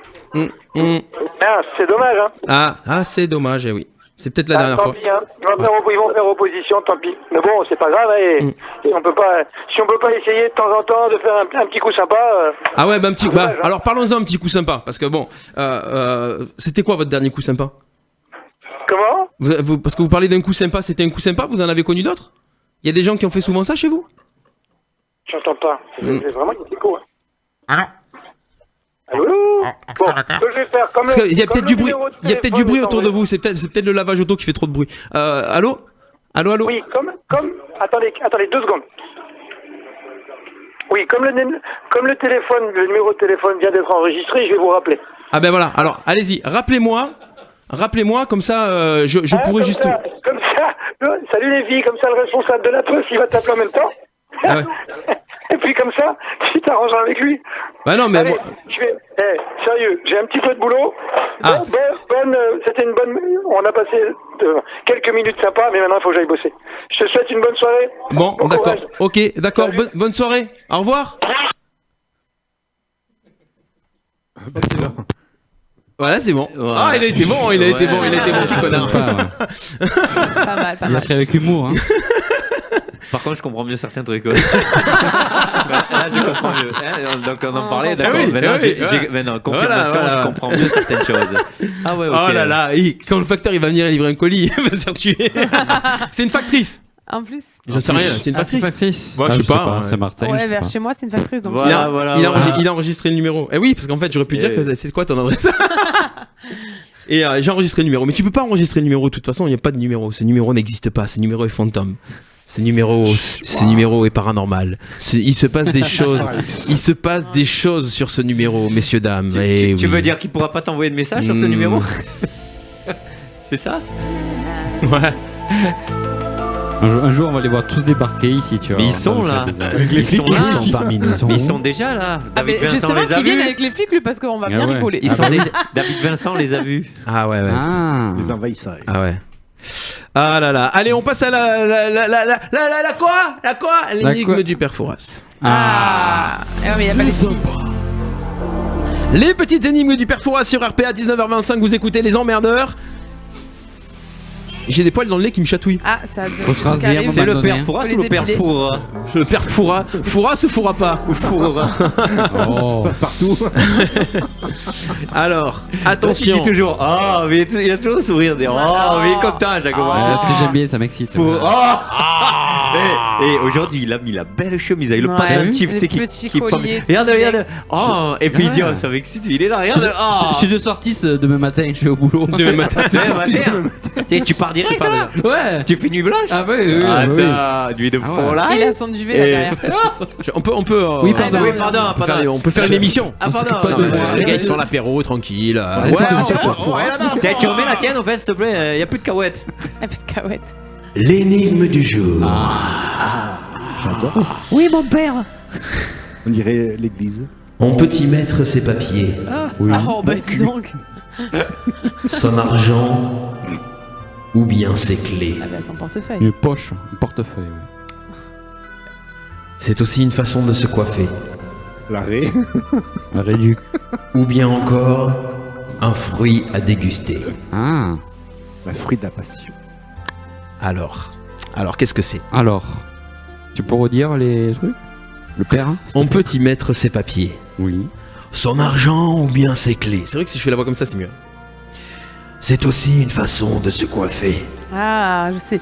Ah, c'est dommage hein. Ah c'est dommage, oui. C'est peut-être la dernière fois. Pis, hein. Ils vont faire opposition, tant pis. Mais bon, c'est pas grave. Et on peut pas, si on peut pas essayer de temps en temps de faire un petit coup sympa. Ah ouais, alors parlons-en un petit coup sympa, parce que bon, c'était quoi votre dernier coup sympa? Comment? Parce que vous parlez d'un coup sympa, c'était un coup sympa. Vous en avez connu d'autres? Il y a des gens qui ont fait souvent ça chez vous? J'entends pas. C'est vraiment une petite coup. Hein. Allô? Bon, ce que je vais faire, comme il y a peut-être du bruit. Il y a peut-être du bruit autour de vous. C'est peut-être le lavage auto qui fait trop de bruit. Allô? Oui, comme. Attendez 2 secondes. Oui, comme le téléphone, le numéro de téléphone vient d'être enregistré, je vais vous rappeler. Ah ben voilà. Alors, allez-y. Rappelez-moi, comme ça, je pourrais juste. Comme ça. Salut les filles, comme ça, le responsable de la poste, il va t'appeler en même temps. Ah ouais. Et puis comme ça, tu t'arranges avec lui. Bah non, mais allez, sérieux, j'ai un petit peu de boulot. C'était une bonne. On a passé quelques minutes sympas, mais maintenant il faut que j'aille bosser. Je te souhaite une bonne soirée. Bon d'accord. Ok, d'accord. Bonne soirée. Au revoir. Voilà, c'est bon. Ouais. Ah, il a été bon, petit connard. Pas mal. Il a fait avec humour. Hein. Par contre, je comprends mieux certains trucs. Là, je comprends mieux. Donc, on en parlait, d'accord. Maintenant, confirmation, je comprends mieux certaines choses. Ah ouais, ok. Oh là là, quand le facteur il va venir livrer un colis, il va se faire tuer. C'est une factrice. En plus. Je sais rien, c'est une factrice. Moi, je sais pas, c'est Martin. Ouais, vers chez moi, c'est une factrice. Donc il a enregistré le numéro. Eh oui, parce qu'en fait, j'aurais pu dire que c'est quoi ton adresse. Et j'ai enregistré le numéro. Mais tu peux pas enregistrer le numéro, de toute façon, il n'y a pas de numéro. Ce numéro n'existe pas, ce numéro est fantôme. Ce numéro est paranormal. Il se passe des choses. Il se passe des choses sur ce numéro, messieurs, dames. Tu veux dire qu'il pourra pas t'envoyer de message sur ce numéro? C'est ça? Ouais. Un jour, on va les voir tous débarquer ici, tu vois. Mais ils sont là. Ils sont parmi nous. Ils sont déjà là. David Vincent justement, les a qu'ils viennent vus. avec les flics, lui, parce qu'on va bien rigoler. Ils sont David Vincent les a vus. Ah ouais. Les envahisseurs. Ah ouais. Ah là là. Allez, on passe à la quoi? L'énigme du père Fouras. Mais y a pas les filles. Les petites énigmes du père Fouras sur RPA 19h25. Vous écoutez les emmerdeurs. J'ai des poils dans le nez qui me chatouillent. Ah, ça. C'est le père Fouras ou le père Foura? Le père Foura. Foura se fourra pas. Ou Foura. Passe partout. Alors, attention. Il dit toujours. Mais il a toujours le sourire. Mais il est content, Jacob. Ce que j'aime bien, ça m'excite. Et aujourd'hui, il a mis la belle chemise avec le Ouais. pendentif, Les tu sais, petits qui est pas colliers, regarde, stylés. regarde. Oh, et puis il dit, oh, ça m'excite, il est là, regarde. Oh. Je suis de sortie demain matin, je vais au boulot. Demain matin. Tu pars direct. Ouais. Tu fais nuit blanche. Ah ouais, ouais, Attends, nuit de fond là. Il a son duvet là derrière. On peut. Oui, pardon. Oui, pardon. On peut faire une émission. Ah, On s'occupe pardon. pas de Non, moi. Les gars, ils sont à l'apéro, tranquille. Tu remets la tienne, en fait, s'il te plaît. Il y a plus de cahuètes. La petite cahouette. L'énigme du jour. J'adore ça. Oui, mon père. On dirait l'église. On peut y mettre ses papiers, Oh, bah dis donc. son argent ou bien ses clés. Ah bah son portefeuille. Une poche, un portefeuille. Ouais. C'est aussi une façon de se coiffer. L'arrêt. Un réduc. Ou bien encore un fruit à déguster. Ah. La fruit de la passion. Alors, qu'est-ce que c'est? Alors, tu peux redire les trucs? Le père? On peut y mettre ses papiers, Oui. Son argent ou bien ses clés. c'est vrai que si je fais la voix comme ça, c'est mieux. C'est aussi une façon de se coiffer. Ah, je sais.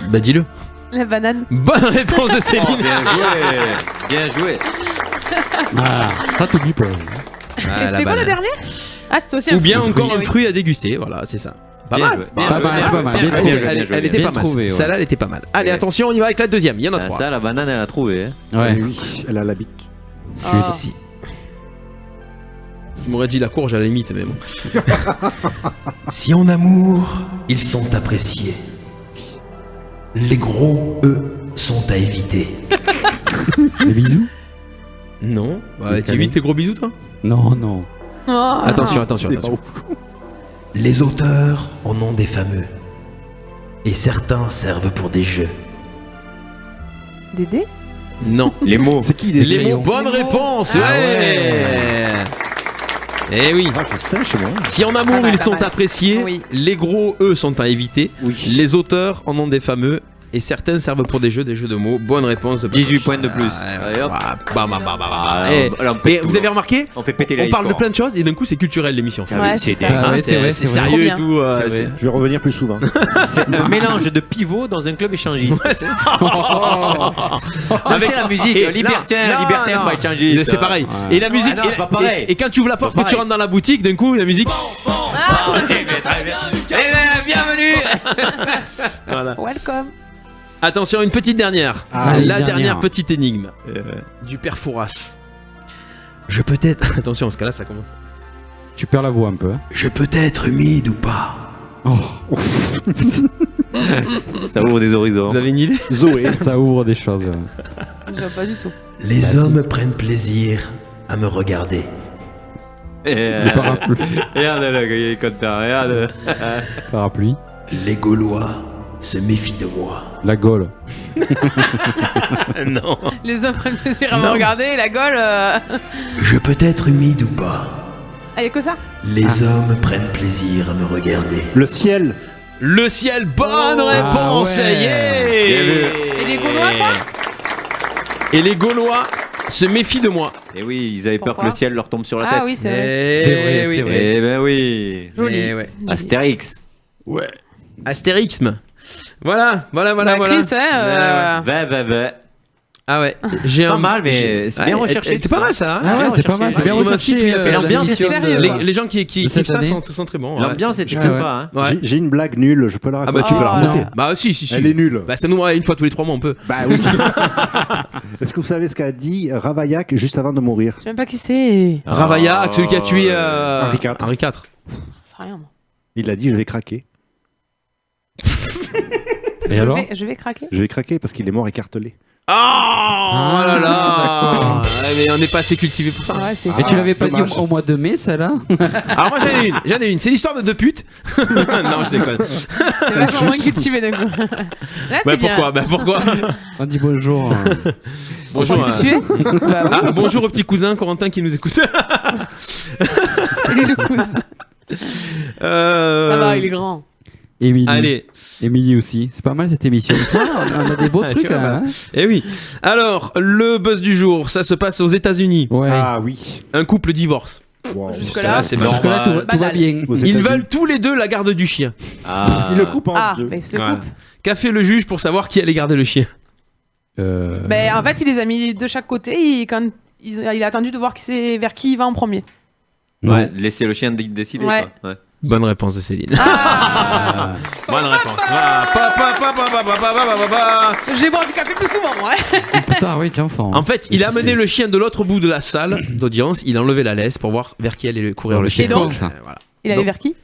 Bah dis-le. La banane. Bonne réponse de Céline. Oh, bien joué. Bien joué. Ah, ça t'oublie pas. Et c'était quoi le dernier? Ah, c'était aussi un Ou bien fruit. encore Ah un oui. fruit à déguster, voilà, c'est ça. Pas Bien mal. joué. Bien Pas joué. mal, c'est pas mal. Bien Bien trouvé. joué. Elle était Bien pas mal. trouvé, ouais. Celle-là, elle était pas mal. Allez, attention, on y va avec la deuxième. Il y en a Ah, 3. ça, la banane, elle a trouvé. Hein. Ouais. Oui, elle a l'habitude. Si. Tu m'aurais dit la courge à la limite, mais bon. Si en amour, ils sont appréciés. Les gros, eux, sont à éviter. Les bisous? Non. Des Tu évites tes gros bisous, toi? Non, non. Oh. Attention. C'est pas ouf. Les auteurs en ont des fameux. Et certains servent pour des jeux. Dédé? Non. Les mots. C'est qui Les mots, crayons. bonne Les mots. réponse. Ah ouais. Eh oui. Ah, je sais, chez moi. Si en amour Pas mal, ils pas sont mal. appréciés, Oui. les gros eux sont à éviter. Oui. Les auteurs en ont des fameux et certains servent pour des jeux de mots. Bonne réponse de 18 points de plus. Allez, Allez, hop. Ah, Eh, et vous avez remarqué, on fait péter les on parle de scores. plein de choses et d'un coup c'est culturel l'émission. Ah oui, Ouais, c'est c'est dingue. ça. ouais, c'est vrai, c'est c'est vrai. sérieux et Trop tout. C'est vrai. Je vais revenir plus souvent. C'est un mélange de pivot dans un club échangiste. Ouais, c'est- Comme c'est la musique, Et libertin, non, libertin, non. pas échangiste. C'est pareil. Et la musique. Ah non, c'est pas pareil. Et quand tu ouvres la porte, Pas que tu pareil. rentres dans la boutique, d'un coup la musique. Ah, ok, mais très bien. Eh ben, bienvenue. Voilà. Welcome. Attention, une petite dernière. Ah, la une dernière dernière. petite énigme du père Fouras. Je peux être. Attention, parce que là ça commence. Tu perds la voix un peu. Hein. Je peux être humide ou pas. Ça ouvre des horizons. Vous avez une idée? Zoé. Ça ouvre des choses. Je vois pas du tout. Les hommes prennent plaisir à me regarder. Le parapluie. Regarde là, il est content, regarde. Parapluie. Les Gaulois se méfient de moi. La Gaule. Non. Les hommes prennent plaisir à me Non. regarder, la Gaule. Je peux être humide ou pas. Ah, y'a que ça? Les hommes prennent plaisir à me regarder. Le ciel. Le ciel, bonne réponse. ouais. Yeah. Bien vu. Et les Gaulois, quoi? Et les Gaulois se méfient de moi. Et oui, ils avaient peur que Pourquoi le ciel leur tombe sur la tête. Ah oui, c'est vrai. Eh C'est vrai, oui. c'est vrai. Eh ben oui. Joli. Eh ouais. Astérix. Ouais. Astérixme. Voilà. Bah, Chris, hein, Va. Ah ouais. J'ai Pas un mal, mais c'est bien recherché. C'était pas mal ça. Hein. Ah ouais, c'est pas mal, c'est bien Moi aussi, recherché. puis Et l'ambiance, l'émission c'est de- sérieux, quoi. Les gens qui de kiffent cette ça année. sont très bons. L'ambiance était Ouais, sympa. Hein. Ouais. J'ai une blague nulle, je peux la Ah raconter. bah tu peux la Oh, remonter. non. Bah si. Elle est nulle. Bah ça nous une fois tous les 3 mois on peut. Bah oui. Est-ce que vous savez ce qu'a dit Ravaillac juste avant de mourir? Je sais même pas qui c'est. Ravaillac, celui qui a tué Henri IV. Henri IV. Je sais rien, moi. Il a dit je vais craquer. Et alors? Je vais craquer. Je vais craquer parce qu'il est mort écartelé. Oh là là. d'accord. Ouais, mais on n'est pas assez cultivé pour ça. Ouais, c'est. Et tu l'avais pas dit dommage. au mois de mai, ça là? Alors moi j'en ai une. C'est l'histoire de deux putes. Non je déconne. C'est vachement moins cultivé d'un coup. Là, c'est bien. Pourquoi On dit bonjour. Bonjour. On peut se tuer? Bah oui. Ah, bonjour au petit cousin Corentin qui nous écoute. Salut le cousin. Ça va, il est grand. Émilie. Allez. Émilie aussi. C'est pas mal cette émission. On a des beaux Ah, trucs. tu vois, Hein. Eh oui. Alors, le buzz du jour, ça se passe aux États-Unis. Ouais. Ah oui. Un couple divorce. Wow. Jusque-là. c'est Jusque-là, normal. tout va bien. Aux Ils États-Unis. veulent tous les deux la garde du chien. Ah. Il le coupe en Ah, deux. mais il se le Voilà. coupe. Qu'a fait le juge pour savoir qui allait garder le chien? Ben, en fait, il les a mis de chaque côté et quand il a attendu de voir vers qui il va en premier. Ouais, laisser le chien décider. Ouais. Quoi. Ouais. Bonne réponse de Céline. Bonne réponse. J'ai boire du café plus souvent, moi. Putain, oui, t'es enfant. En fait, il a amené le chien de l'autre bout de la salle d'audience. Il a enlevé la laisse pour voir vers qui allait courir le chien. Et donc, voilà. il allait vers qui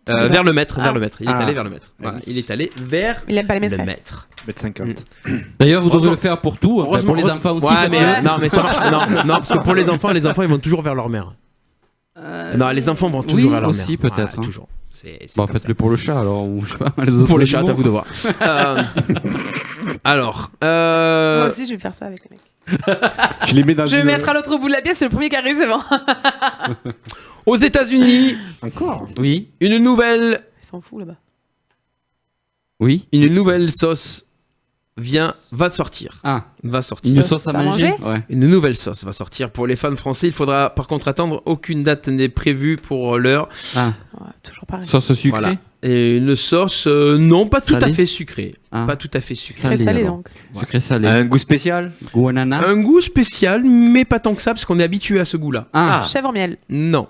Vers le maître, vers Ah. le maître. Il est allé vers le maître. Voilà. Il est allé vers Il aime pas les le maîtresses. maître. Mètre 50. D'ailleurs, vous devrez le faire pour tout. Enfin, pour les enfants aussi. Ouais, faites mais, bien. non, mais ça marche. Non, parce que pour les enfants, ils vont toujours vers leur mère. Non, les enfants vont toujours vers leur mère. aussi, peut-être. Ouais, toujours. C'est Bon, comme faites-le pour le chat alors. Ou, je sais pas, les autres pour les chats, animaux. à vous de voir. Alors. Moi aussi, je vais faire ça avec les mecs. Tu les mets dans Je vais une- mettre à l'autre bout de la pièce, c'est le premier qui arrive, c'est bon. Aux États-Unis. Encore. Oui. Une nouvelle. Ils s'en foutent là-bas. Oui. Une nouvelle sauce va sortir. Ah. Va sortir. Une sauce à manger. Ouais. Une nouvelle sauce va sortir. Pour les fans français, il faudra par contre attendre. Aucune date n'est prévue pour l'heure. Ah. Ouais, toujours pareil. Sauce sucrée. Voilà. Et une sauce, non, pas tout à Salée. fait sucrée. Ah. Pas tout à fait sucrée. Très salé alors. donc. Sucré salé. Un goût spécial. Goût ananas. Un goût spécial, mais pas tant que ça, parce qu'on est habitué à ce goût-là. Ah. Chèvre miel. Non.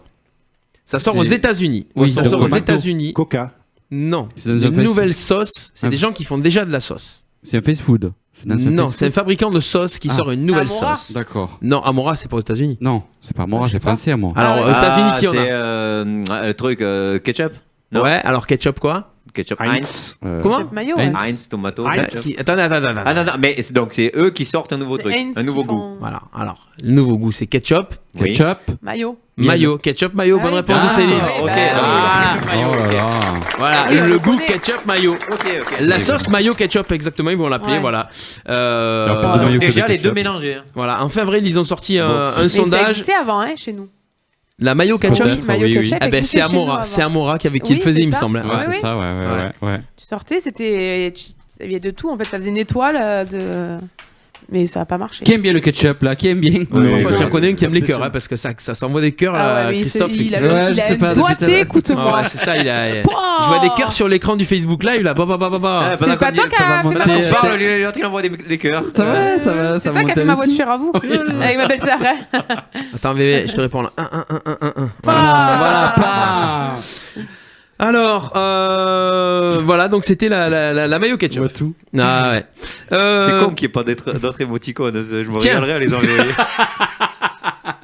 Ça sort C'est- aux États-Unis. Oui, ça donc sort aux McDo. États-Unis. Coca. Non. C'est dans un Une fast- nouvelle sauce, c'est Un- des gens qui font déjà de la sauce. C'est un fast food. C'est dans un Non, fast c'est un food. fabricant de sauce qui Ah. sort une C'est nouvelle Amora. sauce. D'accord. Non, Amora, c'est pas aux États-Unis. Non, c'est pas moi, c'est français moi. Alors, aux États-Unis, qui en c'est a le truc ketchup. Non. Ouais, alors ketchup quoi Ketchup Heinz. Heinz. Comment Ketchup mayo. Heinz. ouais. Heinz, tomato. Ah, ketchup. si, attends. Ah non, mais donc c'est eux qui sortent un nouveau C'est truc, Heinz un nouveau qui goût. font Voilà, alors, le nouveau goût, c'est ketchup, Oui. Ketchup. Mayo. mayo. Ketchup, mayo, Ah bonne oui. réponse de Ah, Céline. oui, Ok. bah, Ah, Oh là là. voilà, Oui, on le le goût connaît. ketchup, mayo. Ok. La sauce mayo ketchup, exactement, ils vont l'appeler, Ouais. voilà. Alors, plus de Donc mayo que déjà de les ketchup. deux mélangés. hein. Voilà, en fin avril, ils ont sorti un Mais ça sondage. existait avant, hein, chez nous. La mayo ketchup Peut-être, Oui, mayo oui, oui. ketchup. Ah ben c'est existait chez nous Amora, avant. c'est Amora qui Oui, le faisait, c'est il me ça. semble. Ouais, Ouais, c'est ouais. ça, ouais. Tu sortais, c'était. Il y avait de tout en fait, ça faisait une étoile de. Mais ça a pas marché. Qui aime bien le ketchup là? Qui aime bien? Tu en connais un qui aime les cœurs, hein, parce que ça s'envoie des cœurs, Ah là, ouais, mais Christophe. il a, Ouais, il je a sais pas, une depuis tout à doigté, l'heure. écoute-moi. Ouais, c'est ça, je vois des cœurs sur l'écran du Facebook Live, là. Ah, C'est pas toi qui as fait ma Pendant qu'on voiture. parle, l'autre il envoie des cœurs. Ça va, ça va. C'est toi qui as fait ma voiture à vous avec ma belle-sœur. hein. Attends, bébé, je te réponds là. Voilà, pas. Alors, voilà, donc c'était la mayo ketchup. Tout. Ah ouais. C'est con qu'il n'y ait pas d'autres émoticônes. Je me Tiens. régalerais à les envoyer.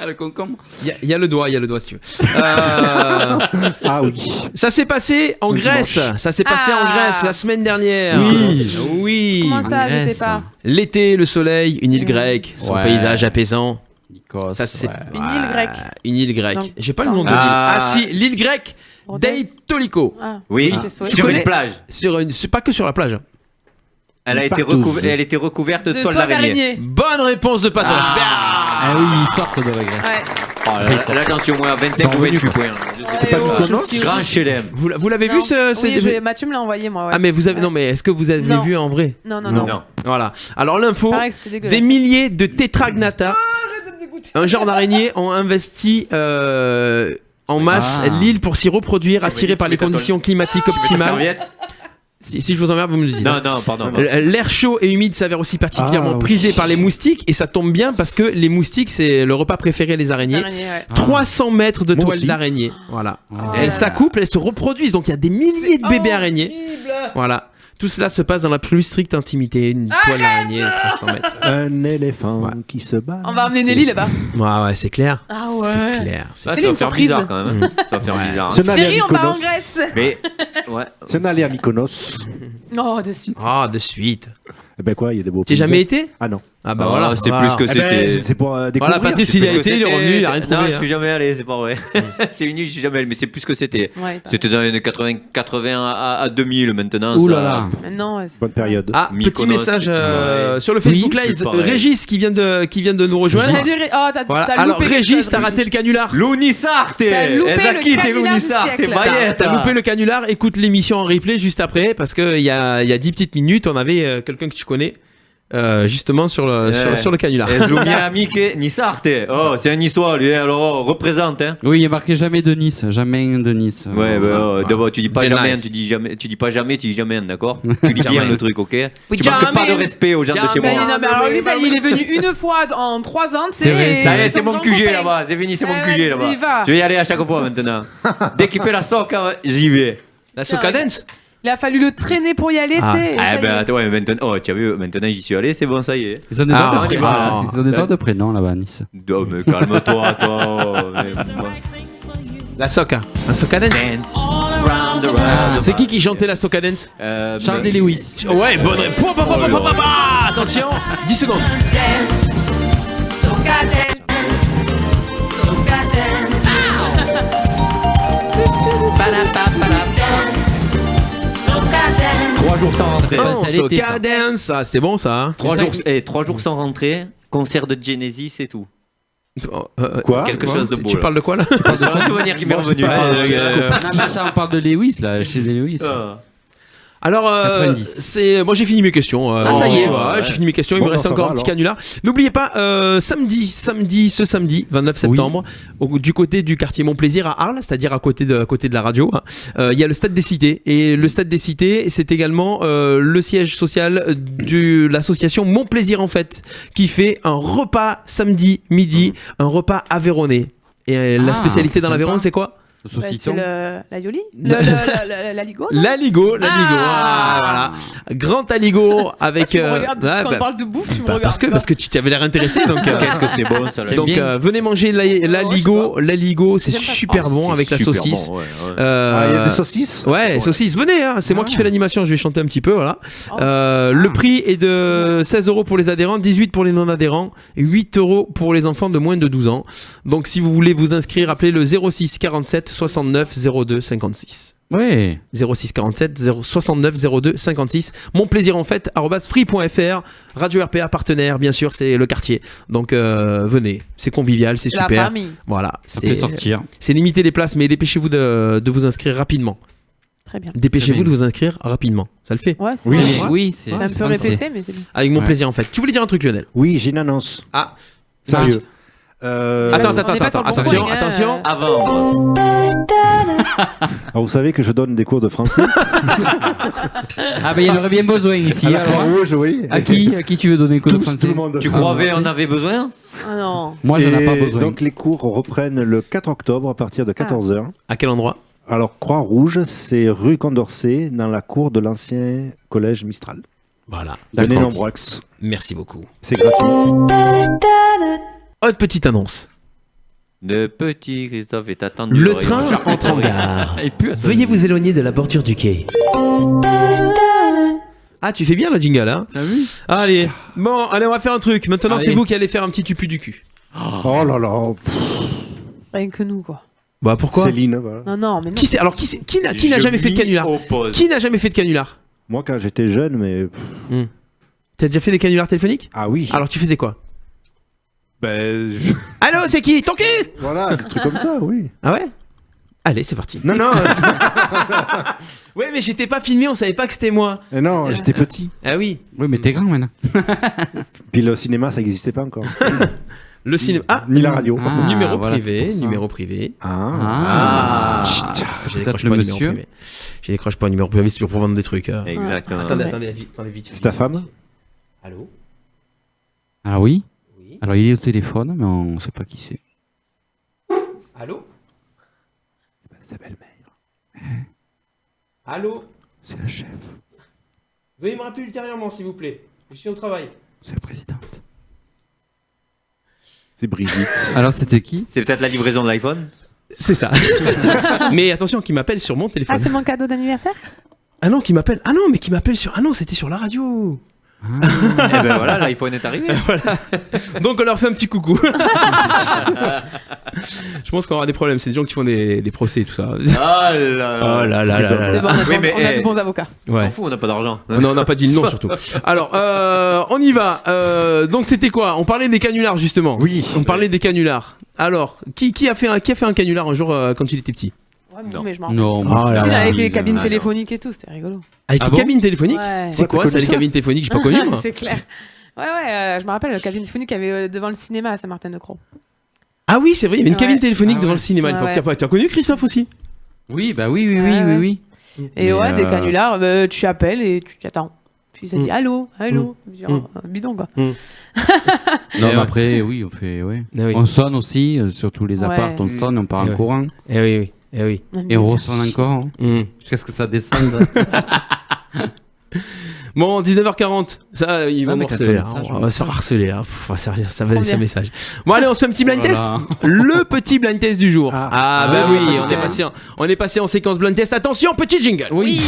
Le concombre. Il y a le doigt si tu veux. Ah oui. Ça s'est passé en Grèce. Ça s'est passé en Grèce la semaine dernière. Oui. Oui. Comment ça, En je sais Grèce. pas. L'été, le soleil, une île grecque, son Ouais. paysage apaisant. Nikos. Ça c'est Une île grecque. Une île grecque. Donc, J'ai pas le nom de l'île. Ah. Ah si, l'île grecque d'Aitoliko. Ah. Oui, Ah. sur une plage. C'est pas que sur la plage. Elle était recouverte de De toile toile d'araignée. d'araignée. Bonne réponse de Patoche. Ah oui, ils sortent de la Grèce. Ouais. Oh là, attention, moi, 25 ou 28 points. C'est pas Mykonos Grand chelem. Vous l'avez vu Non. ce Oui, Mathieu me l'a envoyé moi. Ouais. Ah mais vous avez non mais est-ce que vous avez Non. vu en vrai? Non. Voilà. Alors l'info, Pareil que c'était dégueulasse. des milliers de tétragnata, un genre d'araignée, ont investi en masse l'île pour s'y reproduire, attirés par les conditions climatiques optimales. Si je vous emmerde, vous me le dites. Non, pardon. L'air chaud et humide s'avère aussi particulièrement prisé par les moustiques, et ça tombe bien parce que les moustiques, c'est le repas préféré des araignées. 300 mètres de Moi toile aussi. d'araignée. Voilà. Elles s'accouplent, elles se reproduisent, donc il y a des milliers de bébés araignées. Voilà. Tout cela se passe dans la plus stricte intimité. Une toile d'araignée de 300 mètres. Un éléphant qui se bat. On va emmener Nelly là-bas. Ouais, c'est clair. Ah ouais. C'est clair. Ça Fais-lui va une faire surprise. bizarre quand même. Ça va faire bizarre. C'est n'aller à Chérie, on va en Mykonos. Grèce. Mais, ouais. C'est n'aller à Mykonos. Oh, de suite. Ah, de suite. Eh ben quoi, il y a des beaux T'es jamais été? Ah non. Ah bah Oh, voilà. c'est Voilà. plus que Eh ben, c'était. c'est pour découvrir. Voilà, Patrice, il y a été, il est revenu, il a rien trouvé. Non, je hein. suis jamais allé, c'est pas vrai. C'est une île, je suis jamais allé, mais c'est plus que c'était. Ouais, C'était dans les années 80 à 2000 maintenant. Ouh ça. là là. Maintenant, ouais. Bonne période. Ah, petit Mykonos, message ouais. sur le Facebook Oui, Live. c'est pareil. Régis qui vient de nous rejoindre. Oh, t'as Voilà. t'as Alors loupé quelque Régis, chose, t'as raté le canular. L'Unissarte. T'as loupé Ezaki, le t'es canular du l'Unissarte, siècle. t'es Bayette. T'as loupé le canular. Écoute l'émission en replay juste après parce que il y a 10 petites minutes, on avait quelqu'un que tu connais. justement sur le canular. Et Zoumiami que Nissarte. Oh, c'est un Niçois, lui, alors représente. Hein. Oui, il est marqué jamais de Nice. Jamais de Nice. Ouais, d'abord, tu dis pas jamais, nice. tu dis pas jamais, tu dis jamais, d'accord. Tu dis bien le truc, ok. Oui, tu manques pas de respect aux gens de chez moi. Non, mais alors lui, ça, il est venu une fois en 3 ans, tu sais. vrai, ça y est, c'est mon QG là-bas. C'est fini, c'est mon QG là-bas. Je vais y aller à chaque fois maintenant. Dès qu'il fait la soca, j'y vais. La soca dance. Il a fallu le traîner pour y aller, tu sais. Ah ben attends, ouais, maintenant, tu as vu, maintenant j'y suis allé, c'est bon, ça y est. Ils ont des temps de prénom là-bas à Nice. Oh, mais calme-toi, toi. La soca. La soca dance. C'est qui chantait la soca dance? Charles et Lewis. Ouais, bonne réponse. Attention, 10 secondes. Soca dance. Soca dance. 3 jours sans rentrer. Soca dance, c'est bon ça. 3 jours sans rentrer, concert de Genesis et tout. Quoi? Quelque chose de beau. Tu parles de quoi là? C'est un souvenir qui m'est revenu. On parle de Lewis là, chez Lewis. Alors, 90. moi j'ai fini mes questions. Ça y est. J'ai fini mes questions. Il me reste encore un petit canular. N'oubliez pas, samedi, ce samedi 29 septembre, du côté du quartier Montplaisir à Arles, c'est-à-dire à côté de la radio, il y a le Stade des Cités. Et le Stade des Cités, c'est également le siège social de l'association Montplaisir en fait, qui fait un repas samedi midi, un repas aveyronais. Et la spécialité dans l'Aveyron, c'est quoi? C'est la Yoli L'Aligo L'Aligo, voilà. Grand Aligo avec. Tu me regardes, quand on parle de bouffe, tu me regardes. Parce que tu avais l'air intéressé. Donc, qu'est-ce que c'est bon ça. Donc venez manger l'Aligo. L'Aligo, c'est super bon avec la saucisse. Il y a des saucisses. Ouais, saucisses. Venez, c'est moi qui fais l'animation. Je vais chanter un petit peu, voilà. Le prix est de 16 € pour les adhérents, 18 pour les non-adhérents, 8 € pour les enfants de moins de 12 ans. Donc si vous voulez vous inscrire, appelez le 06 47 69 02 56. Ouais. 06 47 69 02 56. Mon plaisir en fait @free.fr. Radio RPA partenaire, bien sûr, c'est le quartier. Donc venez, c'est convivial, c'est super. La famille. Voilà, c'est sortir. C'est limiter les places, mais dépêchez-vous de vous inscrire rapidement. Très bien. Dépêchez-vous de vous inscrire rapidemment. Ça le fait? Ouais, c'est oui, c'est un peu répété, mais c'est bien. Avec mon plaisir en fait. Tu voulais dire un truc, Lionel? Oui, j'ai une annonce. Ah, sérieux. Attention. Avant. Alors, vous savez que je donne des cours de français. Ah, il y en aurait bien besoin ici. Alors, Rouge, oui. à qui tu veux donner cours de français? Tu croyais on avait besoin? Ah non. Moi, j'en ai pas besoin. Donc, les cours reprennent le 4 octobre à partir de 14h. À quel endroit? Alors, Croix-Rouge, c'est rue Condorcet, dans la cour de l'ancien collège Mistral. Voilà. Venez nombreux. Merci beaucoup. C'est gratuit. Autre petite annonce. Le petit Christophe est attendu. Le train entre en gare. Veuillez vous éloigner de la bordure du quai. Ah, tu fais bien le jingle, hein? T'as vu? Allez, on va faire un truc. Maintenant, c'est vous qui allez faire un petit tupu du cul. Oh là là. Rien que nous, quoi. Bah pourquoi? Céline, voilà. Non, mais non. Qui n'a jamais fait de canular? Qui n'a jamais fait de canular? Moi, quand j'étais jeune, mais. T'as déjà fait des canulars téléphoniques? Ah oui. Alors, tu faisais quoi? Ben. Allô, c'est qui? Ton cul? Voilà, des trucs comme ça, oui. Ah ouais? Allez, c'est parti. Non. Ouais, mais j'étais pas filmé, on savait pas que c'était moi. Non, j'étais petit. Ah oui. Oui, mais t'es grand maintenant. Puis le cinéma, ça n'existait pas encore. Le cinéma. Ah, ni la radio. Numéro voilà, privé. J'ai décroché pas un numéro privé. J'ai décroché pas un numéro privé, c'est toujours pour vendre des trucs. Exactement. Attendez, vite. C'est ta femme? Allô? Ah oui. Alors il est au téléphone, mais on sait pas qui c'est. Allô? C'est belle-mère. Allô? C'est la chef. Veuillez me rappeler ultérieurement, s'il vous plaît. Je suis au travail. C'est la présidente. C'est Brigitte. Alors c'était qui? C'est peut-être la livraison de l'iPhone? C'est ça. Mais attention, qui m'appelle sur mon téléphone. Ah, c'est mon cadeau d'anniversaire? Ah non, qui m'appelle. Ah non, mais qui m'appelle sur. Ah non, c'était sur la radio. Eh ben voilà, l'iPhone est arrivé. Voilà. Donc on leur fait un petit coucou. Je pense qu'on aura des problèmes. C'est des gens qui font des procès et tout ça. Ah là là. C'est bon, on a de bons avocats. Ouais. On s'en fout, on n'a pas d'argent. Non, on n'a pas dit le nom surtout. Alors, on y va. Donc c'était quoi? On parlait des canulars justement. Oui. On parlait des canulars. Alors, qui a fait un canular un jour quand il était petit? Ouais, mais je m'en Non, rappelle. Si, avec les cabines téléphoniques et tout, c'était rigolo. Avec les cabines téléphoniques? Ouais. C'est quoi ça, les cabines téléphoniques? J'ai pas connu moi. C'est clair. Ouais, je me rappelle, la cabine téléphonique qu'il y avait devant le cinéma à Saint-Martin-de-Croix. Ah oui, c'est vrai, il y avait une cabine Ouais. téléphonique Ah devant ouais. le cinéma. Ouais, ouais. Tu as connu Christophe aussi? Oui, bah oui. Et Mais, des canulars, tu appelles et tu attends. Puis ça dit allô. Genre, bidon quoi. Non, mais après, oui, on fait. Ouais. On sonne aussi, sur tous les apparts, on sonne, on part en courant. Eh oui. Et on ressonne encore. Jusqu'à ce que ça descende. Bon, 19h40, ça, ils vont nous harceler. On va se faire harceler. Ça va laisser un message. Bon, allez, on se fait un petit blind test. Le petit blind test du jour. On est passé en séquence blind test. Attention, petit jingle. Oui.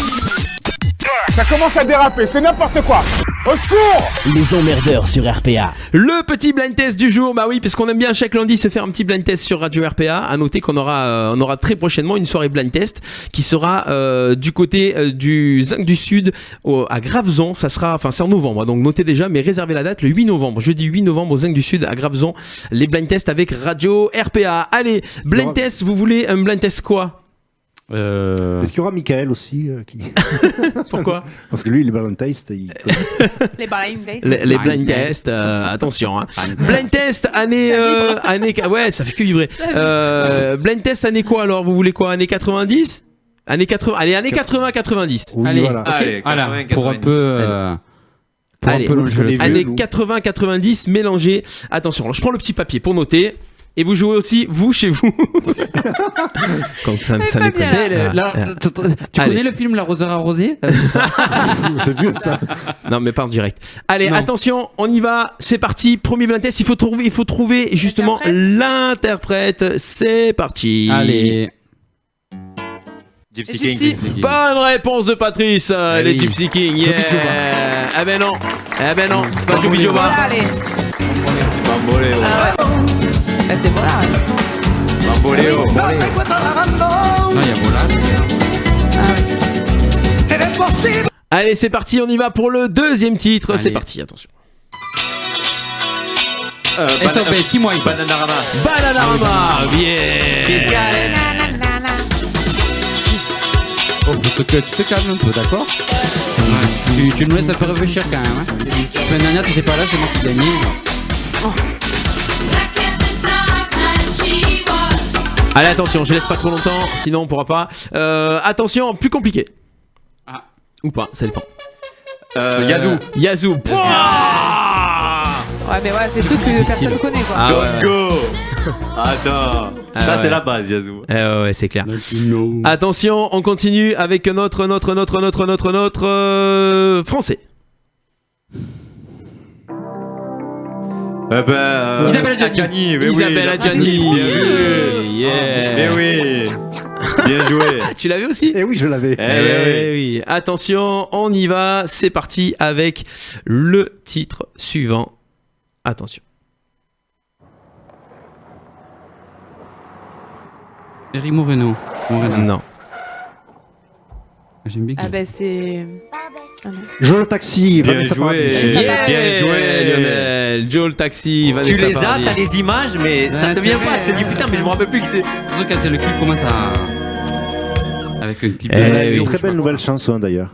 Ça commence à déraper, c'est n'importe quoi. Au secours! Les emmerdeurs sur RPA. Le petit blind test du jour, bah oui, parce qu'on aime bien chaque lundi se faire un petit blind test sur Radio RPA. À noter qu'on aura, on aura très prochainement une soirée blind test qui sera du côté du Zinc du Sud à Graveson. Ça sera, enfin c'est en novembre, donc notez déjà, mais réservez la date le 8 novembre. Jeudi 8 novembre au Zinc du Sud à Graveson. Les blind tests avec Radio RPA. Allez, blind test, vous voulez un blind test quoi? Est-ce qu'il y aura Michael aussi qui... Pourquoi? Parce que lui, les blind tests, Les blind tests. Les blind tests, attention. Hein. Blind test, année. Ouais, ça fait que vibrer. Blind test, année quoi alors? Vous voulez quoi? Année 90? Année 80. Allez, année 80-90. Oui, allez, voilà. Allez, pour un peu. Allez, année 80-90 mélangées. Attention, alors je prends le petit papier pour noter. Et vous jouez aussi, vous, chez vous. Comme ça, ça tu connais le film L'arroseur arrosé? C'est ça. C'est vieux ça. Non, mais pas en direct. Allez, attention, on y va. C'est parti. Premier blind test. Il faut trouver justement l'interprète. C'est parti. Allez. Gypsy King. Bonne réponse de Patrice. Les Gypsy King. Yeah. Eh ben non. C'est pas Joby Joba. Bamboléo. C'est bon là. Bamboléo. Non, il y a Bola. Allez, c'est parti. On y va pour le deuxième titre. C'est parti. Attention. SOS, qui moi? Bananarama. Bien. Oh, tu te calmes un peu, d'accord? Ouais. Tu nous laisses un peu réfléchir quand même. Hein. La semaine dernière, t'étais pas là, c'est moi qui gagnais. Allez, attention, je laisse pas trop longtemps, sinon on pourra pas. Attention, plus compliqué. Ou pas, ça dépend. Yazoo. Ouais, mais ouais, c'est tout que personne connaît quoi. Go. Attends. Ça, c'est la base, Yazoo. Ouais, c'est clair. Attention, on continue avec notre français. Isabelle Adjani. Isabelle Adjani. Mais oui. Bien joué. Tu l'avais aussi? Eh oui, je l'avais. Oui. Attention, on y va. C'est parti avec le titre suivant. Attention. Eric Moreno. Non. J'aime bien. Ah bah c'est... Joe le taxi, Bien Vanessa joué. Paradis. Bien joué, Lionel. Joe le taxi, Vanessa Tu les as, Paradis. t'as les images, mais ça te vient pas. Tu te dis putain, mais je me rappelle plus que c'est. Surtout quand le clip commence à. Avec un clip. Elle a une très belle nouvelle chanson d'ailleurs.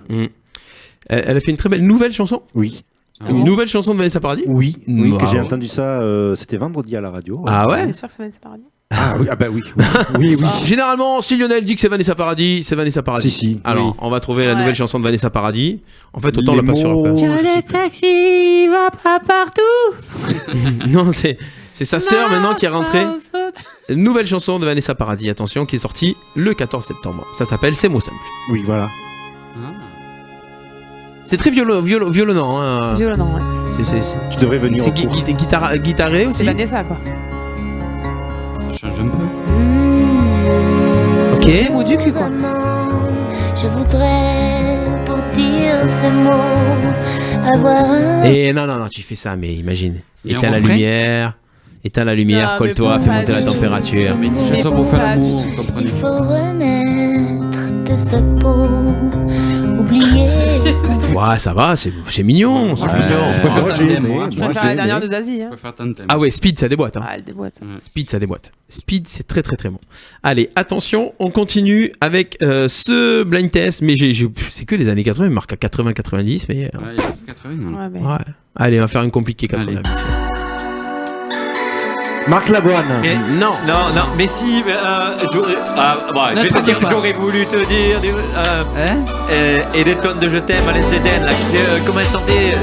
Elle a fait une très belle nouvelle chanson? Oui. Une nouvelle chanson de Vanessa Paradis? Oui, que j'ai entendu ça, c'était vendredi à la radio. Ah ouais? C'est sûr que c'est Vanessa Paradis. Ah oui, ah bah oui. Généralement, si Lionel dit que c'est Vanessa Paradis, c'est Vanessa Paradis. Si. Alors, on va trouver la nouvelle chanson de Vanessa Paradis. En fait, autant on Les l'a pas sur mots, la Tiens, le taxi va pas partout. Non, c'est sa sœur maintenant qui est rentrée. Nouvelle chanson de Vanessa Paradis, attention, qui est sortie le 14 septembre. Ça s'appelle C'est mots simples. Oui, voilà. C'est très violonnant. Hein. Violonnant, ouais. Tu devrais venir. C'est guitaré aussi. C'est Vanessa quoi. Ça change un peu. Ok. C'est mou du cul quoi. Je voudrais pour dire ces mots avoir un... Et non, tu fais ça, mais imagine. Et Éteins un la refrain lumière. Éteins la lumière, Non, colle-toi, mais fais pas monter la du tout. température. Mais si Mais chanson pour bon, faire pas l'amour, du tout. comprenez. Il faut renaître de sa peau, oublier qu'on Ouais, ça va, c'est mignon. Moi, je préfère Tandem, moi. Je préfère la dernière de Zazie. Hein. Je préfère Tandem. Ah ouais, Speed, ça déboîte. Hein. Ah, elle déboîte. Speed, ça déboîte. Speed, c'est très très très bon. Allez, attention, on continue avec ce blind test, mais c'est que les années 80, il marque à 80-90, mais... Ouais, il y a 80. Ouais. Allez, on va faire une compliquée 80. Marc Lavoine. Non, mais si, je vais te dire que j'aurais voulu te dire et des tonnes de je t'aime à l'Est d'Éden, là, comment elle chantait,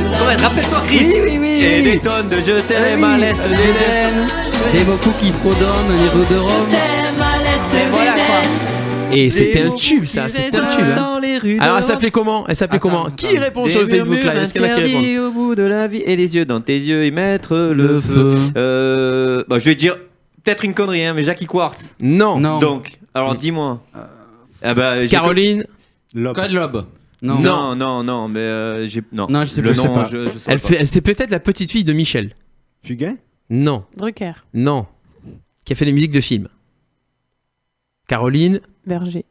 rappelle-toi Chris. Oui. Et des tonnes de je t'aime à l'Est d'Éden. Des mots fous qui fredonnent les rues de Rome. Voilà quoi. Et c'était un tube, ça, c'était un tube. Hein. Alors, elle s'appelait comment Qui répond sur le Facebook Live? Est-ce qu'il y en a qui répondent au bout de la vie et les yeux dans tes yeux y mettre le feu. Je vais dire peut-être une connerie, hein, mais Jackie Quartz. Non. Donc, alors dis-moi. Caroline. Code Lob. Non, mais non. Non, je sais plus. C'est peut-être la petite fille de Michel. Fugain? Non. Drucker. Non. Qui a fait des musiques de films. Caroline. Berger.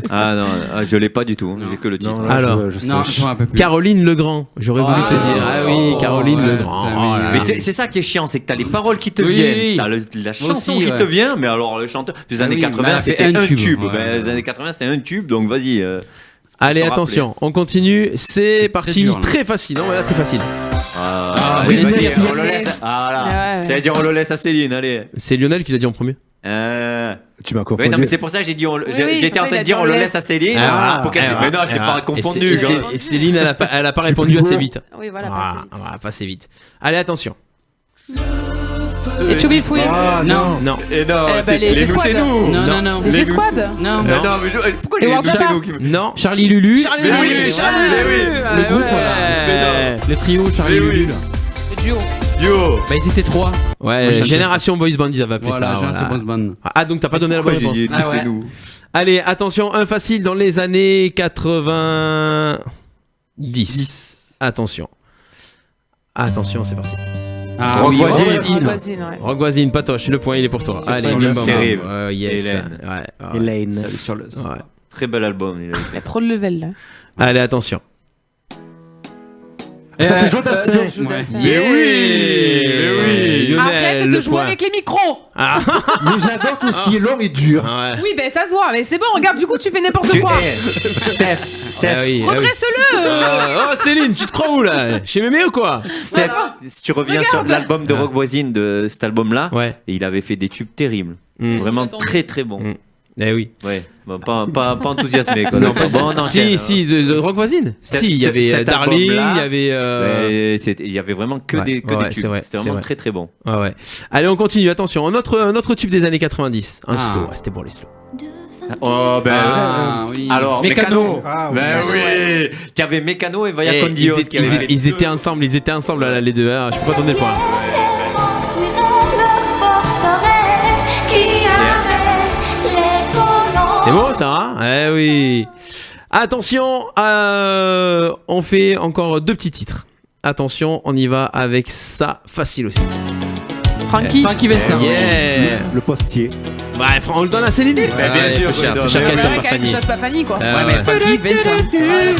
Ah non, je l'ai pas du tout. J'ai que le titre. Non, alors, je m'en rappelle plus. Caroline Legrand. J'aurais voulu te dire. Ah oui, Caroline Legrand. Mais c'est ça qui est chiant, c'est que t'as les paroles qui te viennent, t'as la chanson qui te vient, mais alors le chanteur. Les années 80, c'était un tube. Les années 80, c'était un tube, donc vas-y. Allez, attention, on continue. C'est parti. Très facile. Non, voilà, très facile. Oui, c'est-à-dire on le laisse à Céline. Allez. C'est Lionel qui l'a dit en premier. Tu m'as confondu. Non, mais c'est pour ça que j'ai dit. J'étais en train de dire on le laisse à Céline. Mais non, je t'ai pas confondu. Et Céline, elle a pas répondu assez vite. Oui, voilà, pas assez vite. Allez, attention. Les Choubifouilles. Non. Et non, les nous c'est nous. Non. Les G-Squad. Non, mais pourquoi les nous c'est nous? Non. Charlie Lulu. Mais oui. Le groupe, voilà. Le trio Charlie Lulu. Le duo. Bah ils étaient 3. Ouais, Génération Boys Band, ils avaient appelé ça. Génération Boys Band. Ah, donc t'as pas donné la bonne réponse. C'est nous. Allez, attention, un facile dans les années 90. Attention, c'est parti. Rock Voisine, Patoche, le point il est pour toi. Allez, terrible. Yes. Hélène. Très bel album. Il y a trop de level là. Allez, attention. Ça c'est Jodassin. Mais oui. Arrête de jouer avec les micros. Mais j'adore tout ce qui est long et dur. Oui, ben ça se voit, mais c'est bon, regarde, du coup tu fais n'importe quoi. Steph. Redresse-le. Oh Céline, tu te crois où là? Chez Mémé ou quoi? Steph, si tu reviens sur l'album de Rock Voisine de cet album-là, et il avait fait des tubes terribles. Vraiment très très bons. Eh oui. Ouais. Bon, pas enthousiasmé quoi. Non, bon, si, de Rock Voisine. Si, il y avait Darling, il y avait. Il y avait vraiment que des tubes. C'était vraiment très très bon. Ouais. Allez, on continue. Attention, un autre tube des années 90. Un slow. C'était bon les slow. Oh oui. Alors Mécano. Oui. Tu avais Mécano et Vaya Condios. Ils étaient ensemble là, les deux. Je peux pas donner le point. C'est bon ça, hein? Eh oui. Attention, on fait encore 2 petits titres. Attention, on y va avec ça, facile aussi. Francky Vincent. Yeah. Le postier. Bref, on le donne à Céline. Bien sûr, chacun sur quand même chasse pas Fanny quoi. Ouais, mais Francky Vincent.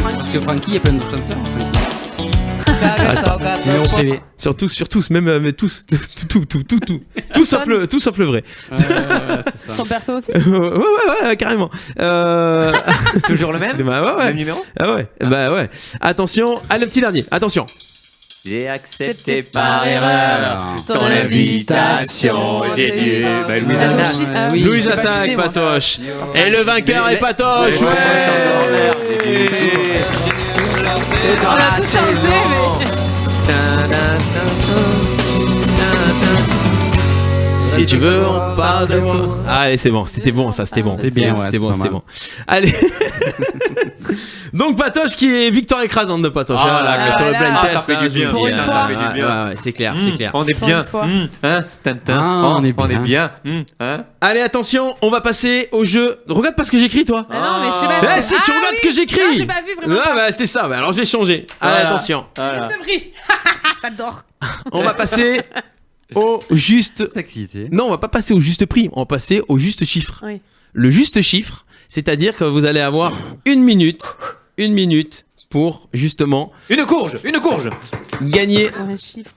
Parce que Francky, il y a plein de chanteurs. Sur tous, même tous, tout sauf le vrai. C'est ça. Son perso aussi. Ouais, carrément. Toujours le même. Ouais. Même numéro. Bah ouais. Attention, le petit dernier. Attention. J'ai accepté par erreur ton invitation. J'ai dû. Louise attaque, Patoche. Et le vainqueur est Patoche. On a tous chanté, mais. Si tu veux, on parle de moi. Allez, c'est bon, c'était bon ça, c'était bon. C'était bon. Allez. Donc Patoche qui est victoire écrasante de Patoche. Sur le blind test, ça fait du bien. Pour une fois. Ouais, c'est clair. On est bien. On est bien. Allez, attention, on va passer au jeu. Regarde pas ce que j'écris, toi. Non, mais je sais pas. Si tu regardes ce que j'écris. Non, j'ai pas vu vraiment. Bah c'est ça. Alors je vais changer. Allez, attention. J'adore. On va passer au juste. Non, on va pas passer au juste prix. On va passer au juste chiffre. Oui. Le juste chiffre, c'est-à-dire que vous allez avoir 1 minute 1 minute pour justement Une courge gagner. Un chiffre.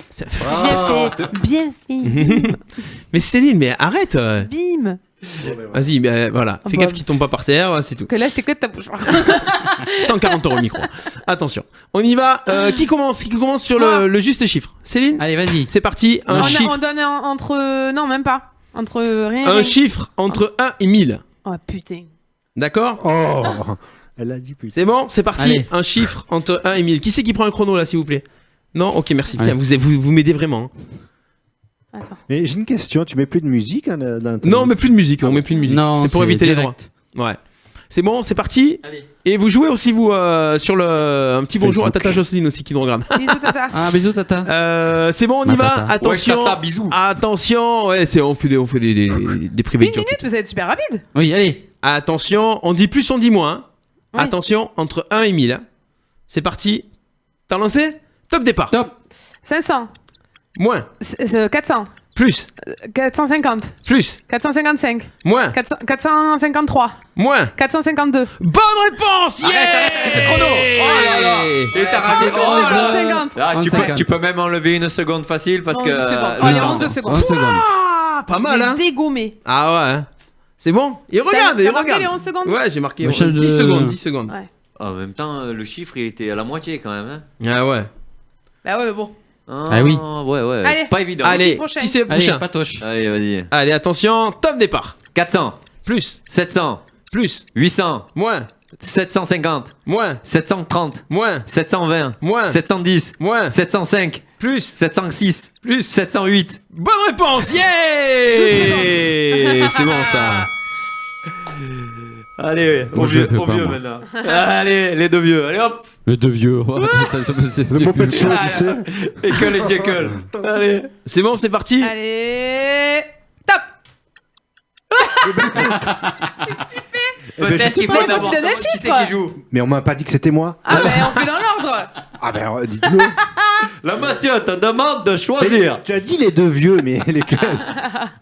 Ah. Bien fait. Mais Céline, mais arrête. Bim. Vas-y, voilà. Fais gaffe qu'il tombe pas par terre, c'est tout. Que là, je t'écoute ta bouche. 140 € le micro. Attention. On y va. Qui commence sur le juste chiffre? Céline? Allez, vas-y. C'est parti. On donne entre. Non, même pas. Entre rien. Un chiffre entre 1 et 1000. Oh putain. D'accord? Oh, elle a dit plus. C'est bon? C'est parti. Allez. Un chiffre entre 1 et 1000. Qui c'est qui prend un chrono là, s'il vous plaît? Non? Ok, merci. Allez. Tiens, vous m'aidez vraiment. Attends. Mais j'ai une question, tu mets plus de musique dans ta- Non, mais plus de musique. On met plus de musique. Non, c'est pour c'est éviter les droits. direct. Ouais. C'est bon, c'est parti. Allez. Et vous jouez aussi, vous, sur un petit bonjour à Facebook. Tata Jocelyne aussi qui nous regarde. Bisous, tata. Ah, bisous, tata. C'est bon, on y Ma va. tata. Attention. Ouais, tata, bisous. Attention. Ouais, on fait des privés. Une minute, vous êtes super rapide. Oui, allez. Attention, on dit plus, on dit moins. Hein. Oui. Attention, entre 1 et 1000. Hein. C'est parti. T'as lancé? Top départ. Top. 500. Moins. 400. Plus. 450. Plus. 455. Moins. 453. Moins. 452. Bonne réponse. Yeah. Arrête, chrono. Oh là là. Et t'as raté 450. Là, tu peux même enlever une seconde facile parce 11 que. secondes. Allez, 11 secondes. 11 secondes. Ah, pas mal, hein. Dégommé. Ah ouais. Hein. C'est bon. Et regarde, T'as marqué les 11 secondes? Ouais, j'ai marqué 10 Michel de- secondes. 10 secondes. Ouais. En même temps, le chiffre il était à la moitié quand même. Hein. Ah ouais. Bah ouais, mais bon. Ah oui. Ouais. Allez. Pas évident. Allez, prochain. qui c'est le Allez, prochain? patoche. Allez, vas-y. Allez, attention, top départ. 400, Plus, 700, plus, 800, moins, 750, moins, 730, moins, 720, moins, 710, moins, 705, plus, 706, plus. 708. Bonne réponse, 12 yeah. C'est bon ça. Allez, Moi, je le fais pas, moi. maintenant. Allez, les deux vieux. Allez hop. Le deux vieux. Oh, c'est Le moped plus- show, tu sais. Ekel et Jekyll. Allez. C'est bon, c'est parti. Allez. Top. Peut-être qu'il faut pas. d'abord Tu donnes un savoir qui c'est chiffre. qui joue. Mais on m'a pas dit que c'était moi. Ah, ben on fait dans l'ordre. Ah ben dites-le. La monsieur te demande de choisir. Tu as dit les deux vieux, mais lesquels?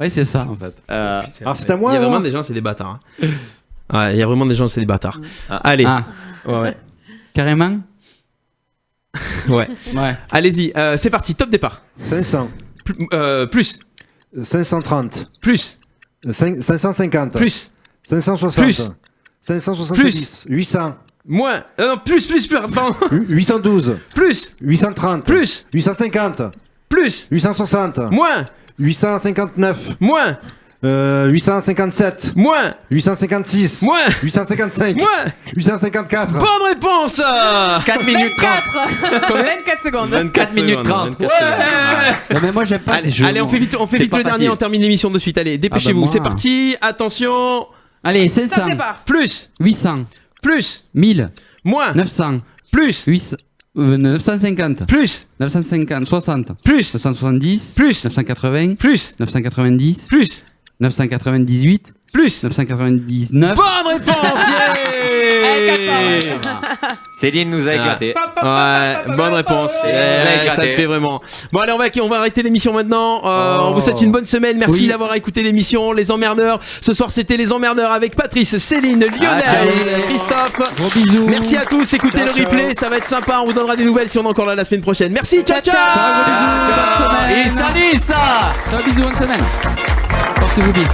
Ouais, c'est ça en fait. Alors c'est à moi. Il y a alors vraiment des gens, c'est des bâtards. Hein. Ouais, il y a vraiment des gens, c'est des bâtards. Allez. Ah, Ouais. carrément. Ouais. Ouais. Allez-y, c'est parti, top départ. 500. Plus, 530. plus, 550. plus, 560. Plus. 570. 800. moins, non, plus, pardon. 812. Plus, 830. plus, 850. plus, 860. moins, 859. moins, 857. moins, 856. moins, 855. moins. 854. Bonne réponse. 4 minutes 30. 24 secondes. 24 minutes 30. Ouais. Non, mais moi, j'aime pas ces Allez, jeux. allez, on moi. fait vite C'est le pas dernier, facile. on termine l'émission de suite. Allez, dépêchez-vous, moi. c'est parti. Attention. Allez, Top 500. départ. Plus, 800. plus, 1000. moins, 900. plus, 800. 950. plus, 950. 60. plus, 970. plus, 980. plus, 990. plus, 998. plus. 999. Bonne réponse. Yeah. Céline nous a éclaté. Ouais, bonne réponse. Ouais, Ça le fait vraiment. Bon allez, on va arrêter l'émission maintenant. On vous souhaite une bonne semaine. Merci Oui. d'avoir écouté l'émission Les Emmerdeurs. Ce soir c'était Les Emmerdeurs avec Patrice, Céline, Lionel, Christophe. Gros bisous. Merci à tous. Écoutez Ciao, le replay, ça va être sympa. On vous donnera des nouvelles si on est encore là la semaine prochaine. Merci, ciao ciao. Ciao, gros bisous. Bonne semaine. Et salut ça. Ciao, bisous, bonne semaine. Portez-vous bien.